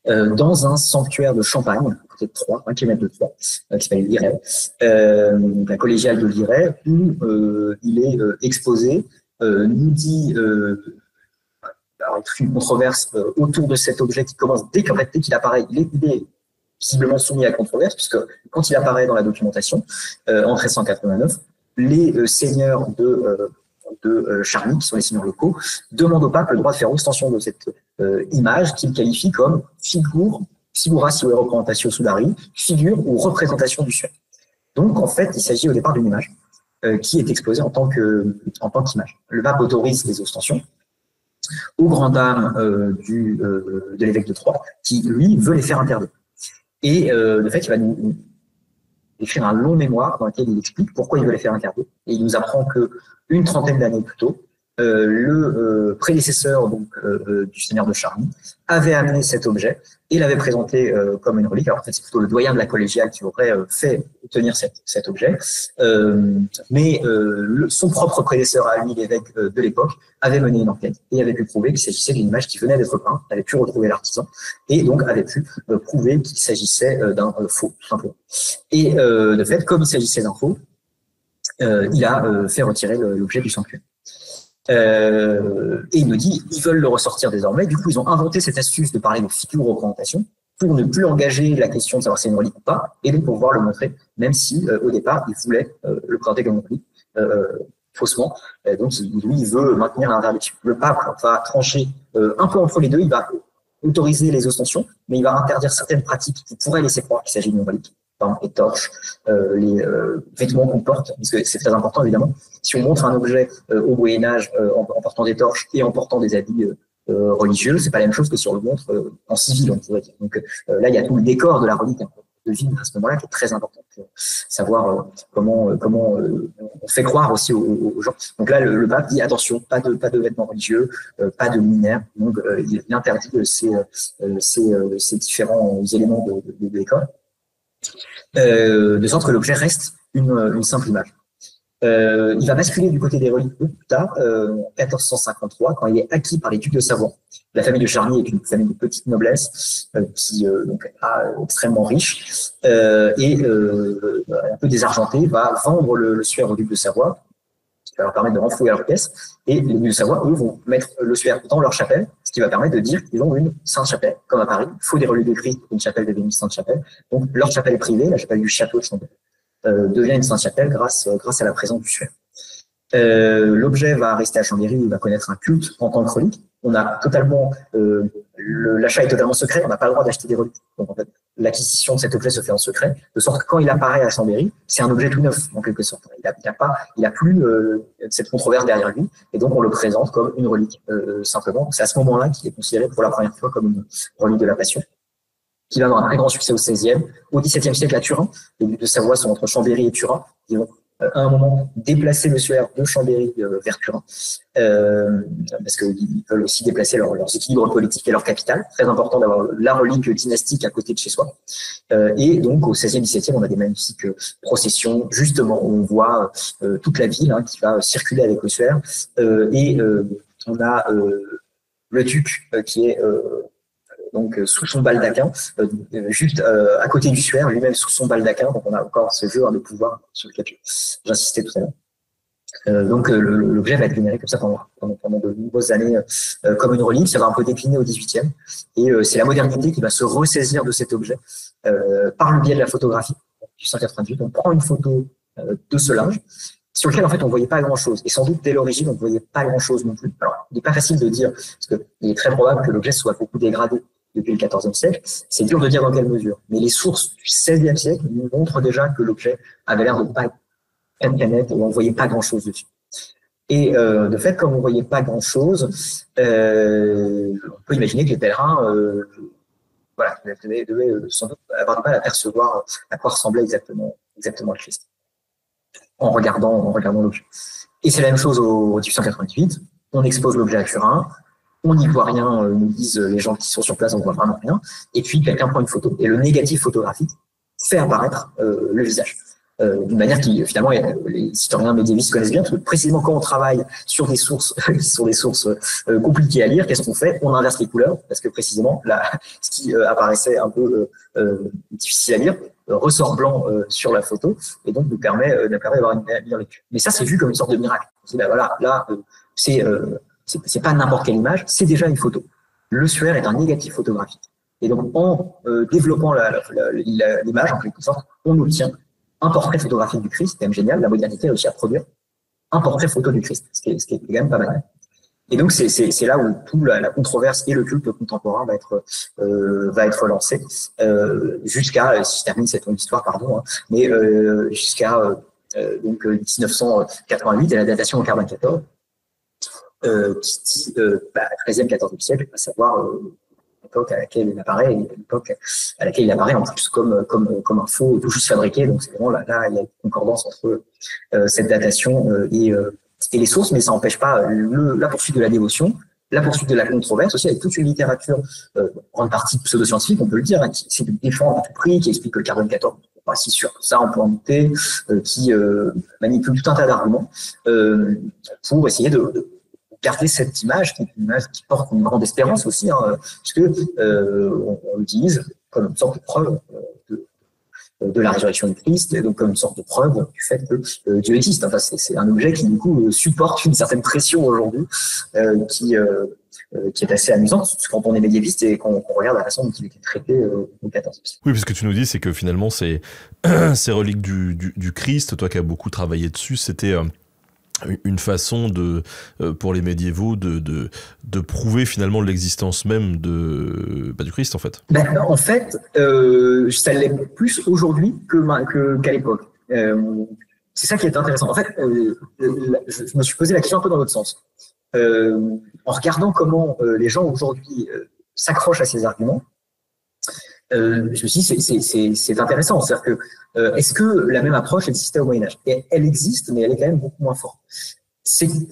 dans un sanctuaire de Champagne, à côté de Troyes, 1 km de Troyes, qui s'appelle Liray, la collégiale de Liray, où il est exposé, nous dit, alors il y a une controverse autour de cet objet qui commence dès qu'il apparaît, il est visiblement soumis à controverse, puisque quand il apparaît dans la documentation, en 1389, les seigneurs de Charny, qui sont les seigneurs locaux, demandent au pape le droit de faire ostension de cette image qu'il qualifie comme figura sive représentatio sudari, figure ou représentation du suaire. Donc en fait, il s'agit au départ d'une image qui est exposée en tant qu'image. Le pape autorise les ostensions aux grandes dames de l'évêque de Troyes, qui lui veut les faire interdire. Et de fait, il va nous écrire un long mémoire dans lequel il explique pourquoi il veut les faire interdire. Et il nous apprend que une trentaine d'années plus tôt, le prédécesseur du seigneur de Charny avait amené cet objet et l'avait présenté comme une relique. Alors en fait, c'est plutôt le doyen de la collégiale qui aurait fait tenir cet objet, mais son propre prédécesseur à lui, l'évêque de l'époque, avait mené une enquête et avait pu prouver qu'il s'agissait d'une image qui venait d'être peinte, avait pu retrouver l'artisan et donc avait pu prouver qu'il s'agissait d'un faux, tout simplement. Et de fait, comme il s'agissait d'un faux, il a fait retirer l'objet du sanctuaire. Et il nous dit, ils veulent le ressortir désormais. Du coup, ils ont inventé cette astuce de parler de figure représentation pour ne plus engager la question de savoir si c'est une relique ou pas, et donc pour pouvoir le montrer, même si au départ, ils voulaient le présenter comme une relique faussement. Donc, lui, il veut maintenir l'interdiction. Le pape va trancher un peu entre les deux. Il va autoriser les ostensions, mais il va interdire certaines pratiques qui pourraient laisser croire qu'il s'agit d'une relique. Par exemple, les torches, les vêtements qu'on porte, parce que c'est très important évidemment. Si on montre un objet au Moyen-Âge en portant des torches et en portant des habits religieux, c'est pas la même chose que si on le montre en civil, on pourrait dire. Donc là, il y a tout le décor de la relique de vie à ce moment-là qui est très important pour savoir comment on fait croire aussi aux gens. Donc là, le pape dit attention, pas de vêtements religieux, pas de luminaires. Donc il interdit ces différents éléments de décor. De sorte que l'objet reste une simple image. Il va basculer du côté des reliques plus tard, en 1453, quand il est acquis par les ducs de Savoie. La famille de Charny est une famille de petite noblesse qui donc extrêmement riche et un peu désargentée, va vendre le suaire aux ducs de Savoie, ce qui va leur permettre de renflouer leur caisse. Et les ducs de Savoie, eux, vont mettre le suaire dans leur chapelle, ce qui va permettre de dire qu'ils ont une Sainte-Chapelle, comme à Paris. Il faut des reliques de Christ, une chapelle devienne Sainte-Chapelle. Donc leur chapelle privée, la chapelle du château de Chambéry, devient une Sainte-Chapelle grâce à la présence du suaire. L'objet va rester à Chambéry, où il va connaître un culte en tant que relique. On a totalement l'achat est totalement secret, on n'a pas le droit d'acheter des reliques. Donc en fait, l'acquisition de cet objet se fait en secret, de sorte que quand il apparaît à Chambéry, c'est un objet tout neuf en quelque sorte. Il a plus cette controverse derrière lui, et donc on le présente comme une relique simplement. C'est à ce moment-là qu'il est considéré pour la première fois comme une relique de la Passion, qui va avoir un très grand succès au XVIe. Au XVIIe siècle, à Turin, les ducs de Savoie sont entre Chambéry et Turin. Ils vont à un moment déplacer le suaire de Chambéry vers Turin, parce qu'ils veulent aussi déplacer leurs équilibres politiques et leur capitale. Très important d'avoir la relique dynastique à côté de chez soi. Et donc au XVIe, XVIIe, on a des magnifiques processions, justement, où on voit toute la ville qui va circuler avec le suaire. On a le duc qui est donc sous son baldaquin, juste à côté du suaire, lui-même sous son baldaquin. Donc on a encore ce jeu de pouvoir sur lequel j'insistais tout à l'heure. L'objet va être vénéré comme ça pendant de nombreuses années comme une relique. Ça va un peu décliner au XVIIIe. Et c'est la modernité qui va se ressaisir de cet objet par le biais de la photographie. En 1898, on prend une photo de ce linge sur lequel, en fait, on ne voyait pas grand-chose. Et sans doute, dès l'origine, on ne voyait pas grand-chose non plus. Alors, il n'est pas facile de dire, parce qu'il est très probable que l'objet soit beaucoup dégradé depuis le XIVe siècle. C'est dur de dire dans quelle mesure. Mais les sources du XVIe siècle nous montrent déjà que l'objet avait l'air de ne pas être une planète où on ne voyait pas grand-chose dessus. Et de fait, comme on ne voyait pas grand-chose, on peut imaginer que les pèlerins devaient sans doute avoir du mal à percevoir à quoi ressemblait exactement le Christ en regardant l'objet. Et c'est la même chose au 1898. On expose l'objet à Turin, on n'y voit rien, nous disent les gens qui sont sur place, on ne voit vraiment rien. Et puis quelqu'un prend une photo et le négatif photographique fait apparaître le visage. D'une manière qui, finalement, les historiens médiévistes connaissent bien, parce que précisément quand on travaille sur des sources qui sont des sources compliquées à lire, qu'est-ce qu'on fait? On inverse les couleurs, parce que précisément, ce qui apparaissait un peu difficile à lire ressort blanc sur la photo, et donc nous permet d'avoir une meilleure lecture. Mais ça, c'est vu comme une sorte de miracle. C'est c'est pas n'importe quelle image, c'est déjà une photo. Le suaire est un négatif photographique. Et donc, en développant l'image, en quelque sorte, on obtient un portrait photographique du Christ, c'est quand même génial. La modernité a réussi à produire un portrait photo du Christ, ce qui est quand même pas mal. Et donc, c'est là où toute la controverse et le culte contemporain va être lancé, jusqu'à, si je termine cette longue histoire, pardon, mais jusqu'à 1988 et la datation au carbone 14, qui dit 13e, 14e siècle, à savoir l'époque à laquelle il apparaît, et l'époque à laquelle il apparaît en plus comme un faux tout juste fabriqué. Donc c'est vraiment là il y a une concordance entre cette datation et les sources, mais ça n'empêche pas la poursuite de la dévotion, la poursuite de la controverse aussi, avec toute une littérature, grande partie pseudo-scientifique, on peut le dire, qui essaie de défendre à tout prix, qui explique que le carbone 14 n'est pas si sûr que ça, on peut en douter, qui manipule tout un tas d'arguments pour essayer de garder cette image, qui est une image qui porte une grande espérance aussi, puisque on l'utilise comme une sorte de preuve de la résurrection du Christ, et donc comme une sorte de preuve du fait que Dieu existe. Enfin, c'est un objet qui, du coup, supporte une certaine pression aujourd'hui, qui est assez amusante quand on est médiéviste et qu'on regarde la façon dont il était traité au XIVe siècle. Oui, parce que tu nous dis, c'est que finalement, ces reliques du Christ, toi qui as beaucoup travaillé dessus, c'était une façon pour les médiévaux de prouver finalement l'existence même du Christ, en fait. En fait, ça l'est plus aujourd'hui qu'à l'époque. C'est ça qui est intéressant. En fait, je me suis posé la question un peu dans l'autre sens. En regardant comment les gens aujourd'hui s'accrochent à ces arguments, je me suis dit c'est intéressant. C'est-à-dire que est-ce que la même approche existait au Moyen-Âge? Et elle existe, mais elle est quand même beaucoup moins forte. C'est une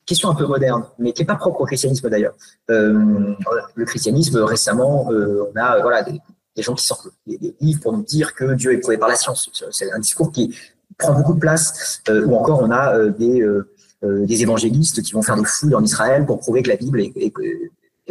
question un peu moderne, mais qui n'est pas propre au christianisme d'ailleurs. Le christianisme, récemment, on a des gens qui sortent des livres pour nous dire que Dieu est prouvé par la science. C'est un discours qui prend beaucoup de place. Ou encore, on a des évangélistes qui vont faire des fouilles en Israël pour prouver que la Bible est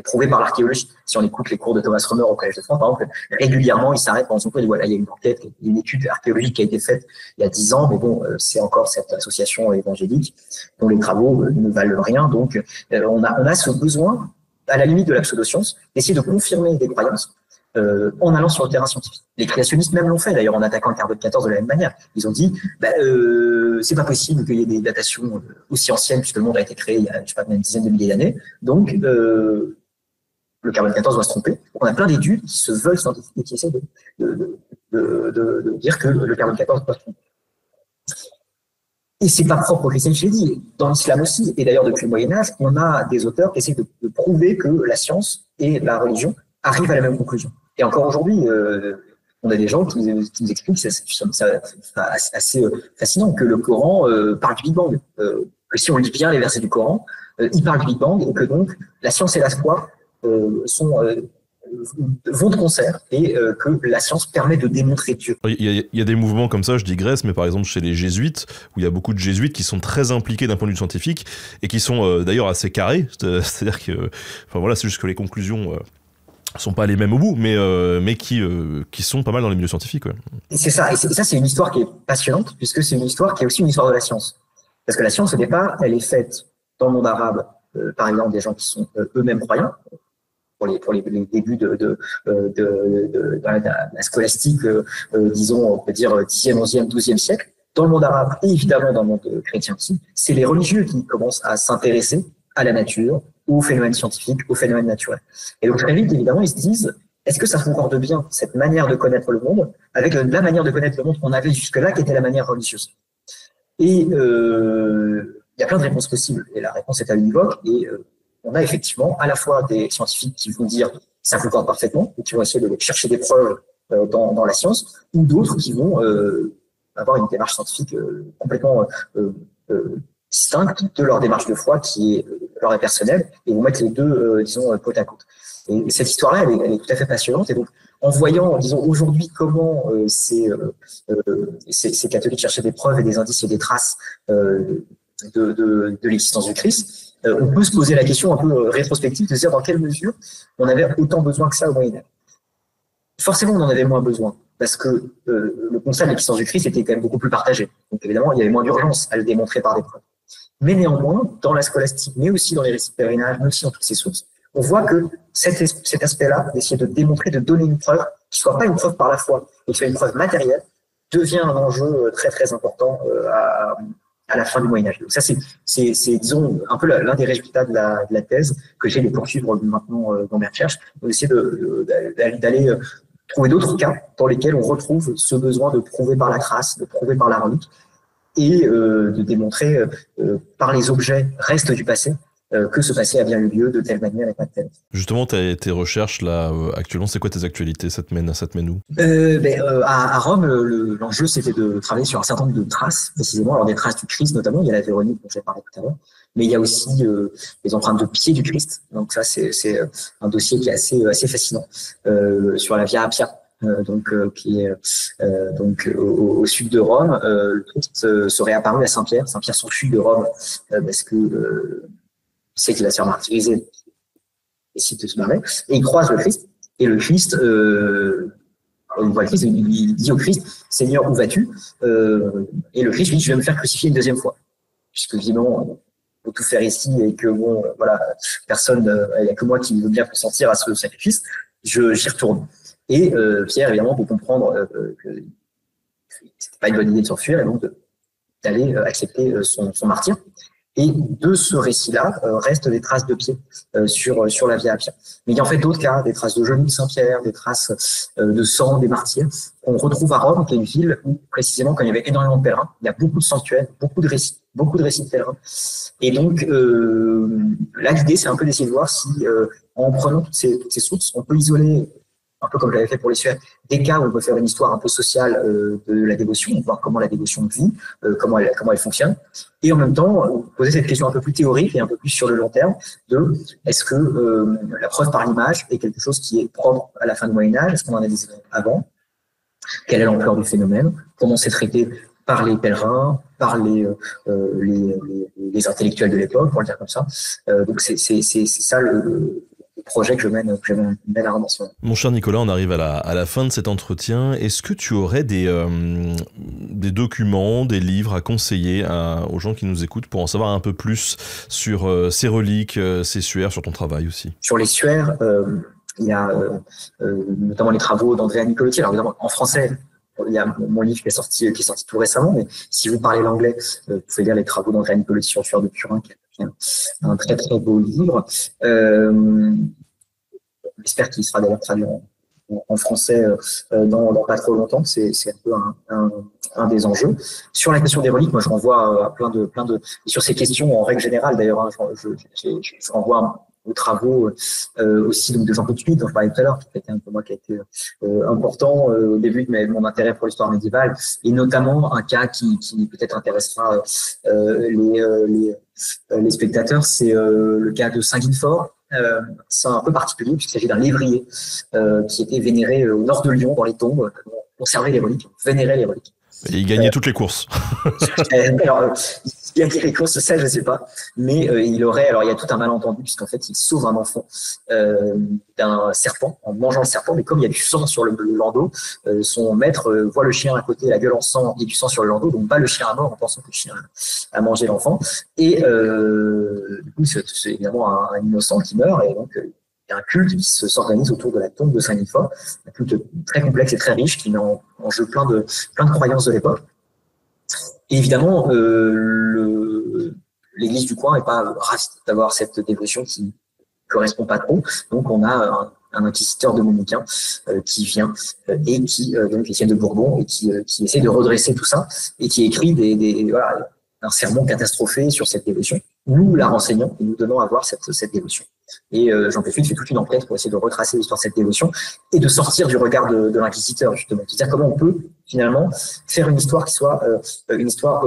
prouvé par l'archéologie. Si on écoute les cours de Thomas Römer au Collège de France, par exemple, régulièrement, il s'arrête pendant son cours et dit voilà, il y a une enquête, une étude archéologique qui a été faite il y a 10 ans, mais bon, c'est encore cette association évangélique dont les travaux ne valent rien. Donc, on a ce besoin, à la limite de la pseudo-science, d'essayer de confirmer des croyances en allant sur le terrain scientifique. Les créationnistes même l'ont fait, d'ailleurs, en attaquant le carbone 14 de la même manière. Ils ont dit, c'est pas possible qu'il y ait des datations aussi anciennes, puisque le monde a été créé il y a, je sais pas, une dizaine de milliers d'années. Donc, le carbone 14 doit se tromper. On a plein d'études qui se veulent scientifiques et qui essaient de dire que le carbone 14 doit se tromper. Et c'est pas propre au christianisme, je l'ai dit. Dans l'islam aussi, et d'ailleurs depuis le Moyen-Âge, on a des auteurs qui essaient de prouver que la science et la religion arrivent à la même conclusion. Et encore aujourd'hui, on a des gens qui nous expliquent, c'est assez fascinant, que le Coran parle du Big Bang. Que si on lit bien les versets du Coran, il parle du Big Bang, et que donc la science et la foi vont de concert, et que la science permet de démontrer Dieu. Il y a des mouvements comme ça, je digresse, mais par exemple chez les jésuites, où il y a beaucoup de jésuites qui sont très impliqués d'un point de vue scientifique, et qui sont d'ailleurs assez carrés, c'est-à-dire que, enfin voilà, c'est juste que les conclusions sont pas les mêmes au bout, mais qui sont pas mal dans les milieux scientifiques. Ouais. Et c'est ça. Et ça, c'est une histoire qui est passionnante, puisque c'est une histoire qui est aussi une histoire de la science. Parce que la science, au départ, elle est faite dans le monde arabe, par exemple, des gens qui sont eux-mêmes croyants, pour les débuts de la scolastique, disons, on peut dire 10e, 11e, 12e siècle. Dans le monde arabe et évidemment dans le monde chrétien aussi, c'est les religieux qui commencent à s'intéresser à la nature, aux phénomènes scientifiques, aux phénomènes naturels. Et donc très vite, évidemment, ils se disent, est-ce que ça concorde bien cette manière de connaître le monde avec la manière de connaître le monde qu'on avait jusque-là, qui était la manière religieuse? Et il y a plein de réponses possibles. Et la réponse est à l'univoque. Et on a effectivement à la fois des scientifiques qui vont dire ça concorde parfaitement, et qui vont essayer de chercher des preuves dans la science, ou d'autres qui vont avoir une démarche scientifique complètement distincte de leur démarche de foi qui leur est personnelle, et vont mettre les deux, disons, côte à côte. Et cette histoire-là, elle est tout à fait passionnante. Et donc, en voyant, disons, aujourd'hui comment ces catholiques cherchaient des preuves et des indices et des traces de l'existence du Christ, on peut se poser la question un peu rétrospective de se dire dans quelle mesure on avait autant besoin que ça au Moyen-Âge. Forcément, on en avait moins besoin, parce que le constat de l'existence du Christ était quand même beaucoup plus partagé. Donc évidemment, il y avait moins d'urgence à le démontrer par des preuves. Mais néanmoins, dans la scolastique, mais aussi dans les récits de pèlerinage, mais aussi dans toutes ces sources, on voit que cet aspect-là, d'essayer de démontrer, de donner une preuve, qui ne soit pas une preuve par la foi, mais qui soit une preuve matérielle, devient un enjeu très très important à la fin du Moyen-Âge. Donc ça, c'est disons, un peu l'un des résultats de la thèse que j'ai de poursuivre maintenant dans mes recherches, d'essayer d'aller trouver d'autres cas dans lesquels on retrouve ce besoin de prouver par la trace, de prouver par la relique, et de démontrer par les objets restes du passé que ce passé a bien eu lieu de telle manière et pas de telle. Justement, tes recherches là actuellement, c'est quoi tes actualités? Ça te mène où? À Rome, l'enjeu c'était de travailler sur un certain nombre de traces, précisément, alors des traces du Christ notamment. Il y a la Véronique dont j'ai parlé tout à l'heure, mais il y a aussi les empreintes de pieds du Christ. Donc ça, c'est un dossier qui est assez fascinant sur la Via Appia. Qui est au sud de Rome. Le Christ serait apparu à Saint-Pierre. Saint-Pierre s'enfuit de Rome parce que c'est qu'il va se faire martyriser, il décide de se barrer, et il croise le Christ, et le Christ, il voit le Christ, il dit au Christ, Seigneur, où vas-tu? Et le Christ lui dit, je vais me faire crucifier une deuxième fois, puisque évidemment, on peut tout faire ici, et que bon, voilà, personne, il n'y a que moi qui veut bien consentir à ce sacrifice, j'y retourne. Et Pierre, évidemment, pour comprendre que c'était pas une bonne idée de s'enfuir, et donc d'aller accepter son martyre. Et de ce récit-là restent des traces de pieds sur la Via Appia. Mais il y a en fait d'autres cas, des traces de genoux de Saint-Pierre, des traces de sang des martyrs, qu'on retrouve à Rome, qui est une ville où, précisément, quand il y avait énormément de pèlerins, il y a beaucoup de sanctuaires, beaucoup de récits de pèlerins. Et donc, là, l'idée, c'est un peu d'essayer de voir si, en prenant toutes ces sources, on peut isoler, un peu comme j'avais fait pour les Suèves, des cas où on peut faire une histoire un peu sociale de la dévotion, voir comment la dévotion vit, comment elle fonctionne, et en même temps poser cette question un peu plus théorique et un peu plus sur le long terme de est-ce que la preuve par l'image est quelque chose qui est propre à la fin du Moyen-Âge, est-ce qu'on en a des exemples avant, quelle est l'ampleur du phénomène, comment c'est traité par les pèlerins, par les intellectuels de l'époque, pour le dire comme ça. Donc c'est ça le projet que je mène à Rome. Mon cher Nicolas, on arrive à la fin de cet entretien. Est-ce que tu aurais des documents, des livres à conseiller aux gens qui nous écoutent pour en savoir un peu plus sur ces reliques, ces suaires, sur ton travail aussi? Sur les suaires, il y a notamment les travaux d'Andrea Nicolotti. Alors évidemment, en français, il y a mon livre qui est sorti tout récemment, mais si vous parlez l'anglais, vous pouvez lire les travaux d'Andrea Nicolotti sur le suaire de Turin, qui est un très très beau livre. J'espère qu'il sera d'ailleurs traduit en français dans pas trop longtemps. C'est un peu un des enjeux. Sur la question des reliques, moi je renvoie à plein de sur ces questions en règle générale d'ailleurs. Hein, je renvoie aux travaux aussi donc de Jean-Claude Schmitt dont je parlais tout à l'heure, qui était un peu moi qui a été important au début de mon intérêt pour l'histoire médiévale, et notamment un cas qui peut-être intéressera les spectateurs, c'est le cas de Saint-Guilfort. C'est un peu particulier puisqu'il s'agit d'un lévrier qui était vénéré au nord de Lyon dans les tombes, conservait les reliques, vénérait les reliques. Et il gagnait toutes les courses. Alors, bien qu'il réponse ça, je ne sais pas. Mais il y a tout un malentendu, puisqu'en fait, il sauve un enfant d'un serpent, en mangeant le serpent. Mais comme il y a du sang sur le landau, son maître voit le chien à côté, la gueule en sang et du sang sur le landau, donc bat le chien à mort en pensant que le chien a mangé l'enfant. Et du coup, c'est évidemment un innocent qui meurt. Et donc, il y a un culte qui s'organise autour de la tombe de Saint-Nicolas, un culte très complexe et très riche qui met en jeu plein de croyances de l'époque. Et évidemment, l'église du coin n'est pas ravie d'avoir cette dévotion qui ne correspond pas trop. Donc, on a un inquisiteur dominicain qui vient et qui, donc Étienne de Bourbon, et qui essaie de redresser tout ça et qui écrit un sermon catastrophé sur cette dévotion. Nous la renseignons et nous donnons à voir cette dévotion. Et Jean Péfuy fait toute une enquête pour essayer de retracer l'histoire de cette dévotion et de sortir du regard de l'inquisiteur, justement. C'est-à-dire comment on peut, finalement, faire une histoire qui soit une histoire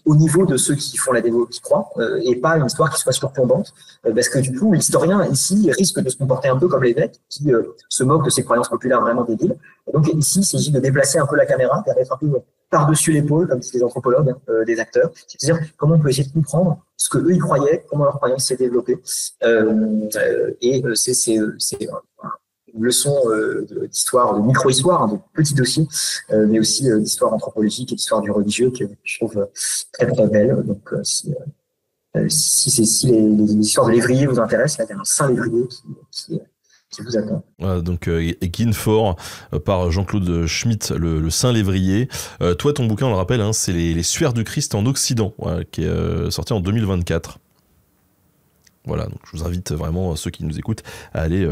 au niveau de ceux qui font la dévotion, qui croient, et pas une histoire qui soit surplombante, parce que du coup, l'historien, ici, risque de se comporter un peu comme l'évêque, qui se moque de ses croyances populaires vraiment débiles. Et donc ici, il s'agit de déplacer un peu la caméra, de mettre un peu par-dessus l'épaule, comme disent les anthropologues, des acteurs. C'est-à-dire comment on peut essayer de comprendre ce que eux y croyaient, comment leur croyance s'est développée. C'est une leçon d'histoire, de micro-histoire, de petits dossiers, mais aussi d'histoire anthropologique et d'histoire du religieux que je trouve très très belle. Donc si les histoires de lévrier vous intéressent, là il y a un saint lévrier qui vous attend. Donc Guinefort par Jean-Claude Schmitt, le Saint Lévrier. Toi, ton bouquin, on le rappelle, hein, c'est les Suaires du Christ en Occident, qui est sorti en 2024. Voilà, donc je vous invite vraiment, ceux qui nous écoutent, à aller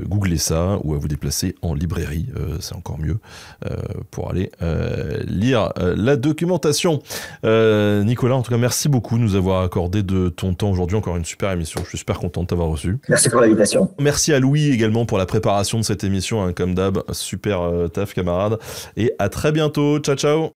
googler ça ou à vous déplacer en librairie, c'est encore mieux, pour aller lire la documentation. Nicolas, en tout cas, merci beaucoup de nous avoir accordé de ton temps aujourd'hui, encore une super émission, je suis super content de t'avoir reçu. Merci pour l'invitation. Merci à Louis également pour la préparation de cette émission, hein, comme d'hab, super taf camarade, et à très bientôt, ciao ciao.